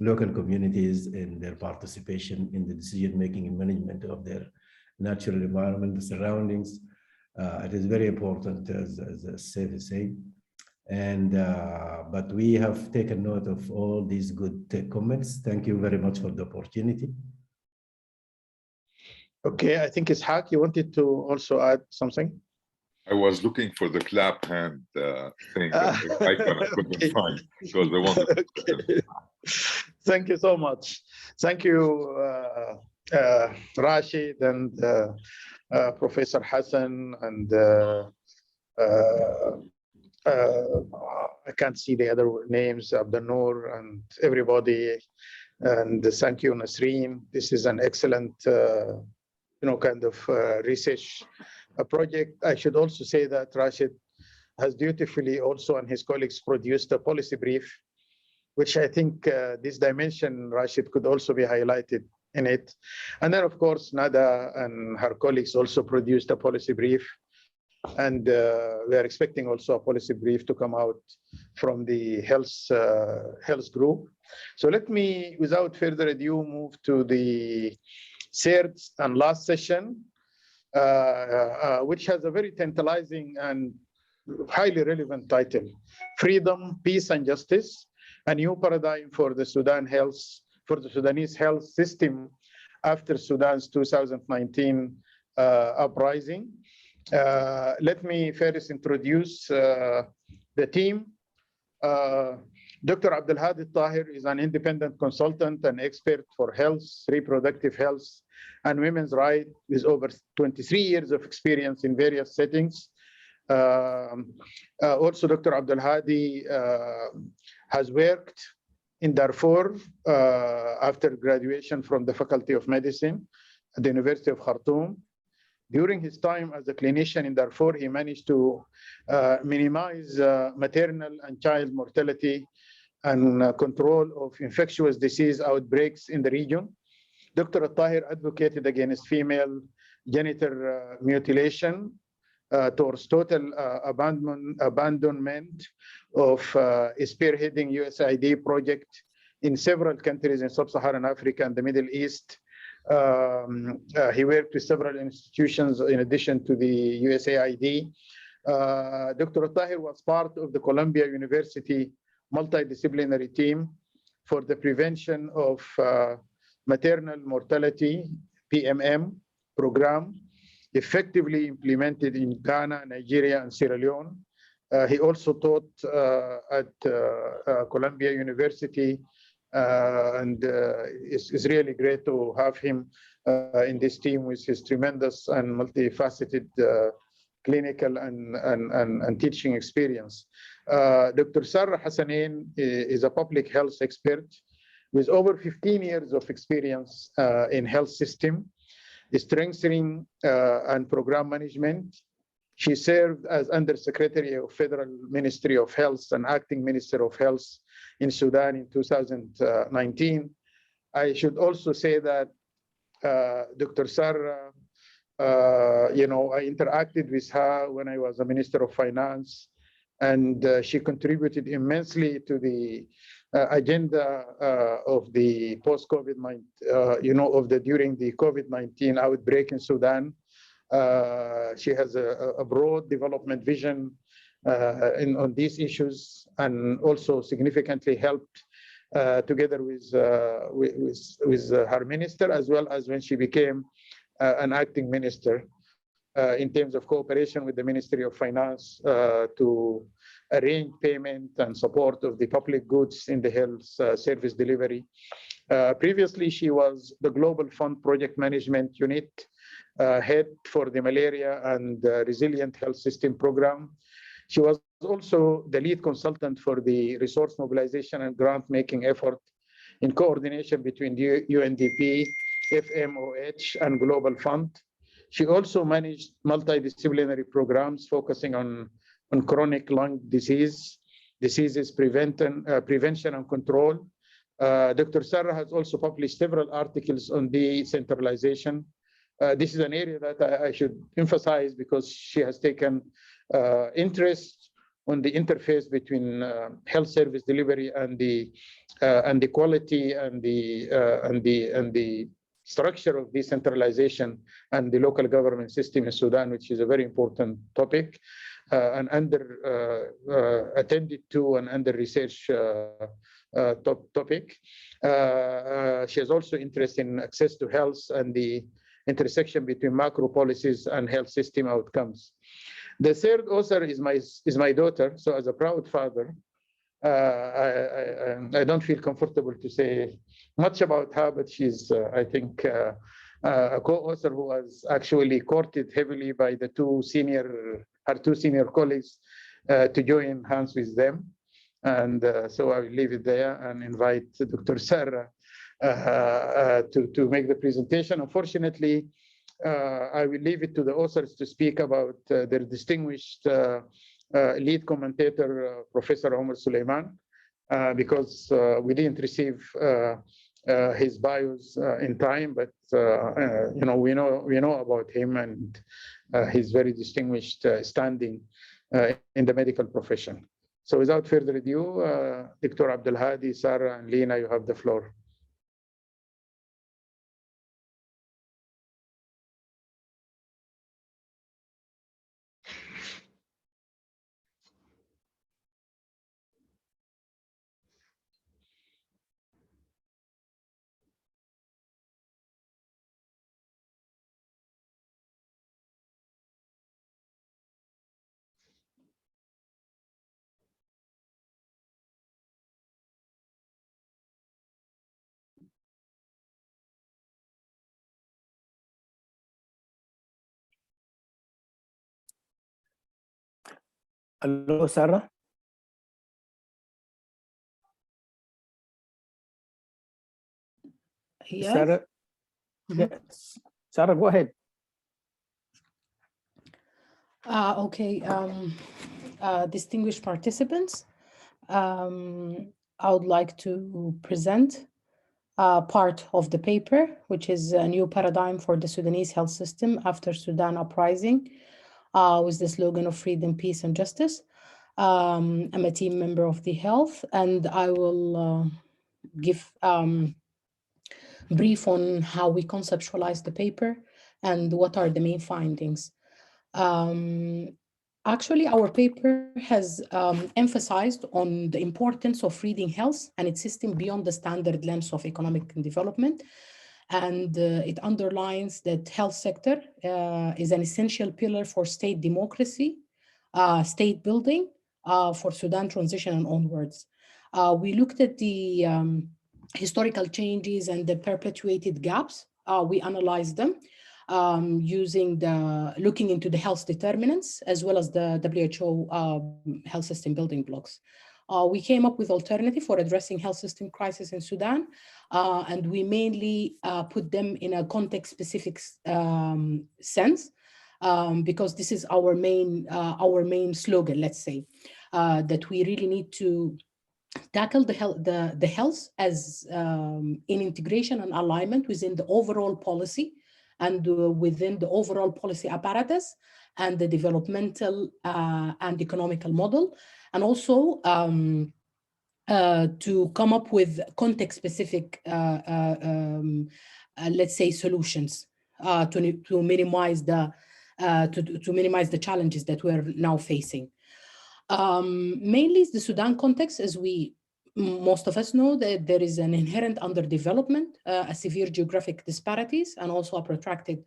local communities in their participation in the decision-making and management of their natural environment, the surroundings. It is very important, as Saif is saying. But we have taken note of all these good comments. Thank you very much for the opportunity. Okay, I think Ishaq, you wanted to also add something? I was looking for the clap hand thing. I couldn't find because I wanted to. Thank you so much. Thank you, Rashid and Professor Hassan and I can't see the other names, Abdel Noor and everybody. And thank you, Nasreen. This is an excellent, kind of research project. I should also say that Rashid has dutifully also and his colleagues produced a policy brief, which I think this dimension, Rashid, could also be highlighted in it. And then, of course, Nada and her colleagues also produced a policy brief. And we are expecting also a policy brief to come out from the health group. So let me, without further ado, move to the third and last session, which has a very tantalizing and highly relevant title: Freedom, Peace, and Justice, a new paradigm for the Sudanese health system after Sudan's 2019 uprising. Let me first introduce the team. Dr. Abdul Hadi Tahir is an independent consultant and expert for health, reproductive health, and women's rights with over 23 years of experience in various settings. Also, Dr. Abdul Hadi has worked in Darfur after graduation from the Faculty of Medicine at the University of Khartoum. During his time as a clinician in Darfur, he managed to minimize maternal and child mortality and control of infectious disease outbreaks in the region. Dr. Tahir advocated against female genital mutilation towards total abandonment of spearheading USAID project in several countries in sub-Saharan Africa and the Middle East. He worked with several institutions in addition to the USAID. Dr. Tahir was part of the Columbia University multidisciplinary team for the prevention of maternal mortality, PMM program, effectively implemented in Ghana, Nigeria, and Sierra Leone. He also taught at Columbia University, and it's really great to have him in this team with his tremendous and multifaceted clinical and teaching experience. Dr. Sarah Hassanin is a public health expert with over 15 years of experience in health system, strengthening and program management. She served as Undersecretary of Federal Ministry of Health and Acting Minister of Health in Sudan in 2019. I should also say that Dr. Sarah, I interacted with her when I was a Minister of Finance, and she contributed immensely to the agenda of the post-COVID-19, during the COVID-19 outbreak in Sudan. She has a broad development vision on these issues, and also significantly helped together with her minister, as well as when she became an acting minister, in terms of cooperation with the Ministry of Finance to arrange payment and support of the public goods in the health service delivery. Previously, she was the Global Fund Project Management Unit head for the Malaria and Resilient Health System Program. She was also the lead consultant for the resource mobilization and grant-making effort in coordination between the UNDP, FMOH, and Global Fund. She also managed multidisciplinary programs focusing on chronic lung diseases prevention and control. Dr. Sarah has also published several articles on decentralization. This is an area that I should emphasize because she has taken interest on the interface between health service delivery and the quality and the structure of decentralization and the local government system in Sudan, which is a very important topic, and attended to and under research topic. She has also interest in access to health and the intersection between macro policies and health system outcomes. The third author is my daughter. So as a proud father, I don't feel comfortable to say much about her, but she's, I think, a co-author who was actually courted heavily by her two senior colleagues to join hands with them. And so I will leave it there and invite Dr. Sarah to make the presentation. Unfortunately, I will leave it to the authors to speak about their distinguished lead commentator, Professor Omar Suleiman, because we didn't receive his bios in time, but we know about him and his very distinguished standing in the medical profession. So without further ado, Dr. Abdulhadi, Sarah, and Lena, you have the floor. Hello, Sarah. Yes. Sarah, yes. Sarah, go ahead. Okay, distinguished participants, I would like to present part of the paper, which is a new paradigm for the Sudanese health system after Sudan uprising, with the slogan of freedom, peace, and justice. I'm a team member of the health, and I will give brief on how we conceptualize the paper and what are the main findings. Actually, our paper has emphasized on the importance of reading health and its system beyond the standard lens of economic development. And it underlines that health sector is an essential pillar for state democracy, state building for Sudan transition and onwards. We looked at the historical changes and the perpetuated gaps. We analyzed them looking into the health determinants as well as the WHO health system building blocks. We came up with alternative for addressing health system crisis in Sudan, and we mainly put them in a context-specific sense, because this is our main slogan, let's say, that we really need to tackle the health as in integration and alignment within the overall policy and within the overall policy apparatus and the developmental and economical model, and also to come up with context-specific, let's say, solutions to minimize the to minimize the challenges that we're now facing. Mainly the Sudan context, as most of us know, that there is an inherent underdevelopment, a severe geographic disparities, and also a protracted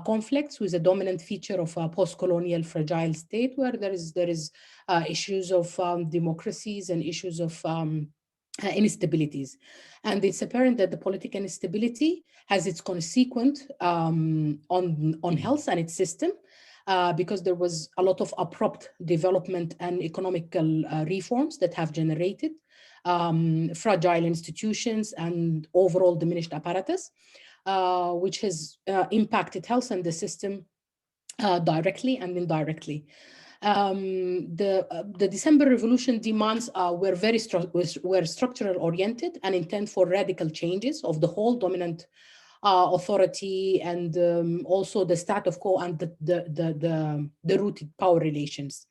conflicts with a dominant feature of a post-colonial fragile state where there is issues of democracies and issues of instabilities. And it's apparent that the political instability has its consequent on health and its system, because there was a lot of abrupt development and economical reforms that have generated fragile institutions and overall diminished apparatus, which has impacted health and the system directly and indirectly. The December Revolution demands were structural oriented and intend for radical changes of the whole dominant authority and also the status quo and the rooted power relations.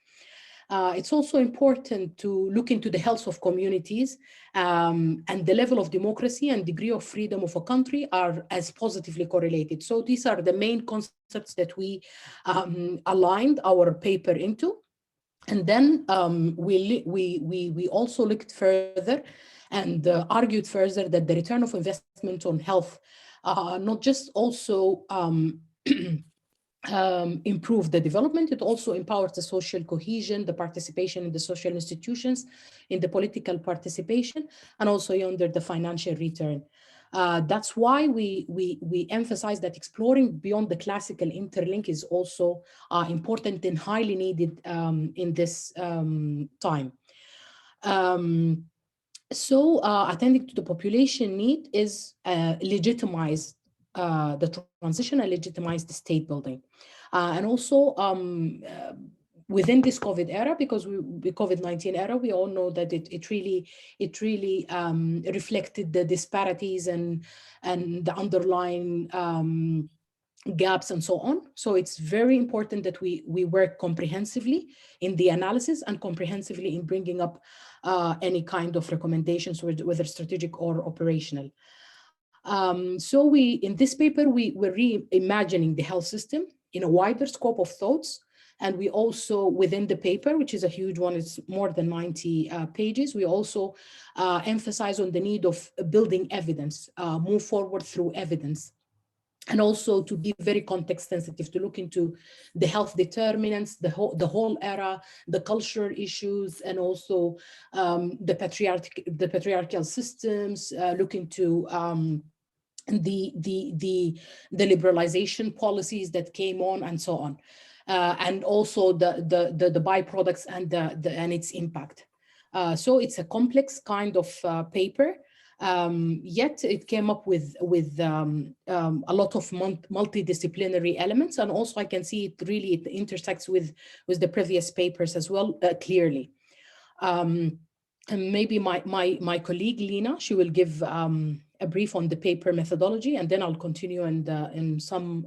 It's also important to look into the health of communities, and the level of democracy and degree of freedom of a country are as positively correlated. So these are the main concepts that we aligned our paper into. And then we also looked further and argued further that the return of investment on health not just also improve the development, it also empowers the social cohesion, the participation in the social institutions, in the political participation, and also under the financial return. That's why we emphasize that exploring beyond the classical interlink is also important and highly needed in this time. So attending to the population need is legitimize the transition and legitimize the state building. And also within this COVID era, because the COVID-19 era, we all know that it really reflected the disparities and the underlying gaps and so on. So it's very important that we work comprehensively in the analysis and comprehensively in bringing up any kind of recommendations, whether strategic or operational. So in this paper, we're reimagining the health system in a wider scope of thoughts. And we also, within the paper, which is a huge one, it's more than 90 pages, we also emphasize on the need of building evidence, move forward through evidence. And also to be very context sensitive, to look into the health determinants, the whole era, the cultural issues, and also the patriarchal systems, look into the liberalization policies that came on and so on, and also the byproducts and its impact. So it's a complex kind of paper. Yet it came up with a lot of multidisciplinary elements, and also I can see it intersects with the previous papers as well clearly. And maybe my colleague Lina, she will give a brief on the paper methodology, and then I'll continue in some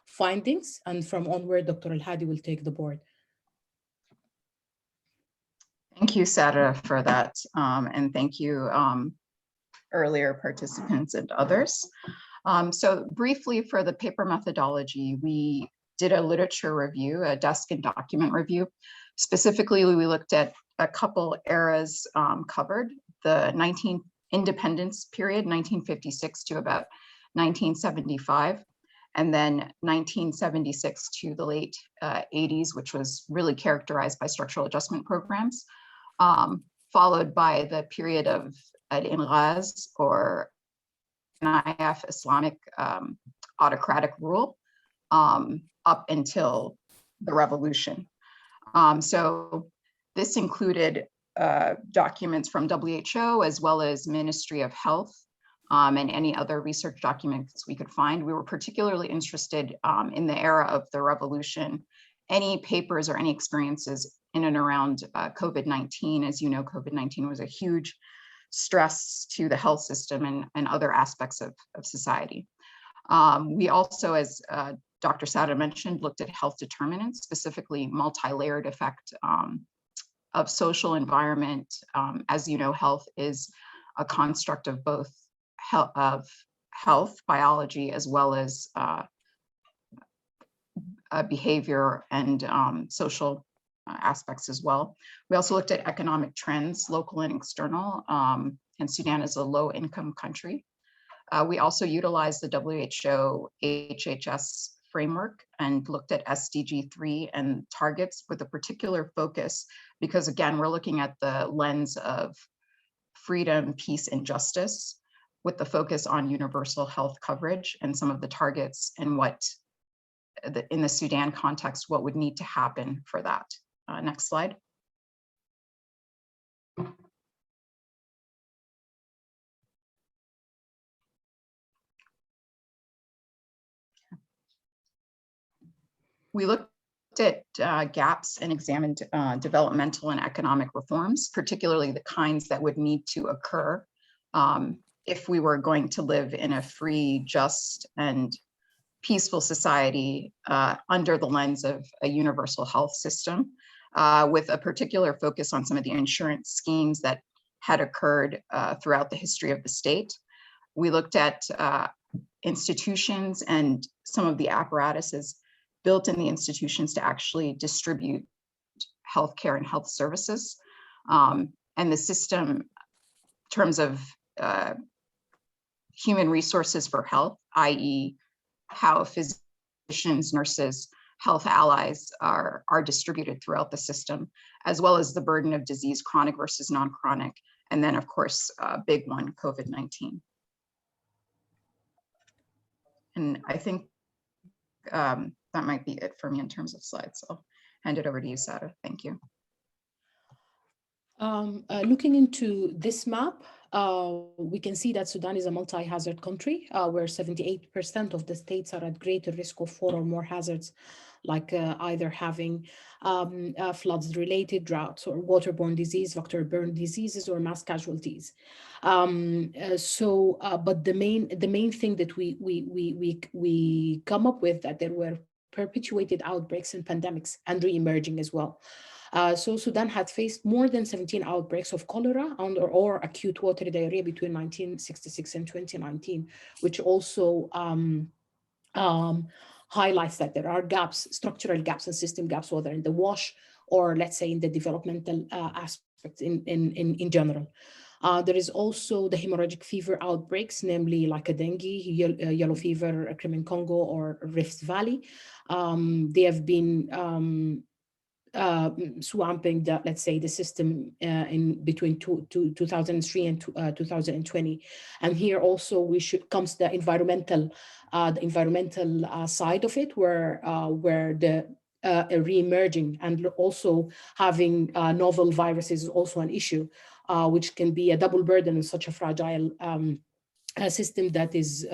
findings, and from onward, Dr. Al-Hadi will take the board. Thank you, Sarah, for that, and thank you earlier participants and others. So briefly for the paper methodology, we did a literature review, a desk and document review. Specifically, we looked at a couple eras covered, the independence period, 1956 to about 1975, and then 1976 to the late 80s, which was really characterized by structural adjustment programs, followed by the period of Al-Inghaz or NIF Islamic autocratic rule up until the revolution. So this included documents from WHO as well as Ministry of Health and any other research documents we could find. We were particularly interested in the era of the revolution, any papers or any experiences in and around COVID-19. As you know, COVID-19 was a huge stress to the health system and other aspects of society. We also, as Dr. Sada mentioned, looked at health determinants, specifically multi-layered effect of social environment. As you know, health is a construct of both health biology as well as behavior and social aspects as well. We also looked at economic trends, local and external, and Sudan is a low-income country. We also utilized the WHO HHS framework and looked at SDG 3 and targets with a particular focus, because again, we're looking at the lens of freedom, peace, and justice, with the focus on universal health coverage and some of the targets and what, in the Sudan context, what would need to happen for that. Next slide. We looked at gaps and examined developmental and economic reforms, particularly the kinds that would need to occur if we were going to live in a free, just, and peaceful society under the lens of a universal health system, with a particular focus on some of the insurance schemes that had occurred throughout the history of the state. We looked at institutions and some of the apparatuses built in the institutions to actually distribute healthcare and health services. And the system, in terms of human resources for health, i.e. how physicians, nurses, health allies are distributed throughout the system, as well as the burden of disease, chronic versus non-chronic, and then of course, a big one, COVID-19. And I think that might be it for me in terms of slides. So I'll hand it over to you, Sarah. Thank you. Looking into this map, we can see that Sudan is a multi-hazard country where 78% of the states are at greater risk of 4 or more hazards, like either having floods-related droughts or waterborne disease, vector-borne diseases, or mass casualties. But the main thing that we come up with, that there were perpetuated outbreaks and pandemics and re-emerging as well. So Sudan had faced more than 17 outbreaks of cholera or acute watery diarrhea between 1966 and 2019, which also highlights that there are gaps, structural gaps and system gaps, whether in the WASH or let's say in the developmental aspects in general. There is also the hemorrhagic fever outbreaks, namely like a dengue, yellow fever, Crimean Congo, or Rift Valley. They have been swamping the, let's say, the system in between 2003 and 2020. And here also comes the environmental side of it, where the re-emerging and also having novel viruses is also an issue, which can be a double burden in such a fragile a system that is,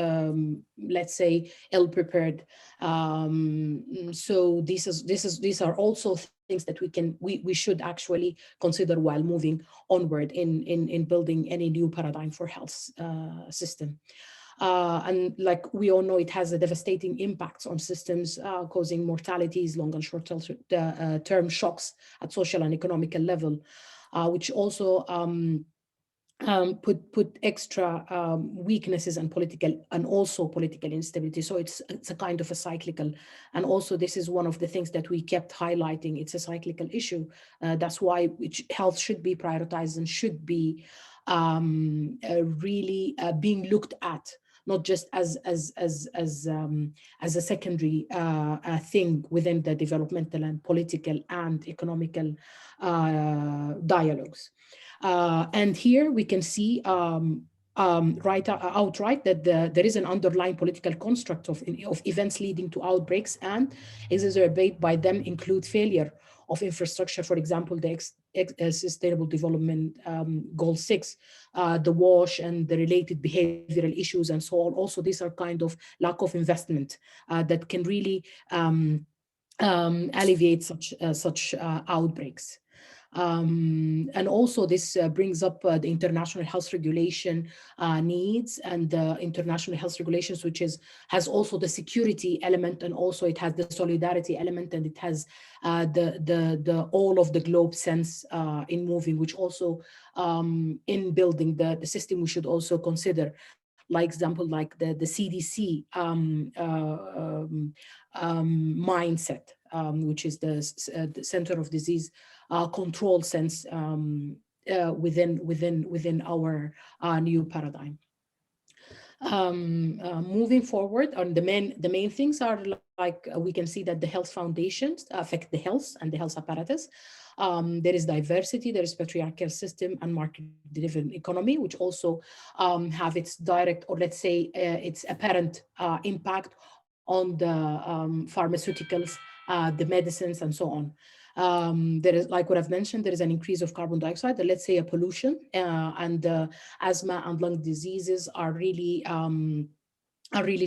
let's say, ill-prepared. So these are also things that we should actually consider while moving onward in building any new paradigm for health system. And like we all know, it has a devastating impacts on systems, causing mortalities, long and short term shocks at social and economical level, which also put extra weaknesses and political instability. So it's a kind of a cyclical, and also this is one of the things that we kept highlighting. It's a cyclical issue. That's why health should be prioritized and should be really being looked at, not just as a secondary thing within the developmental and political and economical dialogues. And here we can see outright that there is an underlying political construct of events leading to outbreaks, and exacerbated by them include failure of infrastructure, for example, the Sustainable Development Goal 6, the WASH and the related behavioral issues and so on. Also, these are kind of lack of investment that can really alleviate such outbreaks. And also this brings up the international health regulation needs, and the international health regulations, which has also the security element, and also it has the solidarity element, and it has the all of the globe sense in moving, which also in building the system we should also consider, like example, like the CDC mindset, which is the Center of Disease Control sense within our new paradigm. Moving forward, on the main things are like we can see that the health foundations affect the health and the health apparatus. There is diversity, there is patriarchal system and market-driven economy, which also have its direct, or let's say its apparent impact on the pharmaceuticals, the medicines, and so on. There is, like what I've mentioned, there is an increase of carbon dioxide, let's say a pollution, and asthma and lung diseases are really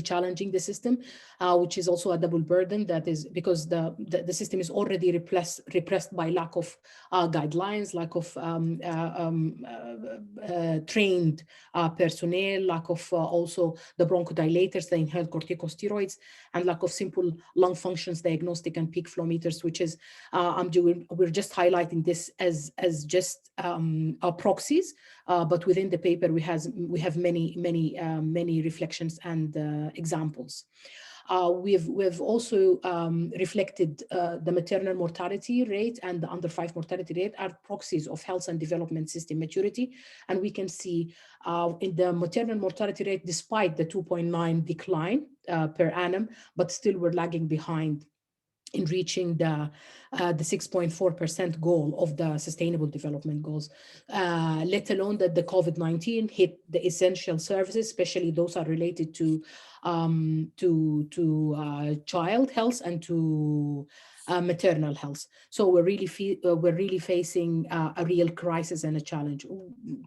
challenging the system, which is also a double burden. That is because the system is already repressed by lack of guidelines, lack of trained personnel, lack of also the bronchodilators, the inhaled corticosteroids, and lack of simple lung functions diagnostic and peak flow meters, which is we're just highlighting this as just proxies, but within the paper we have many reflections and examples. We've also reflected the maternal mortality rate and the under 5 mortality rate are proxies of health and development system maturity. And we can see in the maternal mortality rate, despite the 2.9 decline per annum, but still we're lagging behind in reaching the 6.4% goal of the Sustainable Development Goals, let alone that the COVID-19 hit the essential services, especially those are related to child health and to maternal health. So we're really facing a real crisis and a challenge.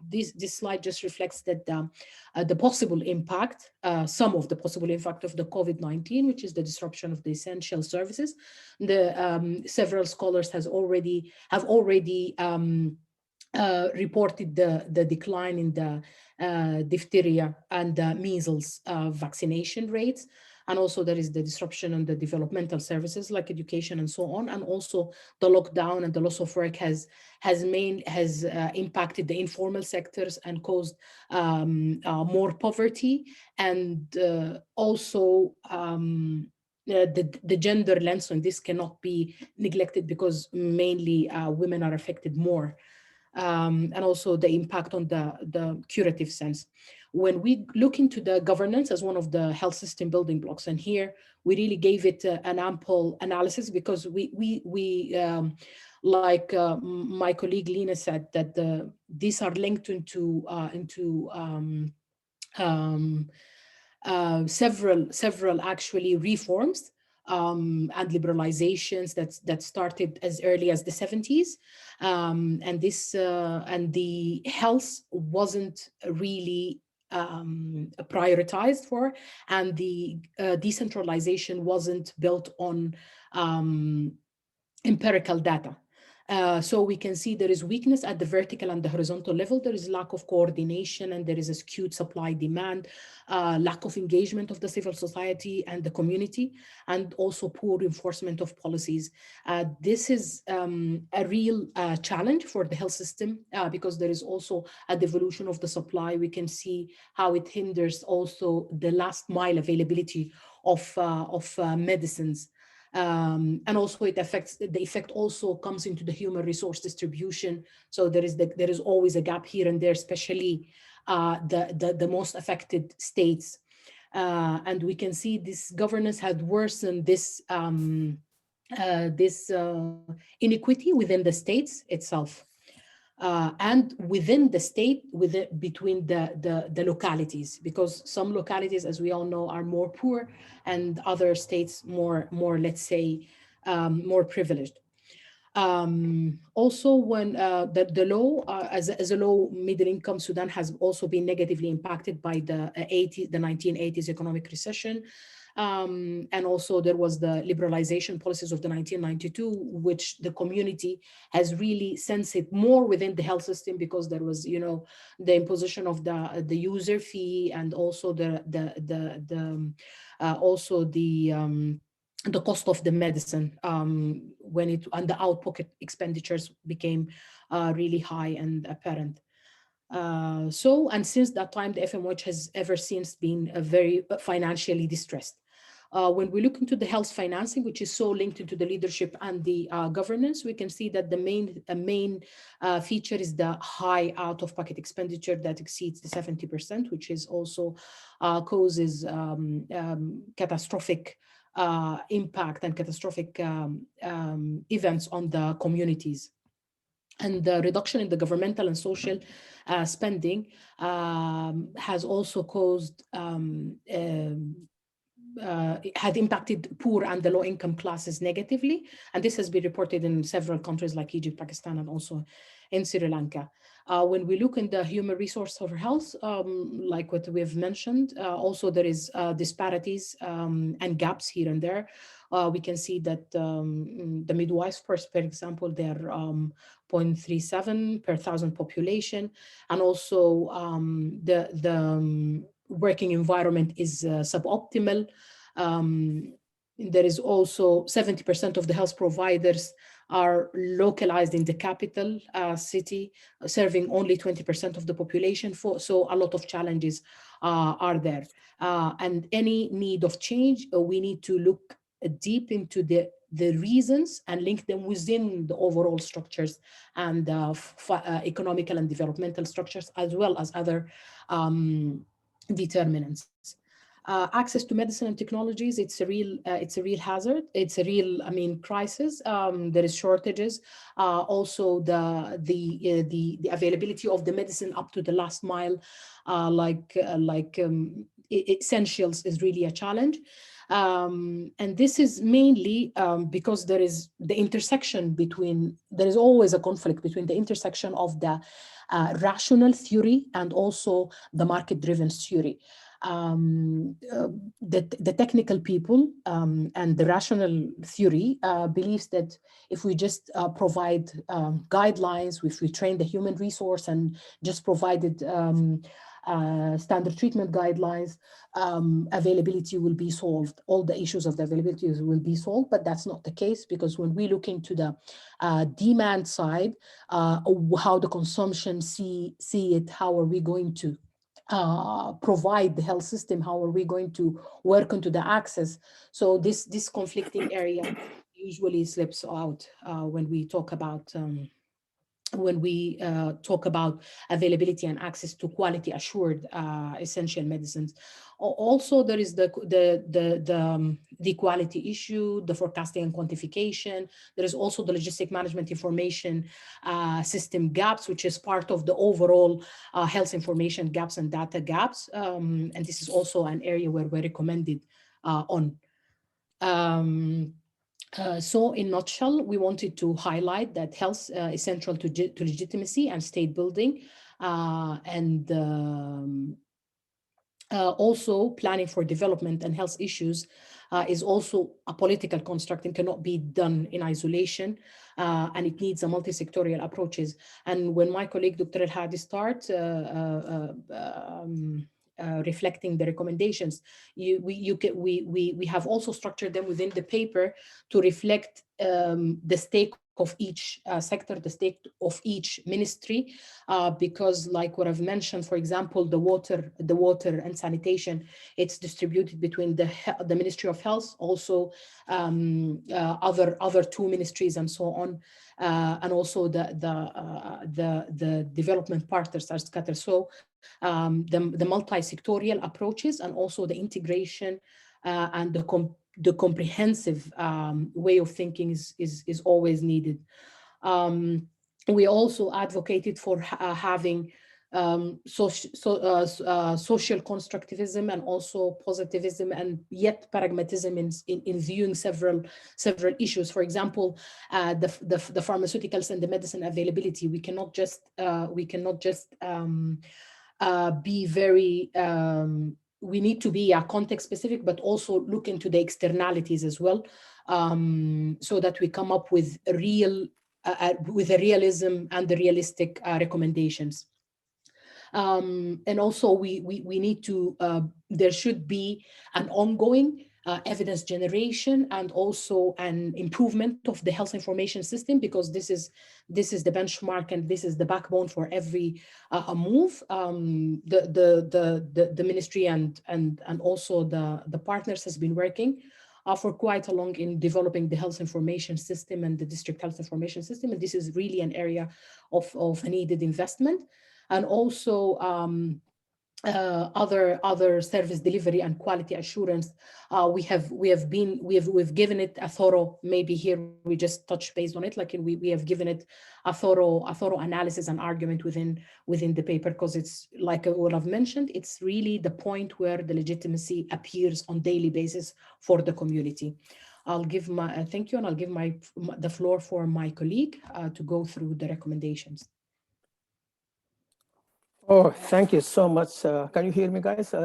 This slide just reflects that the possible impact, some of the possible impact of the COVID-19, which is the disruption of the essential services. The several scholars have already reported the decline in the diphtheria and measles vaccination rates. And also there is the disruption on the developmental services like education and so on. And also the lockdown and the loss of work has impacted the informal sectors and caused more poverty. And also the gender lens on this cannot be neglected because mainly women are affected more. And also the impact on the curative sense. When we look into the governance as one of the health system building blocks, and here we really gave it an ample analysis because we like my colleague Lena said, that these are linked into several actually reforms and liberalizations that started as early as the 70s, and the health wasn't really prioritized for, and the decentralization wasn't built on empirical data. So we can see there is weakness at the vertical and the horizontal level. There is lack of coordination and there is a skewed supply demand, lack of engagement of the civil society and the community, and also poor enforcement of policies. This is a real challenge for the health system because there is also a devolution of the supply. We can see how it hinders also the last mile availability of medicines. And also the effect also comes into the human resource distribution. So there is always a gap here and there, especially the most affected states. And we can see this governance had worsened this inequity within the states itself. And within the state, between the localities, because some localities, as we all know, are more poor and other states more let's say, more privileged. Also, when the low, as a low middle income, Sudan has also been negatively impacted by the 1980s economic recession. And also there was the liberalization policies of the 1992, which the community has really sensed it more within the health system because there was, the imposition of the user fee and also the cost of the medicine and the out-of-pocket expenditures became really high and apparent. And since that time, the FMOH has ever since been very financially distressed. When we look into the health financing, which is so linked into the leadership and the governance, we can see that the main feature is the high out-of-pocket expenditure that exceeds the 70%, which is also causes catastrophic impact and catastrophic events on the communities. And the reduction in the governmental and social spending has also caused had impacted poor and the low-income classes negatively. And this has been reported in several countries like Egypt, Pakistan, and also in Sri Lanka. When we look in the human resource of health, like what we've mentioned, also there is disparities and gaps here and there. We can see that the midwives, for example, they're 0.37 per 1,000 population, and also the working environment is suboptimal. There is also 70% of the health providers are localized in the capital city, serving only 20% of the population. So a lot of challenges are there. And any need of change, we need to look deep into the reasons and link them within the overall structures and economical and developmental structures, as well as other determinants. Access to medicine and technologies, it's a real hazard. It's a real, crisis. There is shortages. Also, the availability of the medicine up to the last mile, essentials, is really a challenge. And this is mainly because there is always a conflict between the intersection of the rational theory and also the market-driven theory. The technical people and the rational theory believes that if we just provide guidelines, if we train the human resource and just provided standard treatment guidelines, availability will be solved. All the issues of the availability will be solved, but that's not the case, because when we look into the demand side, how the consumption see it, how are we going to provide the health system, how are we going to work into the access? So this conflicting area usually slips out when we talk about availability and access to quality assured essential medicines. Also, there is the quality issue, the forecasting and quantification. There is also the logistic management information system gaps, which is part of the overall health information gaps and data gaps. And this is also an area where we're recommended on. So in a nutshell, we wanted to highlight that health is central to legitimacy and state building, and also planning for development and health issues is also a political construct and cannot be done in isolation, and it needs a multi-sectorial approaches. And when my colleague Dr. El Hadi starts reflecting the recommendations, we have also structured them within the paper to reflect the stake of each sector, the stake of each ministry, because like what I've mentioned, for example, the water and sanitation, it's distributed between the Ministry of Health, also other two ministries and so on, and also the development partners are scattered. So the multi-sectorial approaches and also the integration and the comprehensive way of thinking is always needed. We also advocated for having social constructivism and also positivism, and yet pragmatism in viewing several issues. For example, the pharmaceuticals and the medicine availability. We cannot just be very we need to be context specific, but also look into the externalities as well, so that we come up with a realism and the realistic recommendations. And also we need to, there should be an ongoing evidence generation, and also an improvement of the health information system, because this is the benchmark and this is the backbone for every move. The ministry and also the partners has been working for quite a long in developing the health information system and the district health information system, and this is really an area of needed investment. And also other service delivery and quality assurance, we've given it a thorough, maybe here we just touch base on it, like we have given it a thorough analysis and argument within the paper, because it's like what I've mentioned, it's really the point where the legitimacy appears on daily basis for the community. I'll give my thank you, and I'll give the floor for my colleague to go through the recommendations. Oh, thank you so much. Can you hear me, guys?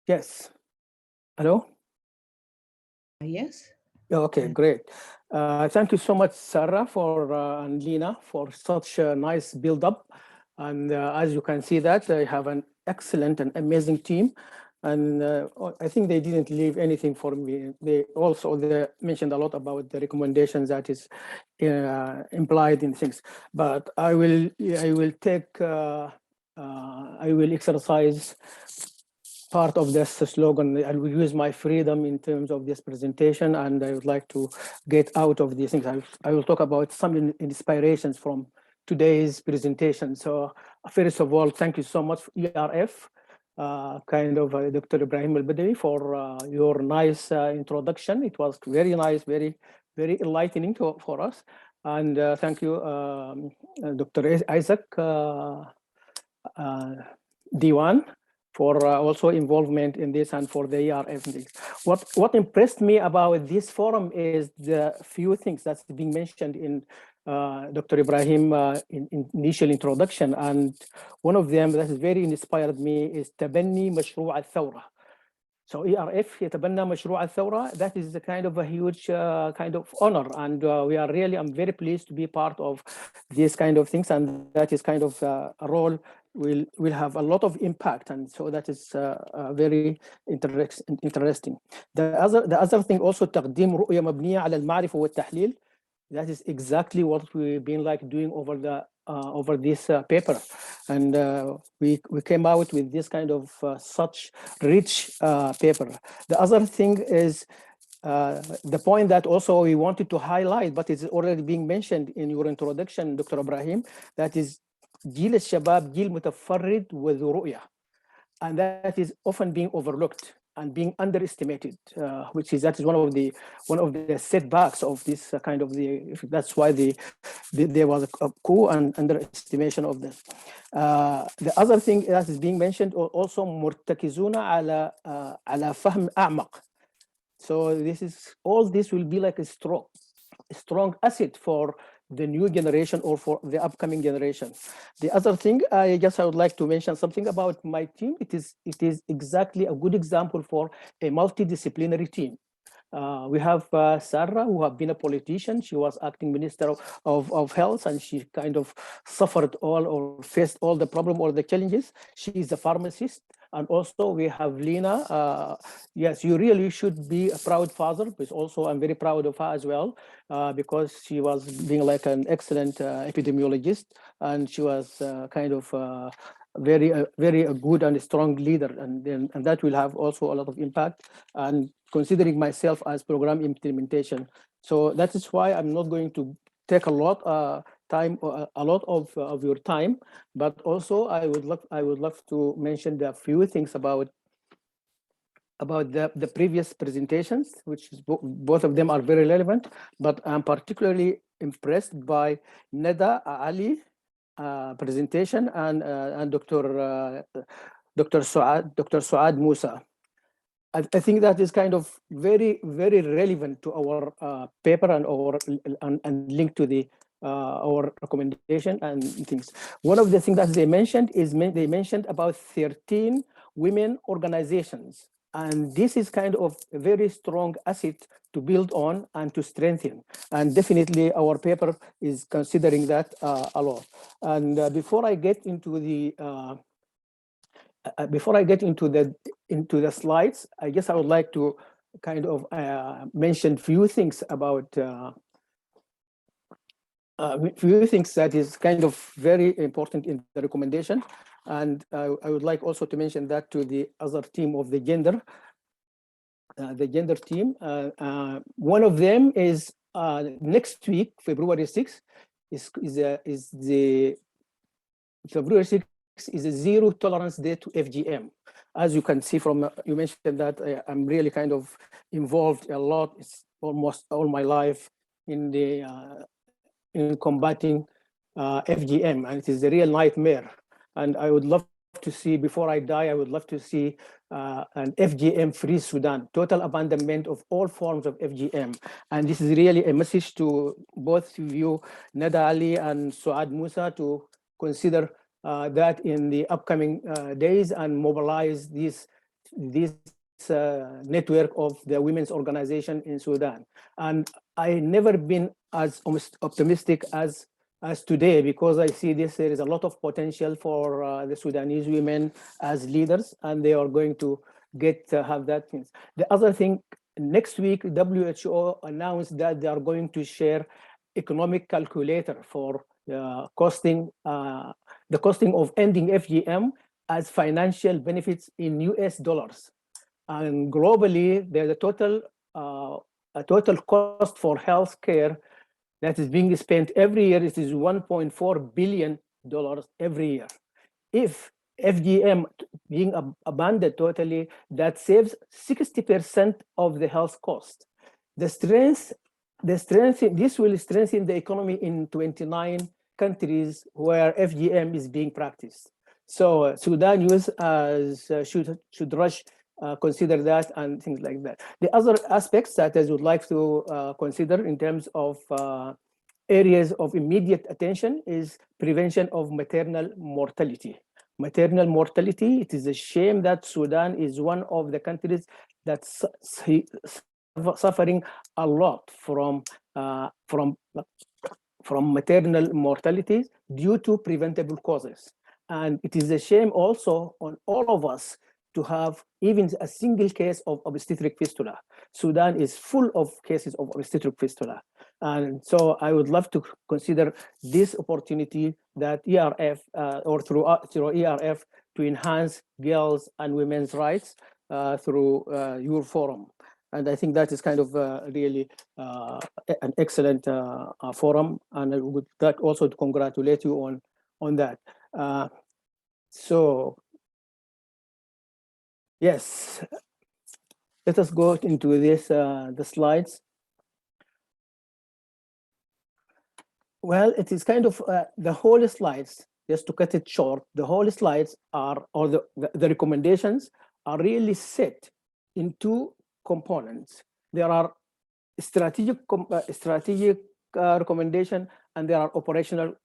Yes. Hello? Yes. Okay, great. Thank you so much, Sarah, and Lina, for such a nice build-up. And as you can see that, I have an excellent and amazing team. And I think they didn't leave anything for me. They mentioned a lot about the recommendations that is implied in things. But I will exercise part of this slogan. I will use my freedom in terms of this presentation, and I would like to get out of these things. I will talk about some inspirations from today's presentation. So first of all, thank you so much, ERF, Dr. Ibrahim Al-Badawi, for your nice introduction. It was very nice, very, very enlightening for us. And thank you, Dr. Isaac D1, for also involvement in this, and for the ERF. What impressed me about this forum is the few things that's being mentioned in Dr. Ibrahim in initial introduction, and one of them that has very inspired me is تبني مشروع الثورة. So ERF يتبنى مشروع الثورة, that is a kind of a huge kind of honor, and I'm very pleased to be part of these kind of things, and that is kind of a role will have a lot of impact, and so that is very interesting. The other thing also, تقديم رؤية مبنية على المعرفة والتحليل. That is exactly what we've been doing over this paper, and we came out with this kind of such rich paper. The other thing is the point that also we wanted to highlight, but it's already being mentioned in your introduction, Dr. Ibrahim, that is جيل الشباب جيل متفرد وذو رؤية, and that is often being overlooked and being underestimated, that is one of the setbacks of this kind of that's why there was a coup and underestimation of this. The other thing that is being mentioned also مرتكزون على فهم أعمق. So all this will be like a strong asset for the new generation or for the upcoming generation. The other thing, I would like to mention something about my team. It is exactly a good example for a multidisciplinary team. We have Sarah, who have been a politician. She was acting minister of health, and she kind of suffered or faced all the problem or the challenges. She is a pharmacist. And also we have Lina. Yes, you really should be a proud father, but also I'm very proud of her as well, because she was being like an excellent epidemiologist, and she was kind of very good and strong leader, and that will have also a lot of impact. And considering myself as program implementation, so that is why I'm not going to take a lot of your time, but also I would love to mention a few things about the previous presentations, which is both of them are very relevant, but I'm particularly impressed by Neda Ali presentation and Dr. Suad Musa. I think that is kind of very, very relevant to our paper and linked to our recommendation and things. One of the things that they mentioned is they mentioned about 13 women organizations. And this is kind of a very strong asset to build on and to strengthen. And definitely our paper is considering that a lot. And before I get into the slides, I guess I would like to kind of mentioned few things about few things that is kind of very important in the recommendation. And I would like also to mention that to the other team of the gender team. One of them is next week, February 6th, February 6th is a zero tolerance day to FGM. As you can see from, you mentioned that I'm really kind of involved a lot, it's almost all my life in the in combating FGM, and it is a real nightmare. And I would love to see, before I die, I would love to see an FGM-free Sudan, total abandonment of all forms of FGM. And this is really a message to both of you, Nada Ali and Suad Musa, to consider that in the upcoming days and mobilize this network of the women's organization in Sudan. And I never been as optimistic as today, because I see there is a lot of potential for the Sudanese women as leaders, and they are going to have that things. The other thing, next week, WHO announced that they are going to share economic calculator for the costing of ending FGM as financial benefits in US dollars. And globally, there's a total cost for healthcare that is being spent every year. It is $1.4 billion every year. If FGM being abandoned totally, that saves 60% of the health cost. This will strengthen the economy in 29 countries where FGM is being practiced. So Sudan youth should rush consider that and things like that. The other aspects that I would like to consider in terms of areas of immediate attention is prevention of maternal mortality. Maternal mortality, it is a shame that Sudan is one of the countries that's suffering a lot from maternal mortality due to preventable causes. And it is a shame also on all of us to have even a single case of obstetric fistula. Sudan is full of cases of obstetric fistula. And so I would love to consider this opportunity that ERF or through ERF to enhance girls and women's rights through your forum. And I think that is kind of really an excellent forum. And I would like also to congratulate you on that. So yes, let us go into this, the slides. Well, it is kind of the whole slides, just to cut it short, the whole slides are, or the recommendations are really set in two components. There are strategic recommendation, and there are operational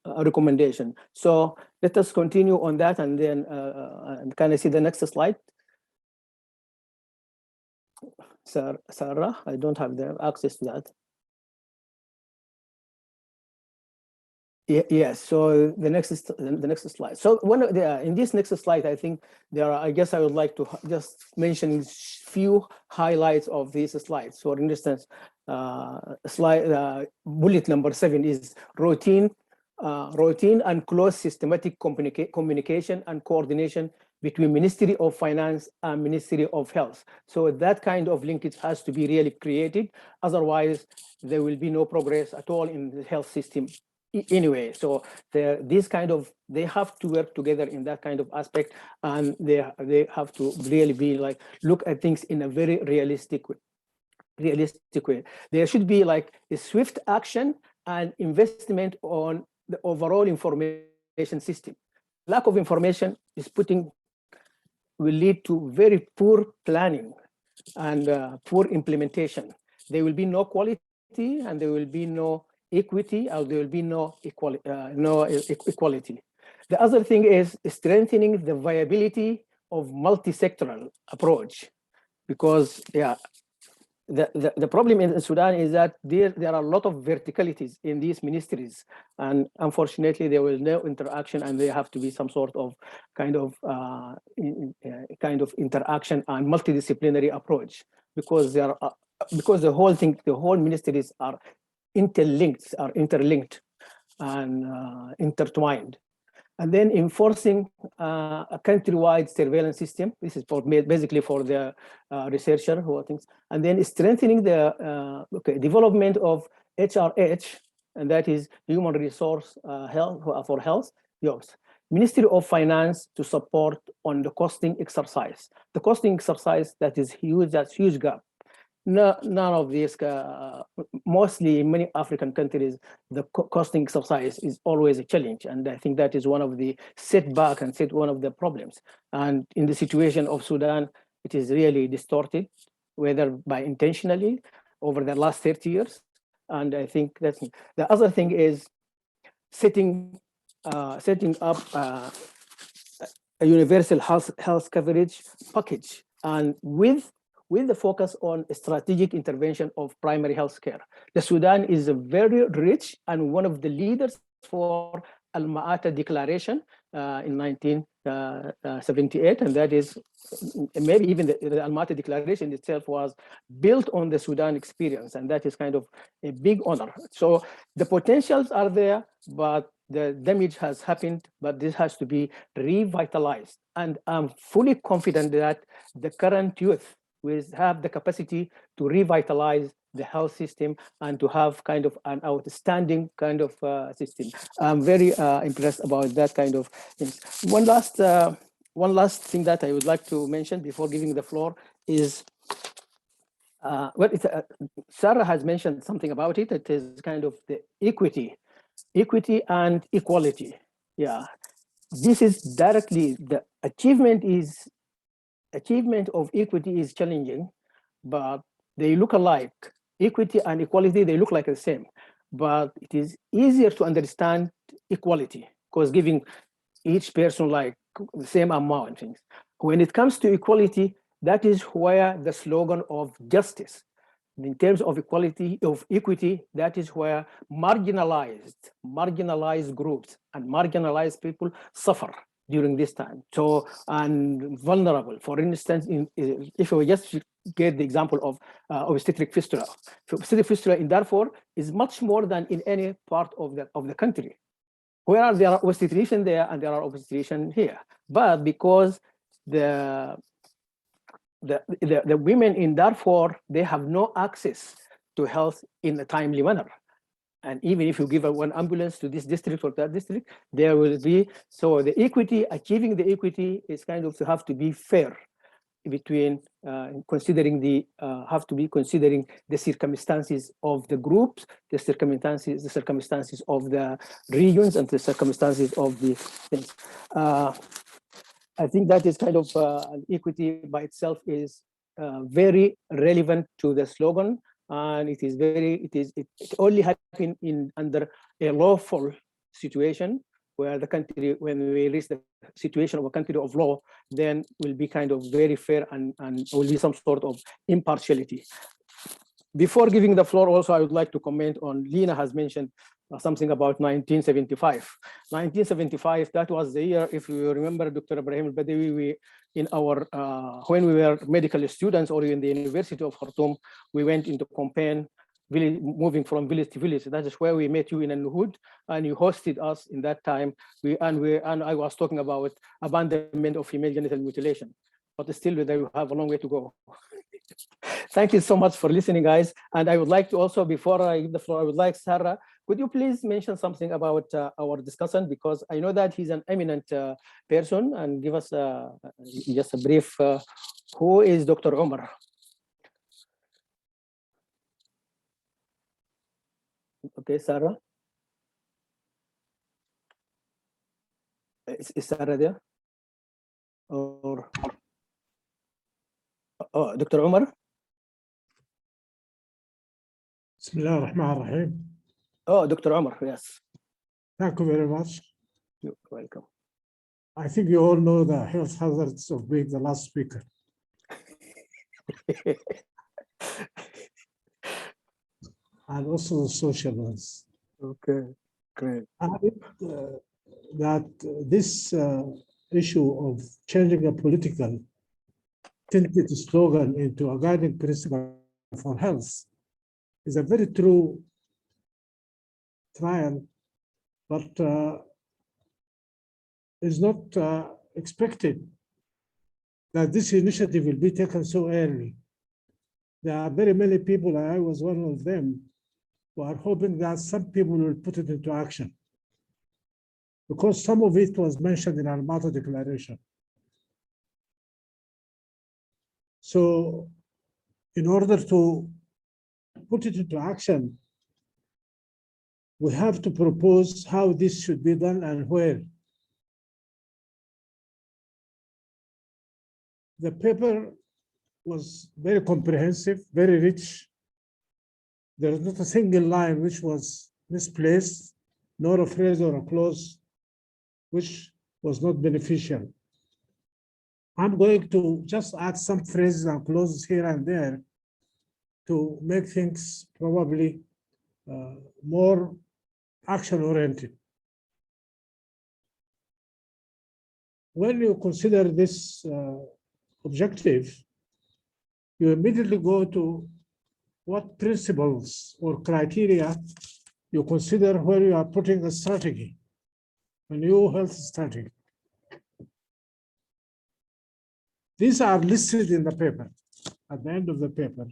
recommendation. So let us continue on that, and then can I see the next slide? Sarah, I don't have the access to that. Yes, so the next slide. So in this next slide, I think there are, I guess I would like to just mention few highlights of these slides. So for instance, bullet number 7 is routine and close systematic communication and coordination between Ministry of Finance and Ministry of Health. So that kind of linkage has to be really created. Otherwise, there will be no progress at all in the health system anyway. So they have to work together in that kind of aspect, and they have to really be like, look at things in a very realistic way. There should be like a swift action and investment on the overall information system. Lack of information will lead to very poor planning and poor implementation. There will be no quality, and there will be no equity, or there will be no equality. The other thing is strengthening the viability of multi-sectoral approach, because the problem in Sudan is that there are a lot of verticalities in these ministries, and unfortunately there was no interaction, and there have to be some sort of kind of interaction and multidisciplinary approach, because because the whole ministries are interlinked and intertwined. And then enforcing a countrywide surveillance system. This is basically for the researcher who thinks. And then strengthening the development of HRH, and that is human resource health for health jobs. Ministry of Finance to support on the costing exercise. The costing exercise, that is huge. That's huge gap. No, none of these, mostly in many African countries, the costing exercise is always a challenge. And I think that is one of the setback and one of the problems. And in the situation of Sudan, it is really distorted, whether by intentionally over the last 30 years. And I think that's the other thing is setting up a universal health coverage package, and with the focus on strategic intervention of primary health care. The Sudan is a very rich and one of the leaders for Al-Ma'ata Declaration in 1978, and that is maybe even the Al-Ma'ata Declaration itself was built on the Sudan experience, and that is kind of a big honor. So the potentials are there, but the damage has happened, but this has to be revitalized. And I'm fully confident that the current youth will have the capacity to revitalize the health system and to have kind of an outstanding kind of system. I'm very impressed about that kind of things. One last thing that I would like to mention before giving the floor is, Sarah has mentioned something about it. It is kind of the equity and equality. Yeah, this is directly the achievement of equity is challenging, but they look alike. Equity and equality, they look like the same, but it is easier to understand equality because giving each person like the same amount of things. When it comes to equality, that is where the slogan of justice, in terms of equality, of equity, that is where marginalized groups and marginalized people suffer during this time. So, and vulnerable. For instance, if we just get the example of obstetric fistula. So obstetric fistula in Darfur is much more than in any part of the country. Where there are obstetricians there and there are obstetricians here. But because the women in Darfur, they have no access to health in a timely manner. And even if you give one ambulance to this district or that district, there will be, so the equity, achieving the equity is kind of to have to be fair between considering the, considering the circumstances of the groups, the circumstances of the regions, and the circumstances of the things. I think that is kind of equity by itself is very relevant to the slogan, and it is very, it only happens in under a lawful situation where the country, when we reach the situation of a country of law, then will be kind of very fair and will be some sort of impartiality. Before giving the floor, also I would like to comment on, Lina has mentioned something about 1975. 1975, that was the year, if you remember, Dr. Ibrahim al-Badawi, in our, when we were medical students or in the University of Khartoum, we went into campaign, moving from village to village. That is where we met you in Nuhud, and you hosted us in that time. And I was talking about abandonment of female genital mutilation, but still we have a long way to go. Thank you so much for listening, guys. And I would like to also, before I give the floor, I would like Sarah, could you please mention something about our discussion, because I know that he's an eminent person, and give us just a brief, who is Dr. Umar? Okay, Sarah. Is Sarah there? Or oh, Dr. Umar? Bismillah ar-Rahman ar-Rahim. Oh, Dr. Umar, yes. Thank you very much. You're welcome. I think you all know the health hazards of being the last speaker. and also the social ones. Okay, great. I think that this issue of changing a political tinted slogan into a guiding principle for health is a very true trial, but is not expected that this initiative will be taken so early. There are very many people, and I was one of them, who are hoping that some people will put it into action, because some of it was mentioned in our Almaty Declaration. So in order to put it into action, we have to propose how this should be done and where. The paper was very comprehensive, very rich. There is not a single line which was misplaced, nor a phrase or a clause which was not beneficial. I'm going to just add some phrases and clauses here and there to make things probably more action-oriented. When you consider this objective, you immediately go to what principles or criteria you consider where you are putting a strategy, a new health strategy. These are listed in the paper, at the end of the paper,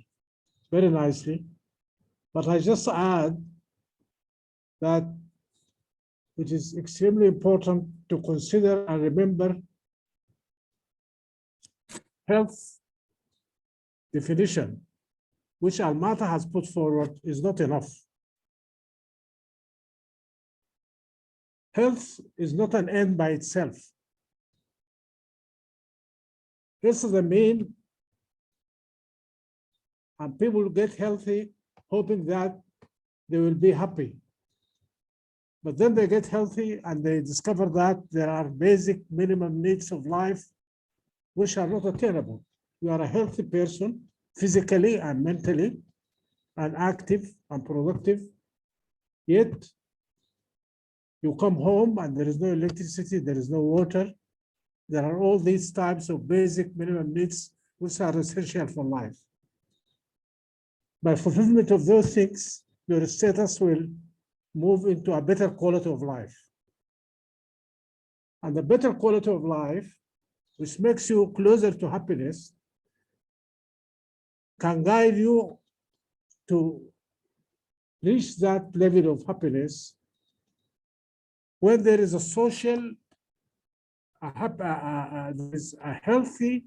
very nicely. But I just add that it is extremely important to consider and remember health definition, which Almaty has put forward, is not enough. Health is not an end by itself. This is the mean, and people get healthy hoping that they will be happy. But then they get healthy and they discover that there are basic minimum needs of life which are not attainable. You are a healthy person, physically and mentally, and active and productive, yet you come home and there is no electricity, there is no water. There are all these types of basic minimum needs which are essential for life. By fulfillment of those things, your status will move into a better quality of life. And the better quality of life, which makes you closer to happiness, can guide you to reach that level of happiness when there is a social, there is a healthy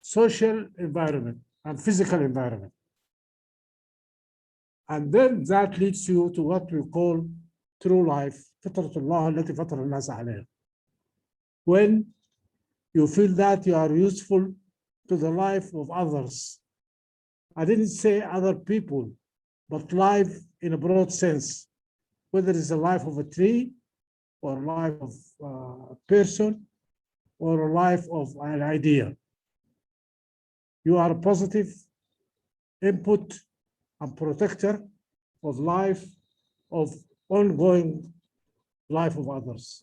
social environment and physical environment. And then that leads you to what we call true life, when you feel that you are useful to the life of others. I didn't say other people, but life in a broad sense, whether it's the life of a tree or life of a person or a life of an idea. You are a positive input and protector of life, of ongoing life of others.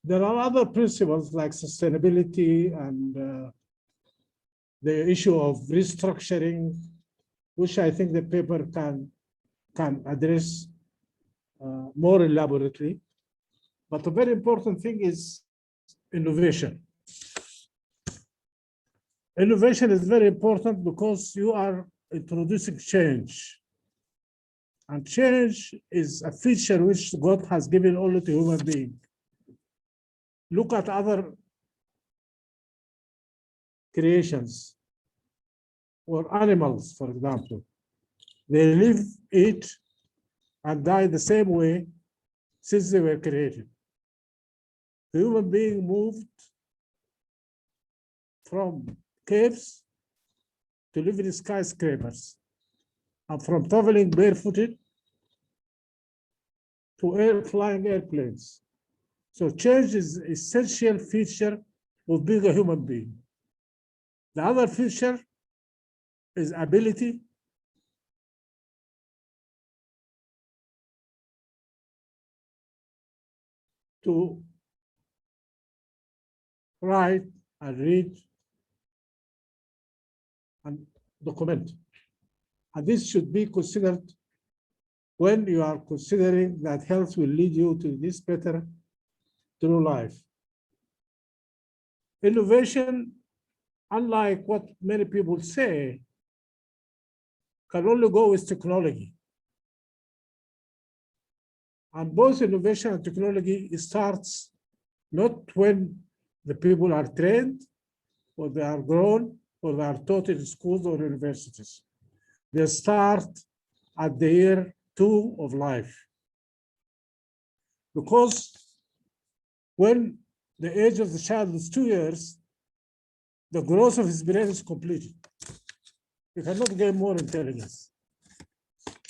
There are other principles like sustainability and the issue of restructuring, which I think the paper can address more elaborately. But the very important thing is innovation. Innovation is very important because you are introducing change. And change is a feature which God has given only to human beings. Look at other creations or animals, for example. They live, eat, and die the same way since they were created. The human being moved from caves to live in skyscrapers, and from traveling barefooted to flying airplanes. So change is an essential feature of being a human being. The other feature is ability to write and read and document. And this should be considered when you are considering that health will lead you to this better through life. Innovation, unlike what many people say, can only go with technology. And both innovation and technology starts not when the people are trained, or they are grown, or they are taught in schools or universities. They start at the year 2 of life. Because when the age of the child is 2 years, the growth of his brain is completed. He cannot gain more intelligence.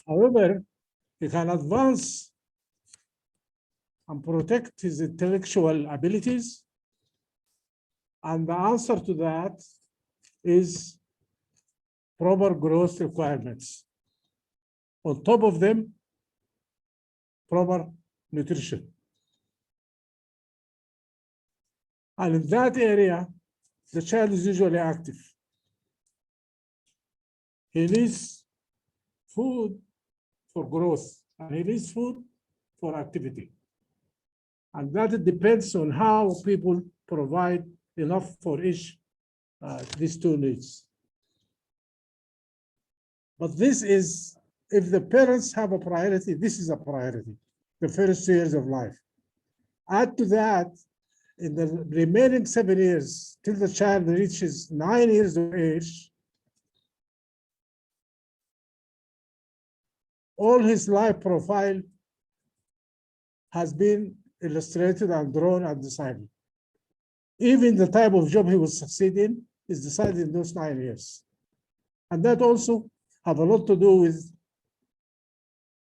However, he can advance and protect his intellectual abilities. And the answer to that is proper growth requirements. On top of them, proper nutrition. And in that area, the child is usually active. He needs food for growth, and he needs food for activity. And that depends on how people provide enough for each these two needs. But this is, if the parents have a priority, this is a priority, the first 2 years of life. Add to that, in the remaining 7 years, till the child reaches 9 years of age, all his life profile has been illustrated and drawn and decided. Even the type of job he will succeed in is decided in those 9 years. And that also have a lot to do with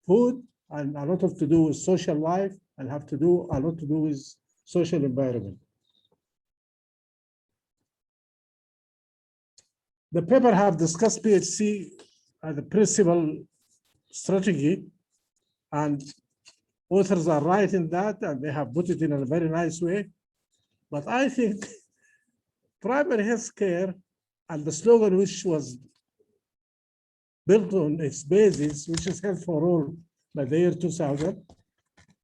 food and a lot to do with social life and have to do a lot to do with social environment. The paper have discussed PHC as a principal strategy, and authors are right in that, and they have put it in a very nice way. But I think primary health care and the slogan which was built on its basis, which is health for all by the year 2000,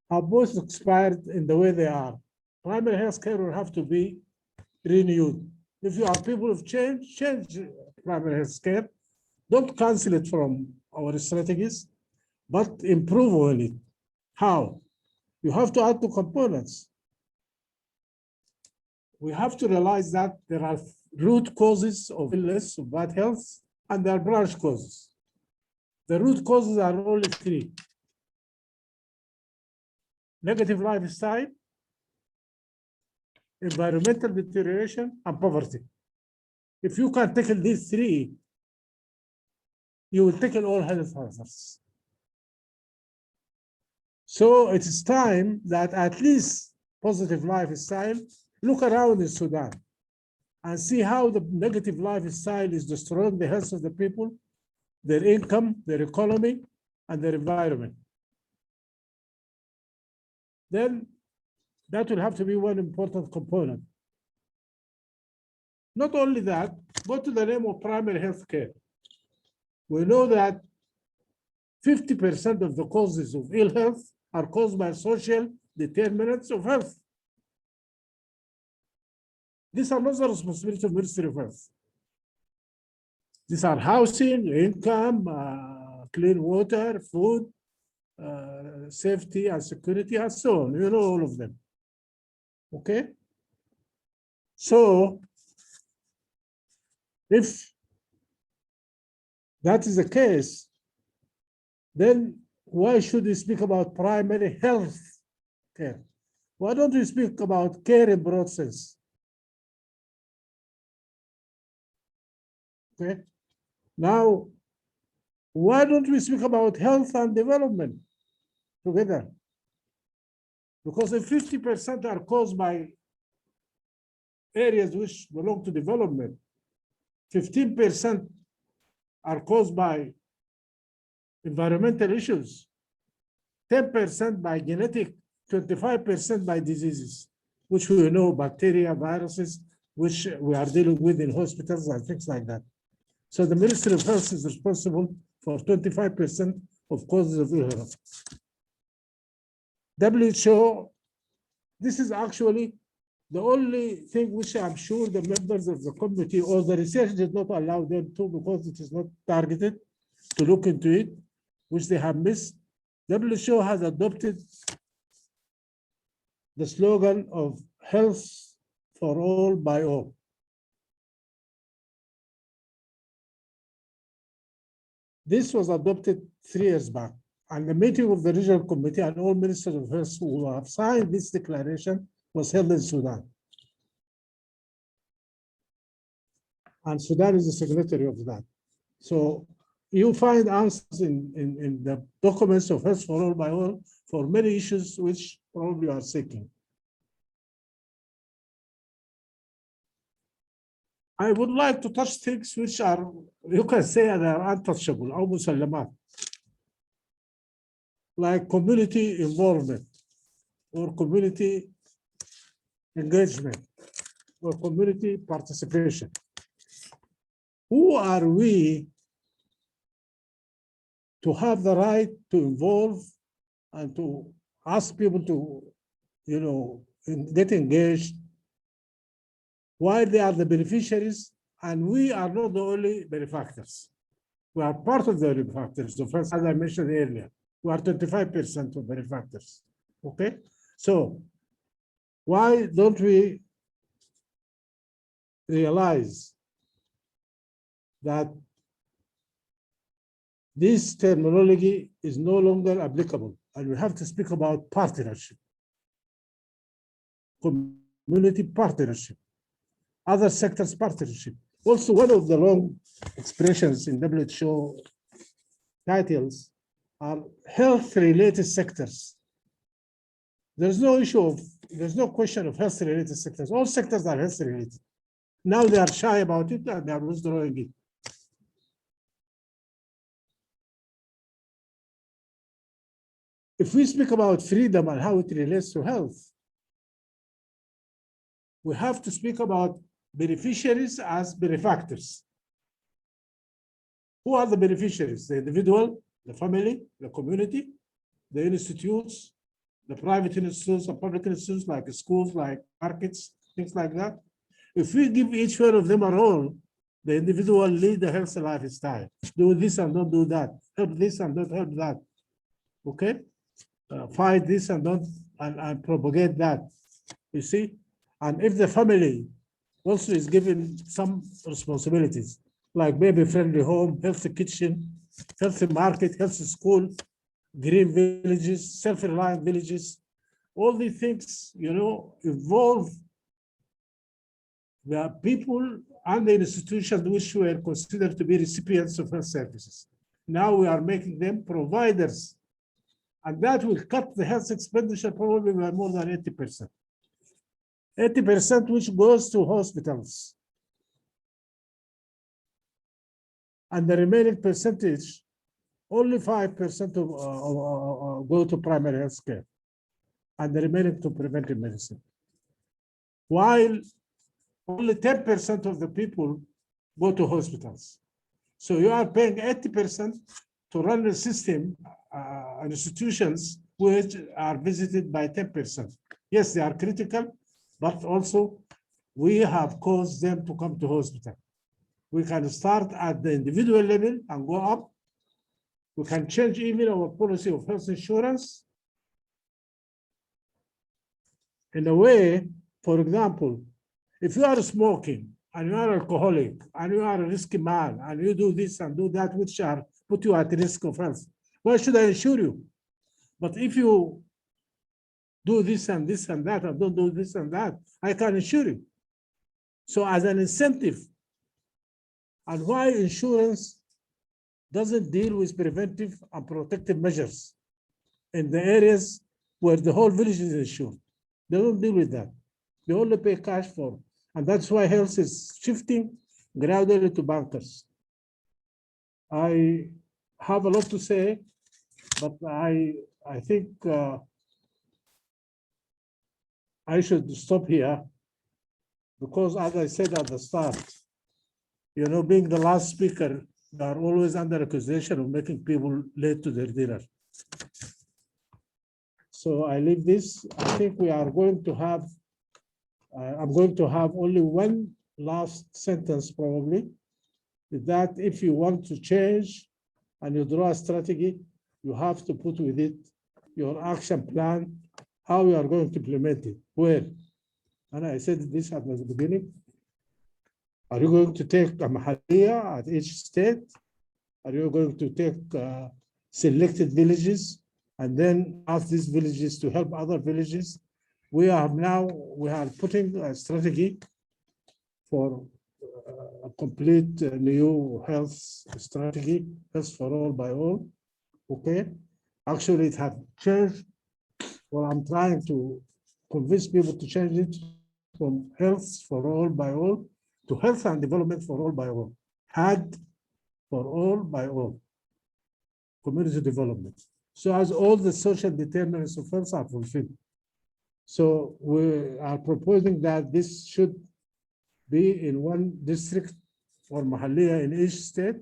are both expired in the way they are. Primary health care will have to be renewed. If you are people of change, change primary health care. Don't cancel it from our strategies, but improve on it. How? You have to add two components. We have to realize that there are root causes of illness, of bad health, and there are branch causes. The root causes are only three: negative lifestyle, environmental deterioration, and poverty. If you can tackle these three, you will tackle all health hazards. So it is time that at least positive lifestyle, look around in Sudan and see how the negative lifestyle is destroying the health of the people, their income, their economy, and their environment. Then that will have to be one important component. Not only that, go to the name of primary health care. We know that 50% of the causes of ill health are caused by social determinants of health. These are not the responsibility of Ministry of Health. These are housing, income, clean water, food, safety and security, and so on. You know all of them. Okay? So, if that is the case, then why should we speak about primary health care? Why don't we speak about care in broad sense? Okay. Now, why don't we speak about health and development together? Because if 50% are caused by areas which belong to development, 15% are caused by environmental issues, 10% by genetic, 25% by diseases, which we know, bacteria, viruses, which we are dealing with in hospitals and things like that. So the Ministry of Health is responsible for 25% of causes of ill health. WHO, this is actually the only thing which I'm sure the members of the committee or the research did not allow them to, because it is not targeted to look into it, which they have missed. WHO has adopted the slogan of health for all by all. This was adopted 3 years back, and the meeting of the regional committee and all ministers of health who have signed this declaration was held in Sudan. And Sudan is the signatory of that. So you find answers in the documents of health for all by all for many issues which probably are seeking. I would like to touch things which are, you can say, they are untouchable, or musallamat, like community involvement, or community engagement, or community participation. Who are we to have the right to involve and to ask people to, get engaged, while they are the beneficiaries, and we are not the only benefactors. We are part of the benefactors. So first, as I mentioned earlier, we are 25% of benefactors, okay? So why don't we realize that this terminology is no longer applicable, and we have to speak about partnership, community partnership, other sectors partnership. Also, one of the long expressions in WHO titles are health-related sectors. There's no question of health-related sectors. All sectors are health-related. Now they are shy about it and they are withdrawing it. If we speak about freedom and how it relates to health, we have to speak about beneficiaries as benefactors. Who are the beneficiaries? The individual, the family, the community, the institutes, the private institutes and public institutes like schools, like markets, things like that. If we give each one of them a role, the individual lead a healthy lifestyle. Do this and don't do that. Help this and don't help that. Okay? Fight this and don't and propagate that. You see? And if the family also is given some responsibilities, like baby-friendly home, healthy kitchen, healthy market, healthy school, green villages, self-reliant villages, all these things, involve the people and the institutions which were considered to be recipients of health services. Now we are making them providers, and that will cut the health expenditure probably by more than 80%. 80% which goes to hospitals. And the remaining percentage, only 5% go to primary health care, and the remaining to preventive medicine. While only 10% of the people go to hospitals. So you are paying 80% to run a system, institutions which are visited by 10%. Yes, they are critical, but also we have caused them to come to hospital. We can start at the individual level and go up. We can change even our policy of health insurance in a way, for example, if you are smoking and you are alcoholic and you are a risky man and you do this and do that, which are put you at risk of health, why should I insure you? But if you do this and this and that and don't do this and that, I can insure you. So as an incentive, and why insurance doesn't deal with preventive and protective measures in the areas where the whole village is insured. They don't deal with that. They only pay cash for And that's why health is shifting gradually to bankers. I have a lot to say, but I think I should stop here because, as I said at the start, you know, being the last speaker, you are always under accusation of making people late to their dinner. So I leave this. I think we are going to have, I'm going to have only one last sentence probably, that if you want to change and you draw a strategy, you have to put with it your action plan, how you are going to implement it, where. And I said this at the beginning. Are you going to take a Mahaliya at each state? Are you going to take selected villages and then ask these villages to help other villages? We are putting a strategy for a complete new health strategy, health for all by all. Okay, actually it has changed. Well, I'm trying to convince people to change it from health for all by all to health and development for all by all. HAD for all by all. Community development. So as all the social determinants of health are fulfilled. So we are proposing that this should be in one district or Mahaliya in each state.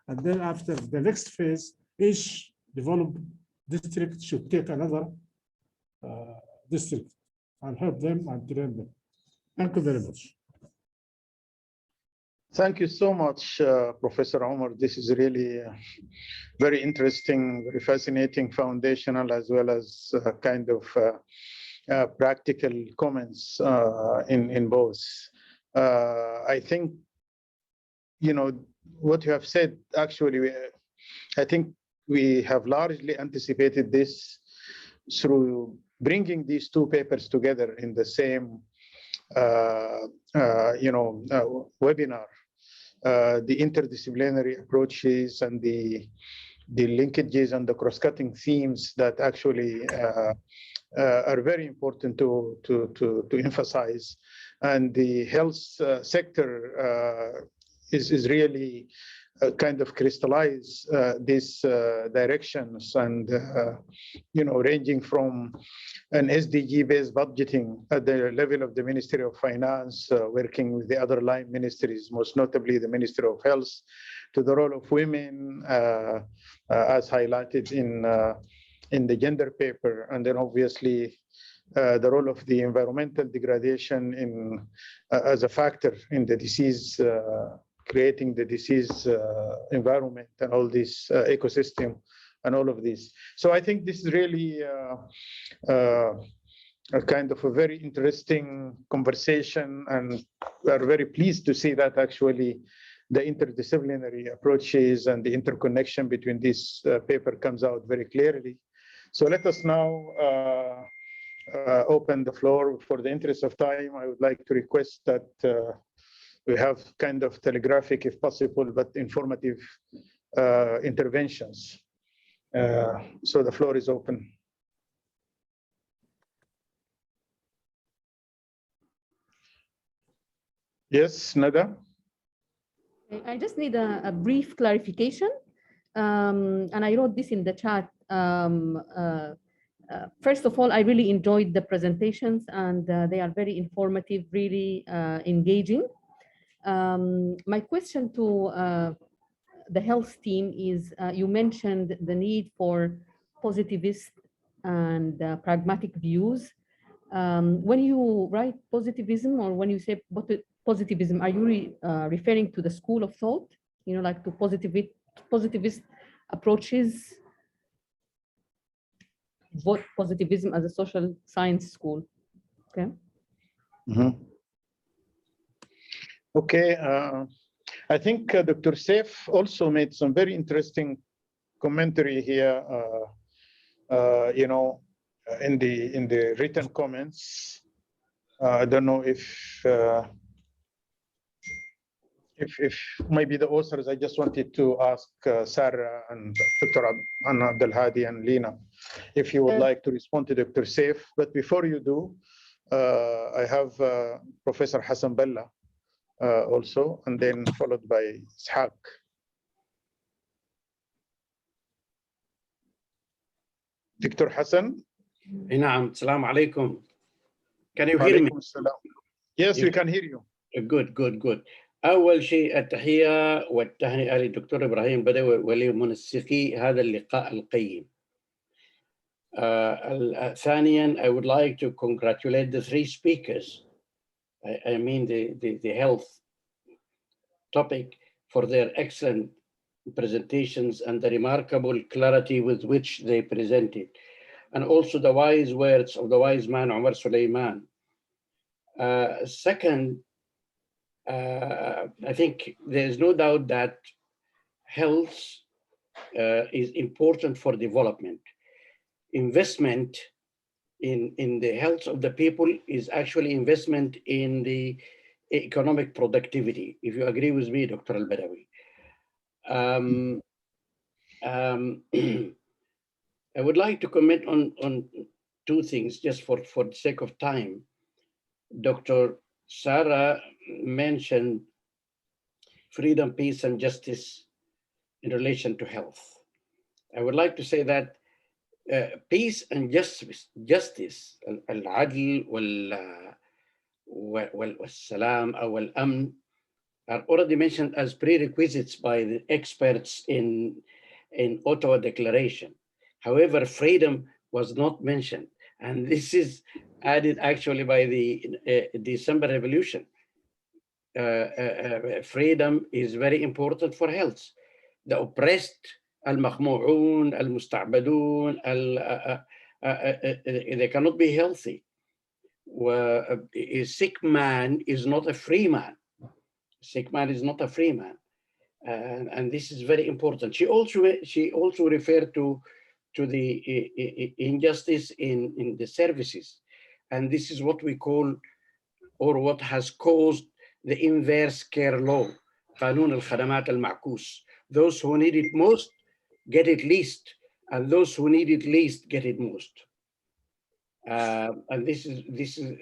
And then after the next phase, each developed district should take another district and help them and train them. Thank you very much. Thank you so much, Professor Omar. This is really very interesting, very fascinating, foundational, as well as kind of practical comments in both. I think, you know, what you have said, actually, I think we have largely anticipated this through bringing these two papers together in the same webinar. The interdisciplinary approaches and the linkages and the cross-cutting themes that actually are very important to emphasize. And the health sector is really kind of crystallize these directions and, ranging from an SDG-based budgeting at the level of the Ministry of Finance, working with the other line ministries, most notably the Ministry of Health, to the role of women, as highlighted in the gender paper, and then obviously the role of the environmental degradation as a factor in the disease, creating the disease environment and all this ecosystem and all of this. So I think this is really a kind of a very interesting conversation, and we are very pleased to see that actually the interdisciplinary approaches and the interconnection between this paper comes out very clearly. So let us now open the floor. For the interest of time, I would like to request that we have kind of telegraphic, if possible, but informative interventions. So the floor is open. Yes, Nada? I just need a brief clarification. And I wrote this in the chat. First of all, I really enjoyed the presentations, and they are very informative, really engaging. My question to the health team is, you mentioned the need for positivist and pragmatic views. When you write positivism, or when you say positivism, are you referring to the school of thought, like to positivist approaches, both positivism as a social science school? Okay. Mm-hmm. Okay. I think Dr. Saif also made some very interesting commentary here, in the written comments. I don't know if maybe the authors, I just wanted to ask Sarah and Dr. Abdel Hadi and Lina, if you would like to respond to Dr. Saif. But before you do, I have Professor Hassan Bella also, and then followed by Ishaq. Dr. Hassan? نعم, السلام عليكم. Can you hear me? Yes, we can hear you. Good. أول شيء التحية والتهنئة للدكتور إبراهيم بدوي ولمنسقي هذا اللقاء القيم. ثانيا, I would like to congratulate the three speakers. I mean the health topic, for their excellent presentations and the remarkable clarity with which they presented, and also the wise words of the wise man Omar Suleiman. Second, I think there's no doubt that health is important for development. Investment in the health of the people is actually investment in the economic productivity, if you agree with me, Dr. Al-Badawi. I would like to comment on two things, just for the sake of time. Dr. Sarah mentioned freedom, peace, and justice in relation to health. I would like to say that peace and justice, العدل والسلام أو الأمن, are already mentioned as prerequisites by the experts in Ottawa Declaration. However, freedom was not mentioned, and this is added actually by the December Revolution. Freedom is very important for health. The oppressed, المخموعون, المستعبدون, they cannot be healthy. A sick man is not a free man. Sick man is not a free man, and this is very important. She also referred to the injustice in the services, and this is what we call, or what has caused, the inverse care law, قانون الخدمات المعكوس. Those who need it most get it least, and those who need it least get it most. And this is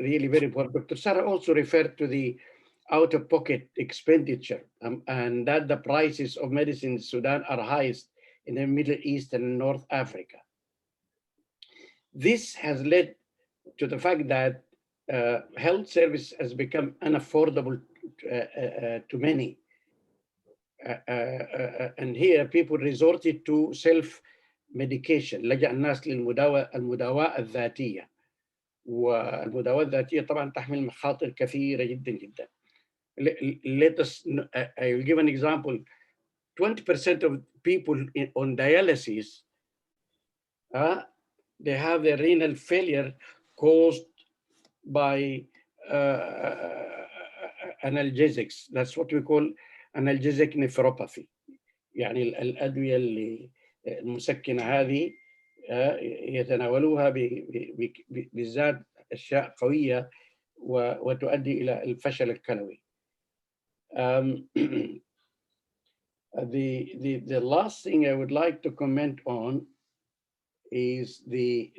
really very important. Dr. Sarah also referred to the out-of-pocket expenditure, and that the prices of medicine in Sudan are highest in the Middle East and North Africa. This has led to the fact that health service has become unaffordable to many. And here people resorted to self-medication. لجأ الناس للمداواة الذاتية. والمداواة الذاتية طبعا تحمل مخاطر كثيرة جدا جدا. Let us, I will give an example. 20% of people on dialysis, they have their renal failure caused by analgesics. That's what we call analgesic nephropathy. يعني الأدوية المسكنة هذه يتناولوها بالذات أشياء قوية وتؤدي إلى الفشل الكلوي. The last thing I would like to comment on is you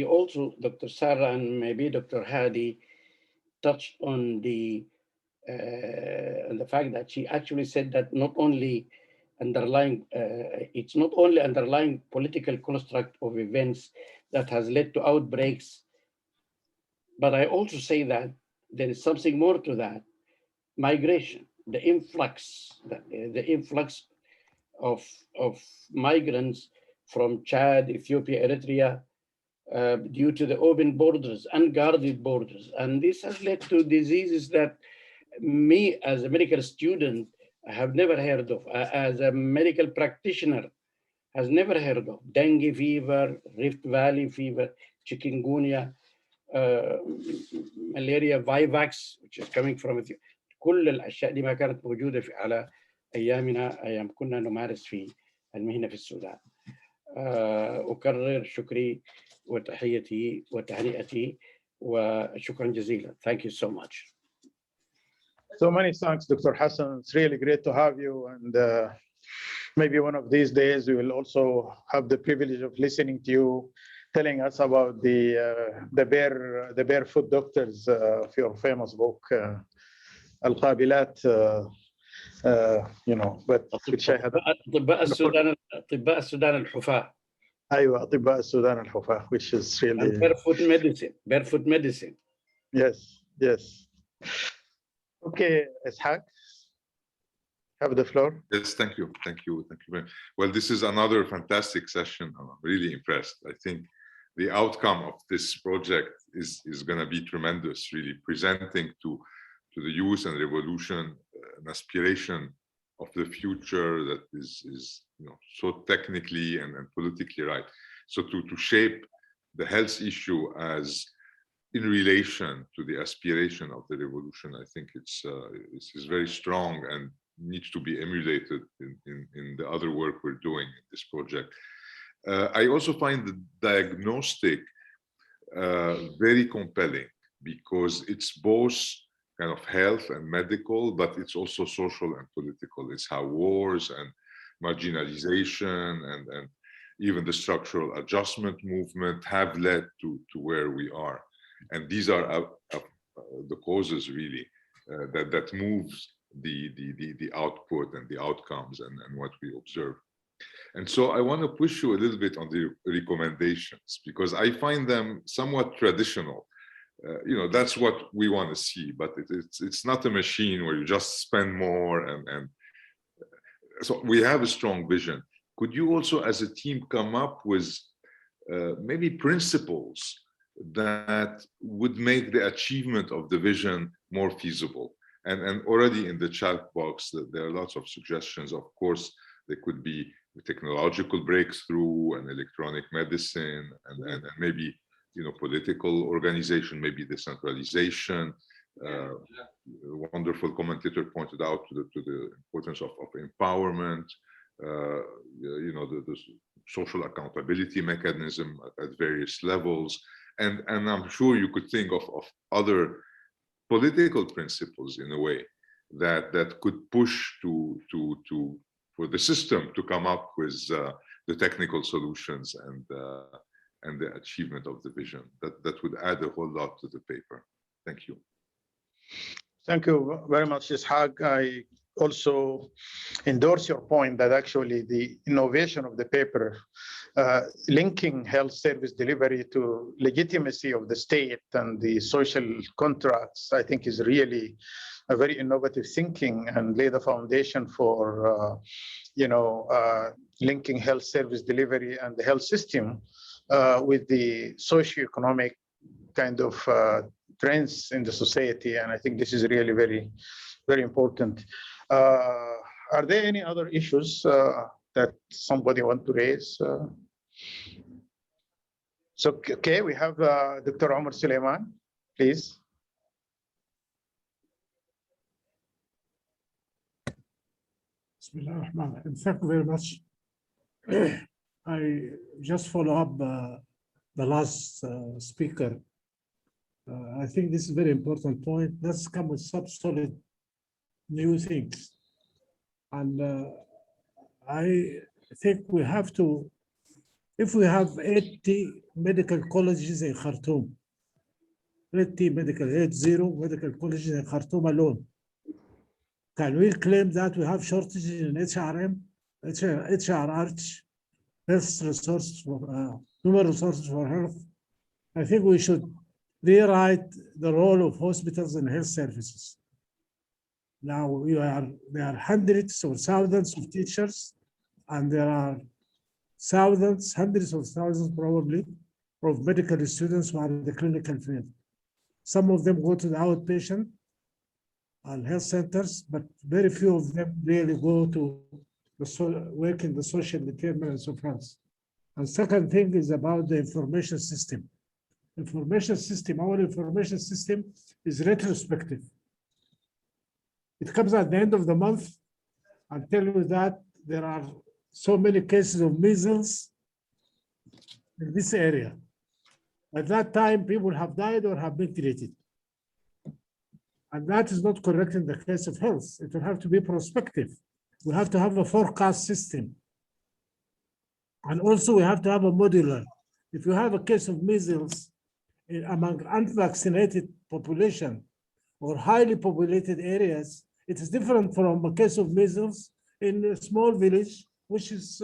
also, Dr. Sarah and maybe Dr. Hadi, touched on the fact that she actually said that not only underlying, it's not only underlying political construct of events that has led to outbreaks, but I also say that there is something more to that. Migration, the influx of migrants from Chad, Ethiopia, Eritrea, due to the open borders, unguarded borders. And this has led to diseases that me as a medical student have never heard of, as a medical practitioner has never heard of. Dengue fever, Rift Valley fever, chikungunya, malaria, Vivax, which is coming from Ethiopia. كل الأشياء دي ما كانت موجودة على أيامنا، أيام كنا نمارس في المهنة في السودان. أكرر شكري وتحيتي وتهنئتي وشكرا جزيلا. Thank you so much. So many thanks, Dr. Hassan. It's really great to have you. And maybe one of these days we will also have the privilege of listening to you telling us about the barefoot doctors of your famous book, القابلات. You know, but أطباء السودان الحفاة. أيوة أطباء السودان الحفاة, which is really and barefoot medicine. Yes. Okay, Ishaq, have the floor. Yes, thank you very much. Well, this is another fantastic session. I'm really impressed. I think the outcome of this project is going to be tremendous, really presenting to the youth and revolution an aspiration of the future that is so technically and politically right. So to shape the health issue as in relation to the aspiration of the revolution, I think it's very strong and needs to be emulated in the other work we're doing in this project. I also find the diagnostic very compelling because it's both kind of health and medical, but it's also social and political. It's how wars and marginalization and even the structural adjustment movement have led to where we are. And these are the causes really that moves the output and the outcomes and what we observe. And so I want to push you a little bit on the recommendations because I find them somewhat traditional. That's what we want to see, but it's not a machine where you just spend more and so we have a strong vision. Could you also as a team come up with maybe principles that would make the achievement of the vision more feasible? And already in the chat box, there are lots of suggestions. Of course, there could be a technological breakthrough and electronic medicine and maybe political organization, maybe decentralization. A wonderful commentator pointed out to the importance of empowerment, the social accountability mechanism at various levels. And I'm sure you could think of other political principles in a way that could push for the system to come up with the technical solutions and the achievement of the vision. That would add a whole lot to the paper. Thank you. Thank you very much, Ishaq. I also endorse your point that actually the innovation of the paper, linking health service delivery to legitimacy of the state and the social contracts, I think is really a very innovative thinking and lay the foundation for, linking health service delivery and the health system with the socioeconomic kind of trends in the society. And I think this is really very, very important. Are there any other issues that somebody want to raise? So, okay, we have Dr. Omar Suleiman, please. Thank you very much. I just follow up the last speaker. I think this is a very important point. Let's come with some solid new things. And I think we have to, if we have 80 medical colleges in Khartoum, 80 medical colleges in Khartoum alone, can we claim that we have shortages in HRM, HRH, health resources for human resources for health? I think we should rewrite the role of hospitals and health services. Now there are hundreds or thousands of teachers, and there are hundreds of thousands probably of medical students who are in the clinical field. Some of them go to the outpatient and health centers, but very few of them really go to work in the social determinants of health. And second thing is about the information system. Our information system is retrospective. It comes at the end of the month and tell you that there are so many cases of measles in this area. At that time, people have died or have been treated. And that is not correct in the case of health. It will have to be prospective. We have to have a forecast system. And also we have to have a modular. If you have a case of measles among unvaccinated population or highly populated areas, it is different from a case of measles in a small village, which is,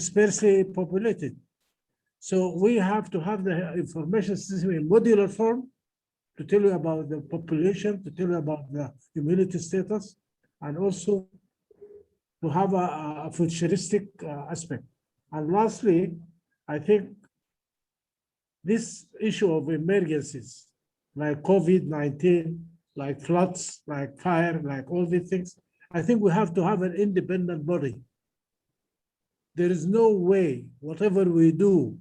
sparsely populated. So we have to have the information system in modular form to tell you about the population, to tell you about the immunity status, and also to have a futuristic aspect. And lastly, I think this issue of emergencies, like COVID-19, like floods, like fire, like all these things, I think we have to have an independent body. There is no way, whatever we do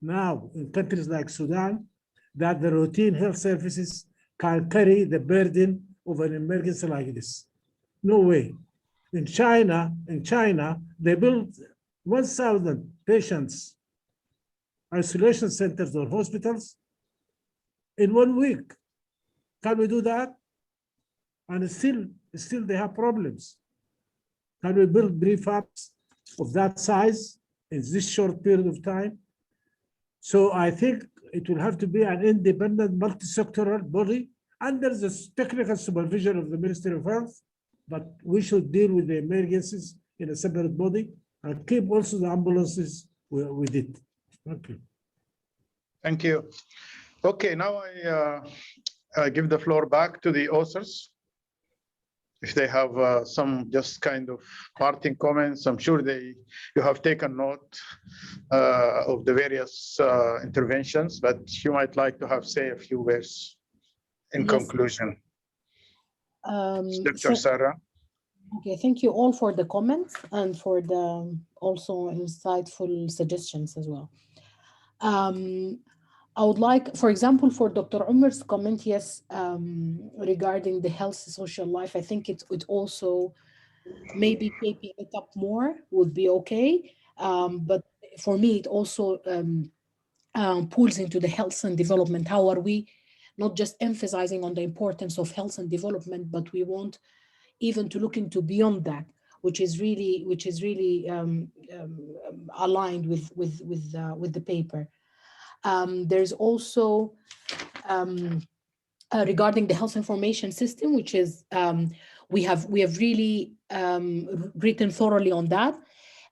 now in countries like Sudan, that the routine health services can carry the burden of an emergency like this. No way. In China, they built 1,000 patients, isolation centers or hospitals in 1 week. Can we do that? And still they have problems. Can we build prefabs of that size in this short period of time? So I think it will have to be an independent multi-sectoral body under the technical supervision of the Ministry of Health, but we should deal with the emergencies in a separate body and keep also the ambulances with it. Thank you. Thank you. Okay, now I give the floor back to the authors. If they have some just kind of parting comments, I'm sure you have taken note of the various interventions, but you might like to say a few words in conclusion. Dr. Sarah. Okay, thank you all for the comments and for the also insightful suggestions as well. I would like, for example, for Dr. Umar's comment, yes, regarding the health social life, I think it also maybe shaping it up more would be okay. But for me, it also pulls into the health and development. How are we not just emphasizing on the importance of health and development, but we want even to look into beyond that, which is really aligned with the paper. There's also regarding the health information system, which is we have really written thoroughly on that.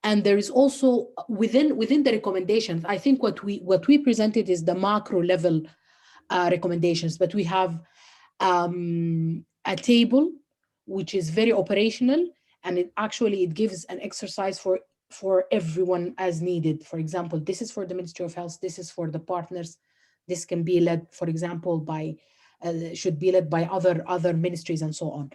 And there is also within the recommendations, I think what we presented is the macro level recommendations, but we have a table which is very operational, and it gives an exercise for everyone as needed. For example, this is for the Ministry of Health, this is for the partners, this can be led, for example, should be led by other ministries and so on.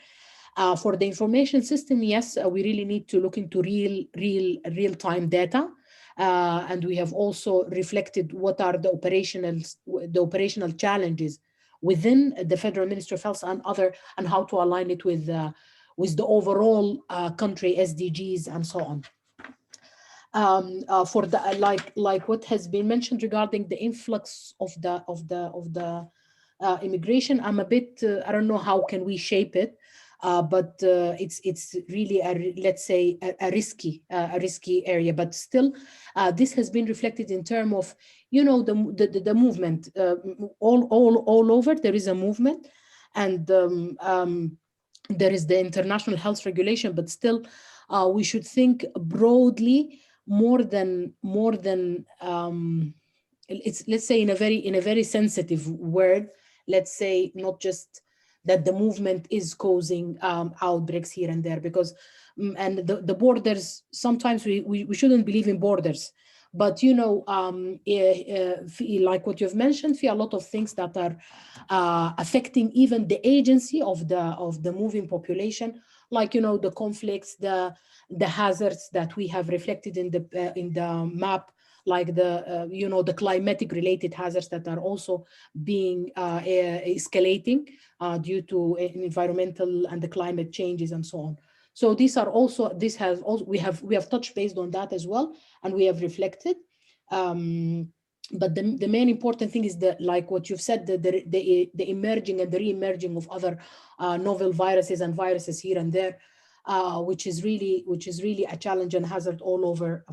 For the information system, yes, we really need to look into real-time data. And we have also reflected what are the operational challenges within the Federal Ministry of Health and how to align it with the overall country SDGs and so on. For the like what has been mentioned regarding the influx of the immigration, I'm a bit I don't know how can we shape it, but it's really let's say a risky area. But still, this has been reflected in terms of the movement all over. There is a movement, and there is the international health regulation, but still we should think broadly more than it's, let's say, in a very sensitive word, let's say, not just that the movement is causing outbreaks here and there, because and the borders, sometimes we shouldn't believe in borders, but like what you've mentioned, a lot of things that are affecting even the agency of the moving population, like the conflicts, the hazards that we have reflected in the map, like the climatic related hazards that are also being escalating due to environmental and the climate changes and so on. So we have touched based on that as well, and we have reflected. but the main important thing is that, like what you've said, the emerging and the re-emerging of other novel viruses and viruses here and there, which is really a challenge and hazard all over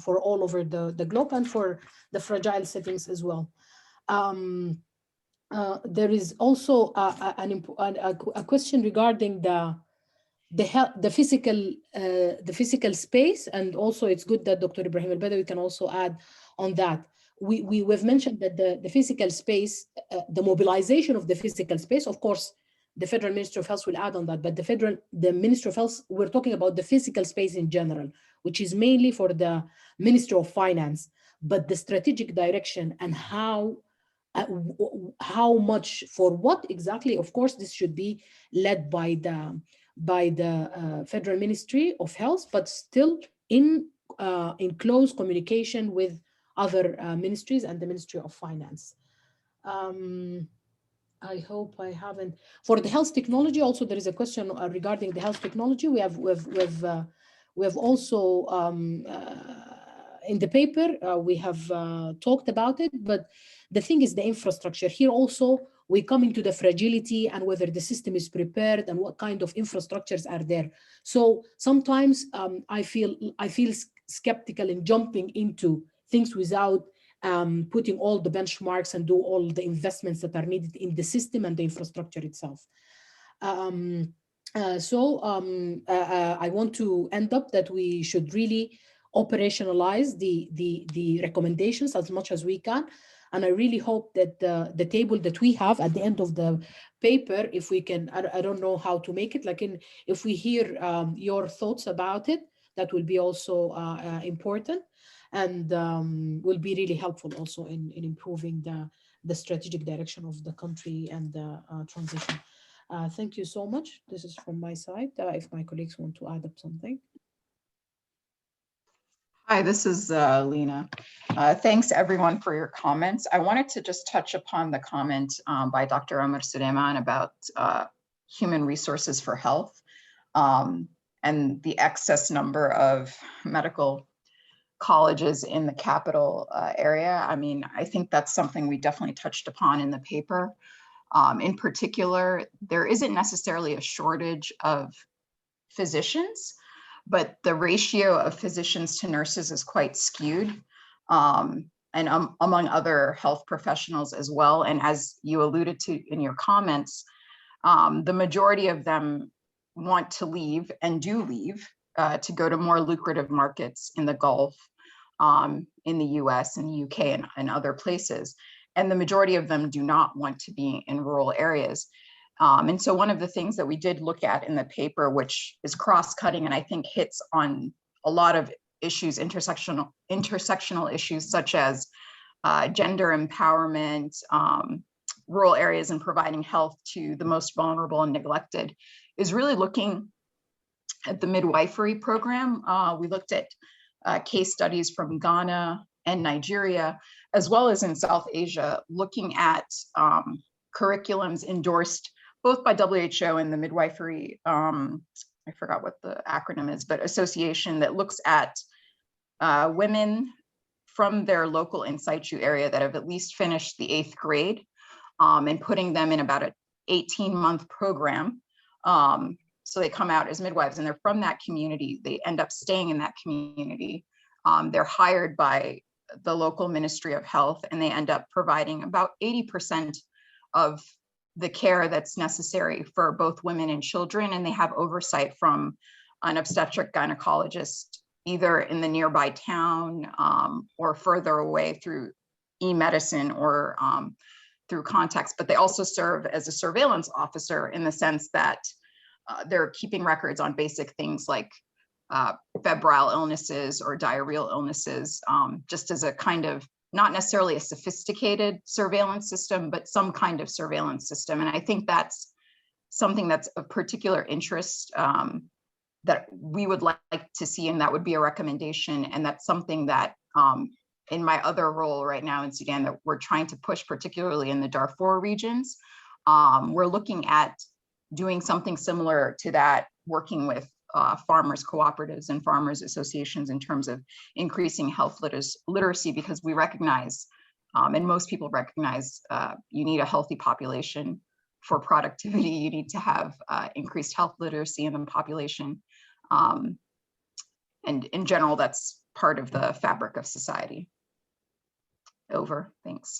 the globe and for the fragile settings as well. There is also a question regarding the physical space, and also it's good that Dr. Ibrahim Al-Badawi can also add on that. We've mentioned that the physical space, the mobilization of the physical space, of course, the Federal Ministry of Health will add on that, but the Ministry of Health, we're talking about the physical space in general, which is mainly for the Ministry of Finance, but the strategic direction and how much for what exactly, of course, this should be led by the Federal Ministry of Health, but still in close communication with other ministries and the Ministry of Finance. I hope I haven't. For the health technology, also there is a question regarding the health technology. We have also in the paper we have talked about it, but the thing is the infrastructure. Here also we come into the fragility and whether the system is prepared and what kind of infrastructures are there. So sometimes I feel skeptical in jumping into things without putting all the benchmarks and do all the investments that are needed in the system and the infrastructure itself. I want to end up that we should really operationalize the recommendations as much as we can. And I really hope that the table that we have at the end of the paper, if we can, I don't know how to make it, like if we hear your thoughts about it, that will be also important and will be really helpful also in improving the strategic direction of the country and the transition. Thank you so much. This is from my side. If my colleagues want to add up something. Hi, this is Lena. Thanks everyone for your comments. I wanted to just touch upon the comment by Dr. Omar Suleiman about human resources for health and the excess number of medical colleges in the capital area. I mean, I think that's something we definitely touched upon in the paper. In particular, there isn't necessarily a shortage of physicians, but the ratio of physicians to nurses is quite skewed, and among other health professionals as well. And as you alluded to in your comments, the majority of them want to leave and do leave to go to more lucrative markets in the Gulf, in the US and the UK and other places. And the majority of them do not want to be in rural areas. And so one of the things that we did look at in the paper, which is cross-cutting and I think hits on a lot of issues, intersectional issues such as gender empowerment, rural areas and providing health to the most vulnerable and neglected, is really looking at the midwifery program. We looked at case studies from Ghana and Nigeria, as well as in South Asia, looking at curriculums endorsed both by WHO and the midwifery, I forgot what the acronym is, but association that looks at women from their local in situ area that have at least finished the 8th grade and putting them in about an 18-month program. So they come out as midwives and they're from that community. They end up staying in that community. They're hired by the local Ministry of Health and they end up providing about 80% of the care that's necessary for both women and children. And they have oversight from an obstetric gynecologist, either in the nearby town or further away through e-medicine or through contacts. But they also serve as a surveillance officer in the sense that they're keeping records on basic things like febrile illnesses or diarrheal illnesses, just as a kind of, not necessarily a sophisticated surveillance system, but some kind of surveillance system. And I think that's something that's of particular interest that we would like to see, and that would be a recommendation. And that's something that in my other role right now in Sudan that we're trying to push, particularly in the Darfur regions. We're looking at doing something similar to that, working with farmers cooperatives and farmers associations in terms of increasing health literacy, because we recognize And most people recognize you need a healthy population for productivity. You need to have increased health literacy in the population. And in general, that's part of the fabric of society. Over, thanks.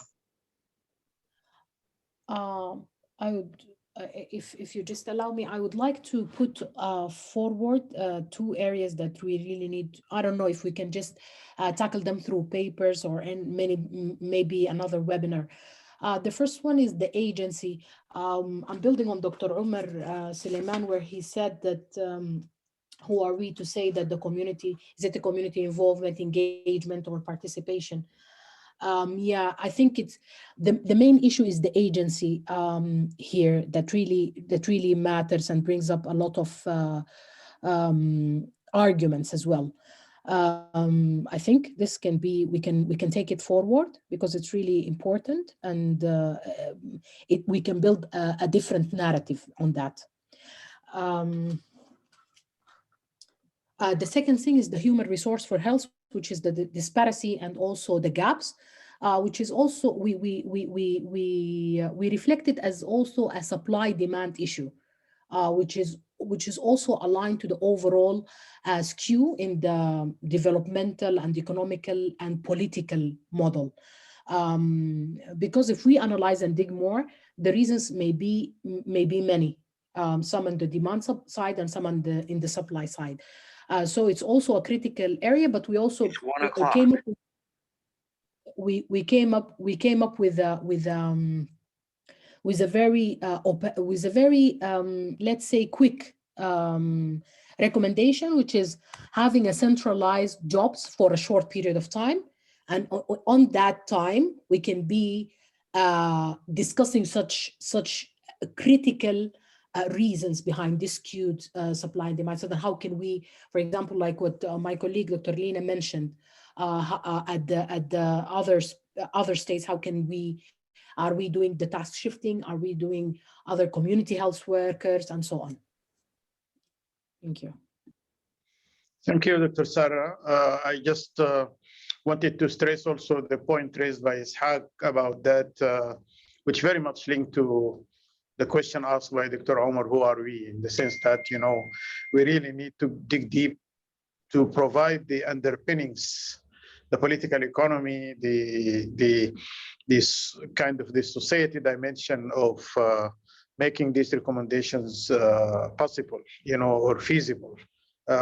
I would, if you just allow me, I would like to put forward 2 areas that we really need. I don't know if we can just tackle them through papers or maybe another webinar. The first one is the agency. I'm building on Dr. Omar Suleiman, where he said that who are we to say that the community, is it a community involvement, engagement, or participation? Yeah, I think it's the main issue is the agency here that really matters and brings up a lot of arguments as well. I think this can be, we can take it forward because it's really important, and we can build a different narrative on that. The second thing is the human resource for health, which is the disparity and also the gaps, which is also we reflect it as also a supply-demand issue, which is also aligned to the overall skew in the developmental and economical and political model. Because if we analyze and dig more, the reasons may be many, some on the demand side and some on in the supply side. So it's also a critical area, but we also came up with a very let's say quick recommendation, which is having a centralized jobs for a short period of time, and on that time we can be discussing such critical reasons behind this skewed supply and demand. So then how can we, for example, like what my colleague Dr. Lina mentioned, at the other states, how can are we doing the task shifting? Are we doing other community health workers and so on? Thank you. Thank you, Dr. Sarah. I just wanted to stress also the point raised by Ishaq about that, which very much linked to the question asked by Dr. Omar, who are we, in the sense that, we really need to dig deep to provide the underpinnings, the political economy, this kind of the society dimension of making these recommendations possible, or feasible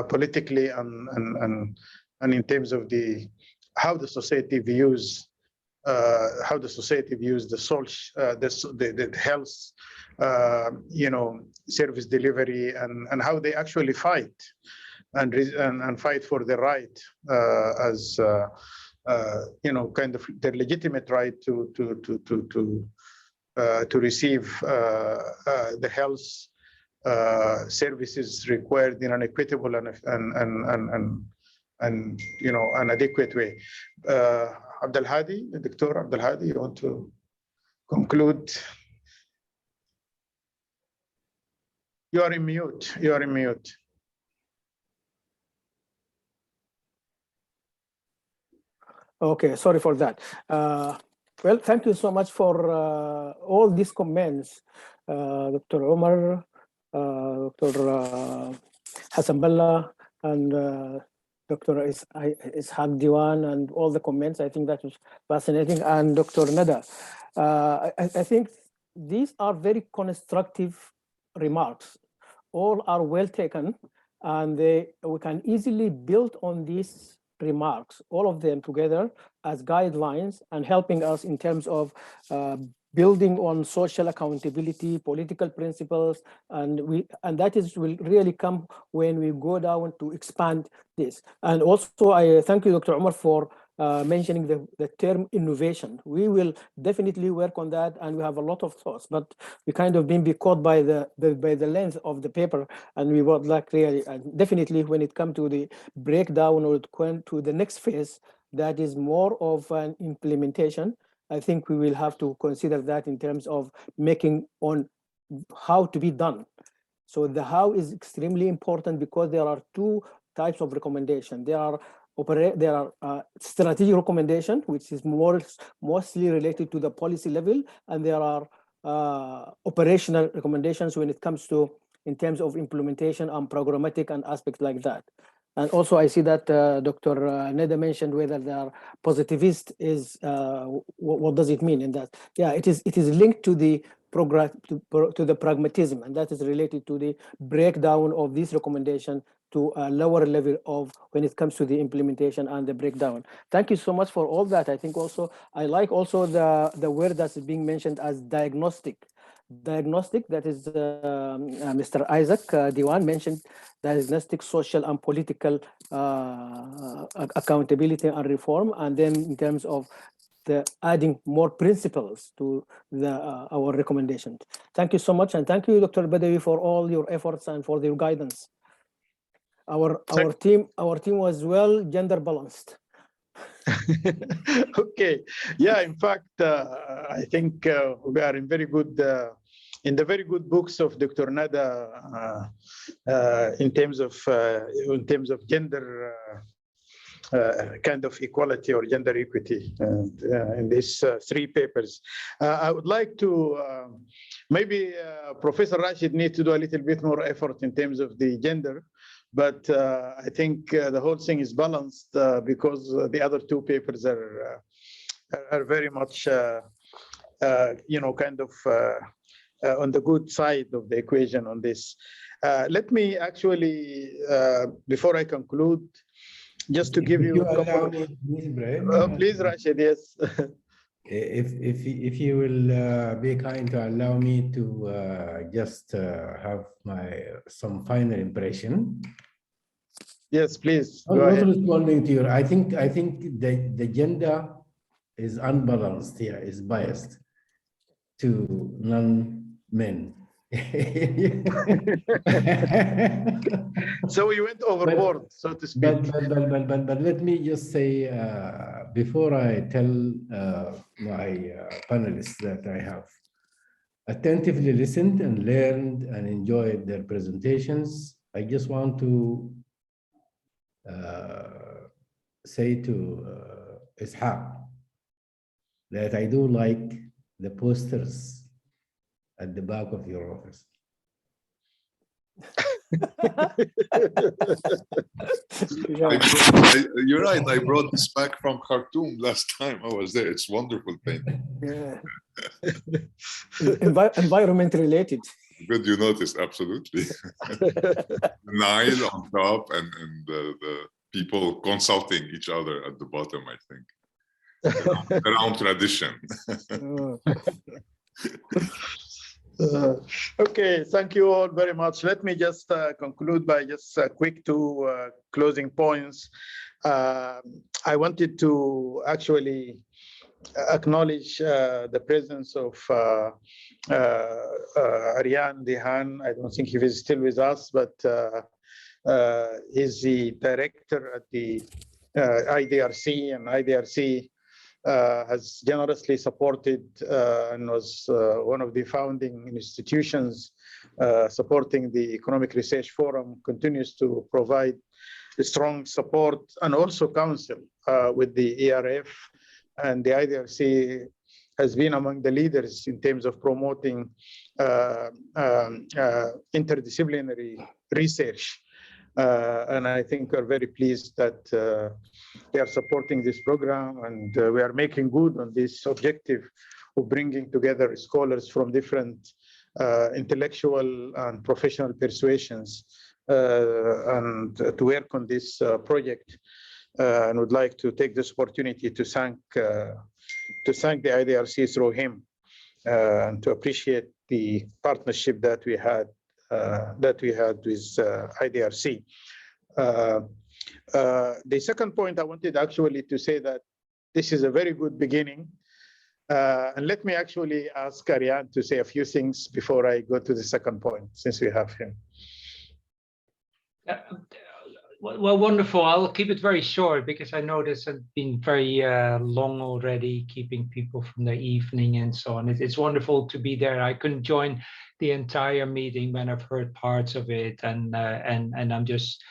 politically and in terms of how the society views the health, service delivery, and how they actually fight and fight for the right as kind of their legitimate right to receive the health services required in an equitable and an adequate way. Dr. Abdel Hadi, you want to conclude? You are in mute. Okay, sorry for that. Well, thank you so much for all these comments, Dr. Omar, Dr. Hassan Bella, and Dr. Ishaq Diwan, and all the comments. I think that was fascinating. And Dr. Nada, I think these are very constructive remarks. All are well taken, and we can easily build on these remarks, all of them together as guidelines and helping us in terms of building on social accountability, political principles, and that will really come when we go down to expand this. And also, I thank you, Dr. Omar, for mentioning the term innovation. We will definitely work on that, and we have a lot of thoughts, but we kind of been caught by the length of the paper, and we would like really, definitely when it comes to the breakdown or to the next phase, that is more of an implementation. I think we will have to consider that in terms of making on how to be done. So the how is extremely important because there are two types of recommendation. There are there are strategic recommendations, which is mostly related to the policy level, and there are operational recommendations when it comes to in terms of implementation and programmatic and aspects like that. And also I see that Dr. Neda mentioned whether they are positivist is, what does it mean in that? Yeah, it is linked to the program, to the pragmatism, and that is related to the breakdown of this recommendation to a lower level of when it comes to the implementation and the breakdown. Thank you so much for all that. I think also, I like also the word that's being mentioned as diagnostic. Diagnostic, that is Mr. Isaac Diwan mentioned diagnostic, social and political accountability and reform. And then in terms of the adding more principles to our recommendations. Thank you so much. And thank you, Dr. Badawi, for all your efforts and for your guidance. Our team was well gender balanced. Okay, yeah. In fact, I think we are in the very good books of Dr. Nada in terms of gender kind of equality or gender equity in these 3 papers. I would like to maybe Professor Rashid needs to do a little bit more effort in terms of the gender. But I think the whole thing is balanced because the other 2 papers are very much, kind of on the good side of the equation on this. Let me actually, before I conclude, just to give you a couple of... please, Rashid, yes. If you will be kind to allow me to just have some final impression. Yes, please. Not responding to your, I think the gender is unbalanced here, is biased to non-men. So we went overboard, so to speak. But let me just say, before I tell my panelists that I have attentively listened and learned and enjoyed their presentations, I just want to say to Ishaq that I do like the posters at the back of your office. You're right. I brought this back from Khartoum last time I was there. It's wonderful painting. Yeah. Environment related. Good, you noticed, absolutely. Nile on top and the people consulting each other at the bottom, I think. Around tradition. Okay, thank you all very much. Let me just conclude by just quick 2 closing points. I wanted to actually acknowledge the presence of Aryan Dihan. I don't think he is still with us, but he's the director at the IDRC, and IDRC has generously supported and was one of the founding institutions supporting the Economic Research Forum, continues to provide strong support and also counsel with the ERF. And the IDRC has been among the leaders in terms of promoting interdisciplinary research. And I think we're very pleased that they are supporting this program, and we are making good on this objective of bringing together scholars from different intellectual and professional persuasions and to work on this project. And would like to take this opportunity to thank the IDRC through him and to appreciate the partnership that we had with IDRC. The second point I wanted actually to say that this is a very good beginning. And let me actually ask Aryan to say a few things before I go to the second point, since we have him. Well, wonderful. I'll keep it very short because I know this has been very long already, keeping people from the evening and so on. It's wonderful to be there. I couldn't join the entire meeting when I've heard parts of it, and I'm just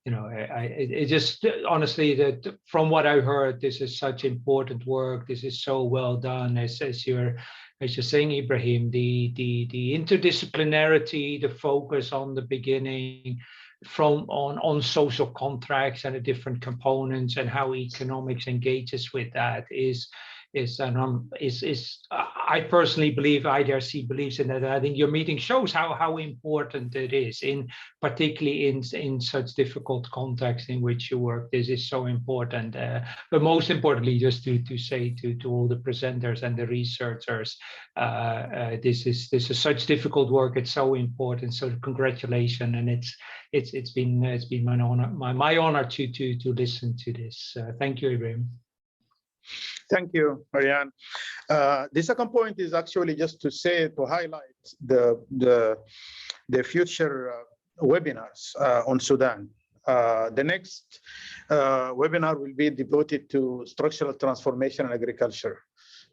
it just honestly that from what I heard, this is such important work. This is so well done, as you're saying, Ibrahim. The interdisciplinarity, the focus on the beginning, on social contracts and the different components and how economics engages with that is I personally believe, IDRC believes in that. I think your meeting shows how important it is, particularly in such difficult contexts in which you work. This is so important. But most importantly, just to say to all the presenters and the researchers, this is such difficult work. It's so important. So congratulations, and it's been my honor to listen to this. Thank you, Ibrahim. Thank you, Marianne. The second point is actually just to highlight the future webinars on Sudan. The next webinar will be devoted to structural transformation in agriculture.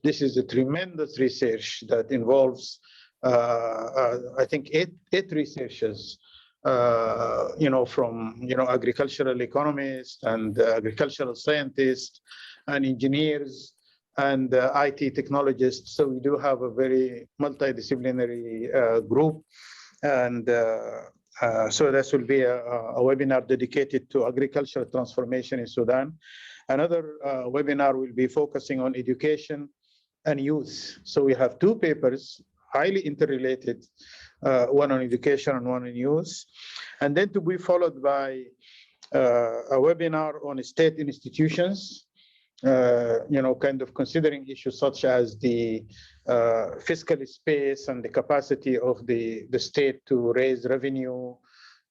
This is a tremendous research that involves, I think, eight researchers, from agricultural economists and agricultural scientists and engineers and IT technologists. So we do have a very multidisciplinary group, and so this will be a webinar dedicated to agricultural transformation in Sudan. Another webinar will be focusing on education and youth. So we have two papers, highly interrelated, one on education and one on youth, and then to be followed by a webinar on state institutions, kind of considering issues such as the fiscal space and the capacity of the state to raise revenue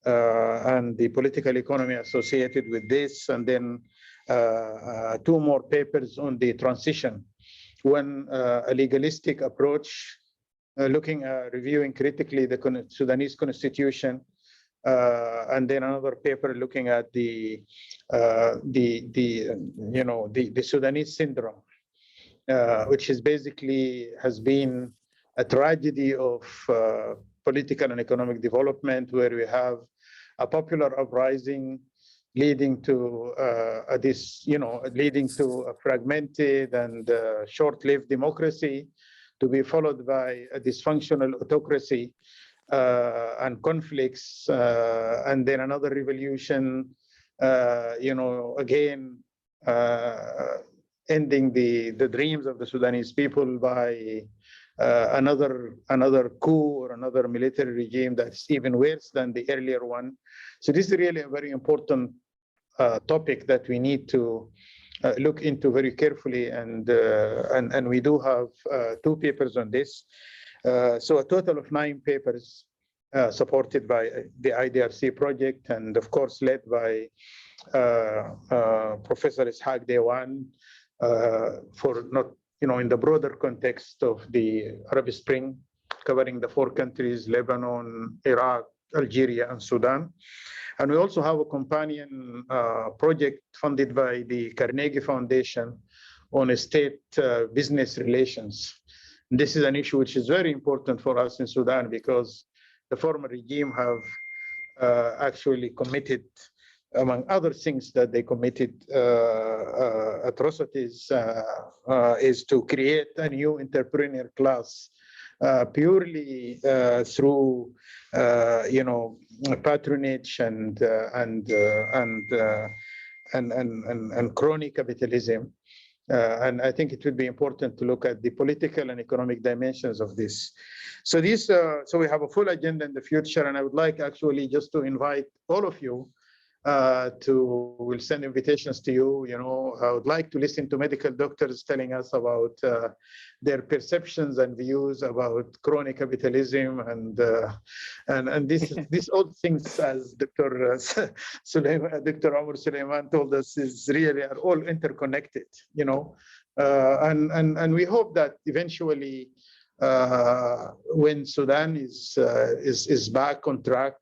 and the political economy associated with this, and then two more papers on the transition. One, a legalistic approach, looking at reviewing critically the Sudanese constitution, and then another paper looking at the Sudanese syndrome, which is basically has been a tragedy of political and economic development, where we have a popular uprising leading to a fragmented and short-lived democracy, to be followed by a dysfunctional autocracy and conflicts, and then another revolution, again, ending the dreams of the Sudanese people by another coup or another military regime that's even worse than the earlier one. So this is really a very important topic that we need to look into very carefully, and we do have two papers on this. So a total of 9 papers supported by the IDRC project, and of course led by Professor Ishaq Dewan, for not, in the broader context of the Arab Spring, covering the 4 countries, Lebanon, Iraq, Algeria, and Sudan. And we also have a companion project funded by the Carnegie Foundation on state business relations. This is an issue which is very important for us in Sudan, because the former regime have actually committed, among other things that they committed atrocities, is to create a new entrepreneur class, purely through patronage and crony capitalism. And I think it would be important to look at the political and economic dimensions of this. So so we have a full agenda in the future, and I would like actually just to invite all of you we'll send invitations to you. I would like to listen to medical doctors telling us about their perceptions and views about crony capitalism, and these all things, as Dr. Omar Suleiman told us, are all interconnected. And we hope that eventually, when Sudan is back on track,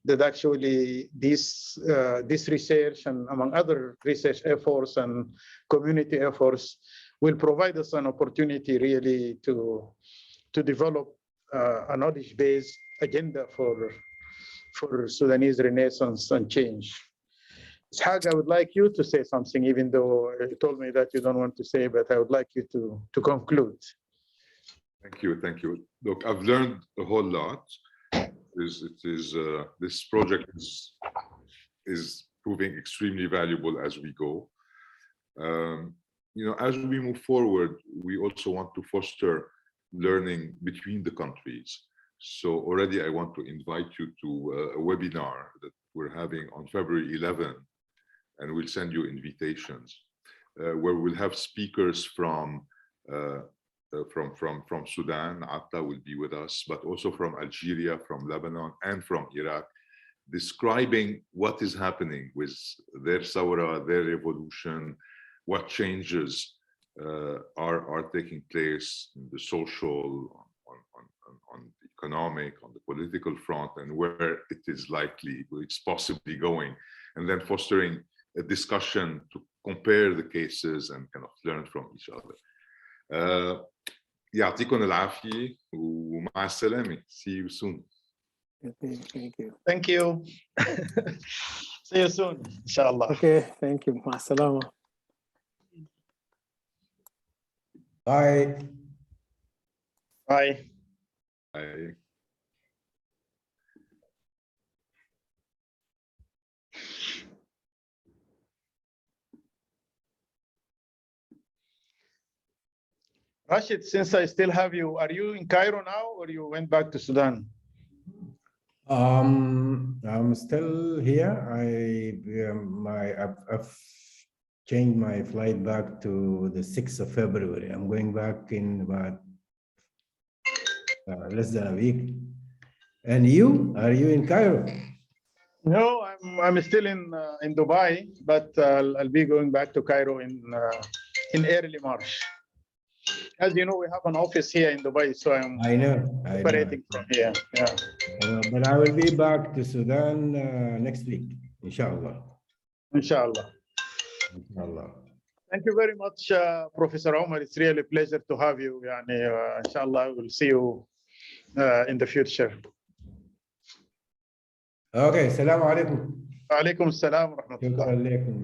that actually this research, and among other research efforts and community efforts, will provide us an opportunity really to develop a knowledge-based agenda for Sudanese renaissance and change. Ishaq, I would like you to say something, even though you told me that you don't want to say, but I would like you to conclude. Thank you, thank you. Look, I've learned a whole lot. This project is proving extremely valuable as we go. As we move forward, we also want to foster learning between the countries. So already I want to invite you to a webinar that we're having on February 11, and we'll send you invitations, where we'll have speakers from Sudan. Atta will be with us, but also from Algeria, from Lebanon, and from Iraq, describing what is happening with their Sawra, their revolution, what changes are taking place in the social, on the economic, on the political front, and where it is likely, it's possibly going, and then fostering a discussion to compare the cases and kind of learn from each other. يعطيكم العافية ومع السلامة. See you soon. Thank you. Thank you. See you soon, inshallah. Okay, thank you. مع السلامة. Bye. Bye. Bye. Rashid, since I still have you, are you in Cairo now, or you went back to Sudan? I'm still here. I've changed my flight back to the 6th of February. I'm going back in about less than a week. And you, are you in Cairo? No, I'm still in Dubai, but I'll be going back to Cairo in early March. As you know, we have an office here in Dubai, so I'm operating from here. Yeah. But I will be back to Sudan next week, inshallah. Inshallah. Inshallah. Thank you very much, Professor Omar. It's really a pleasure to have you. Inshallah, we'll see you in the future. Okay, Assalamu alaikum. Wa alaikum assalam wa rahmatullah. Shukran alaikum.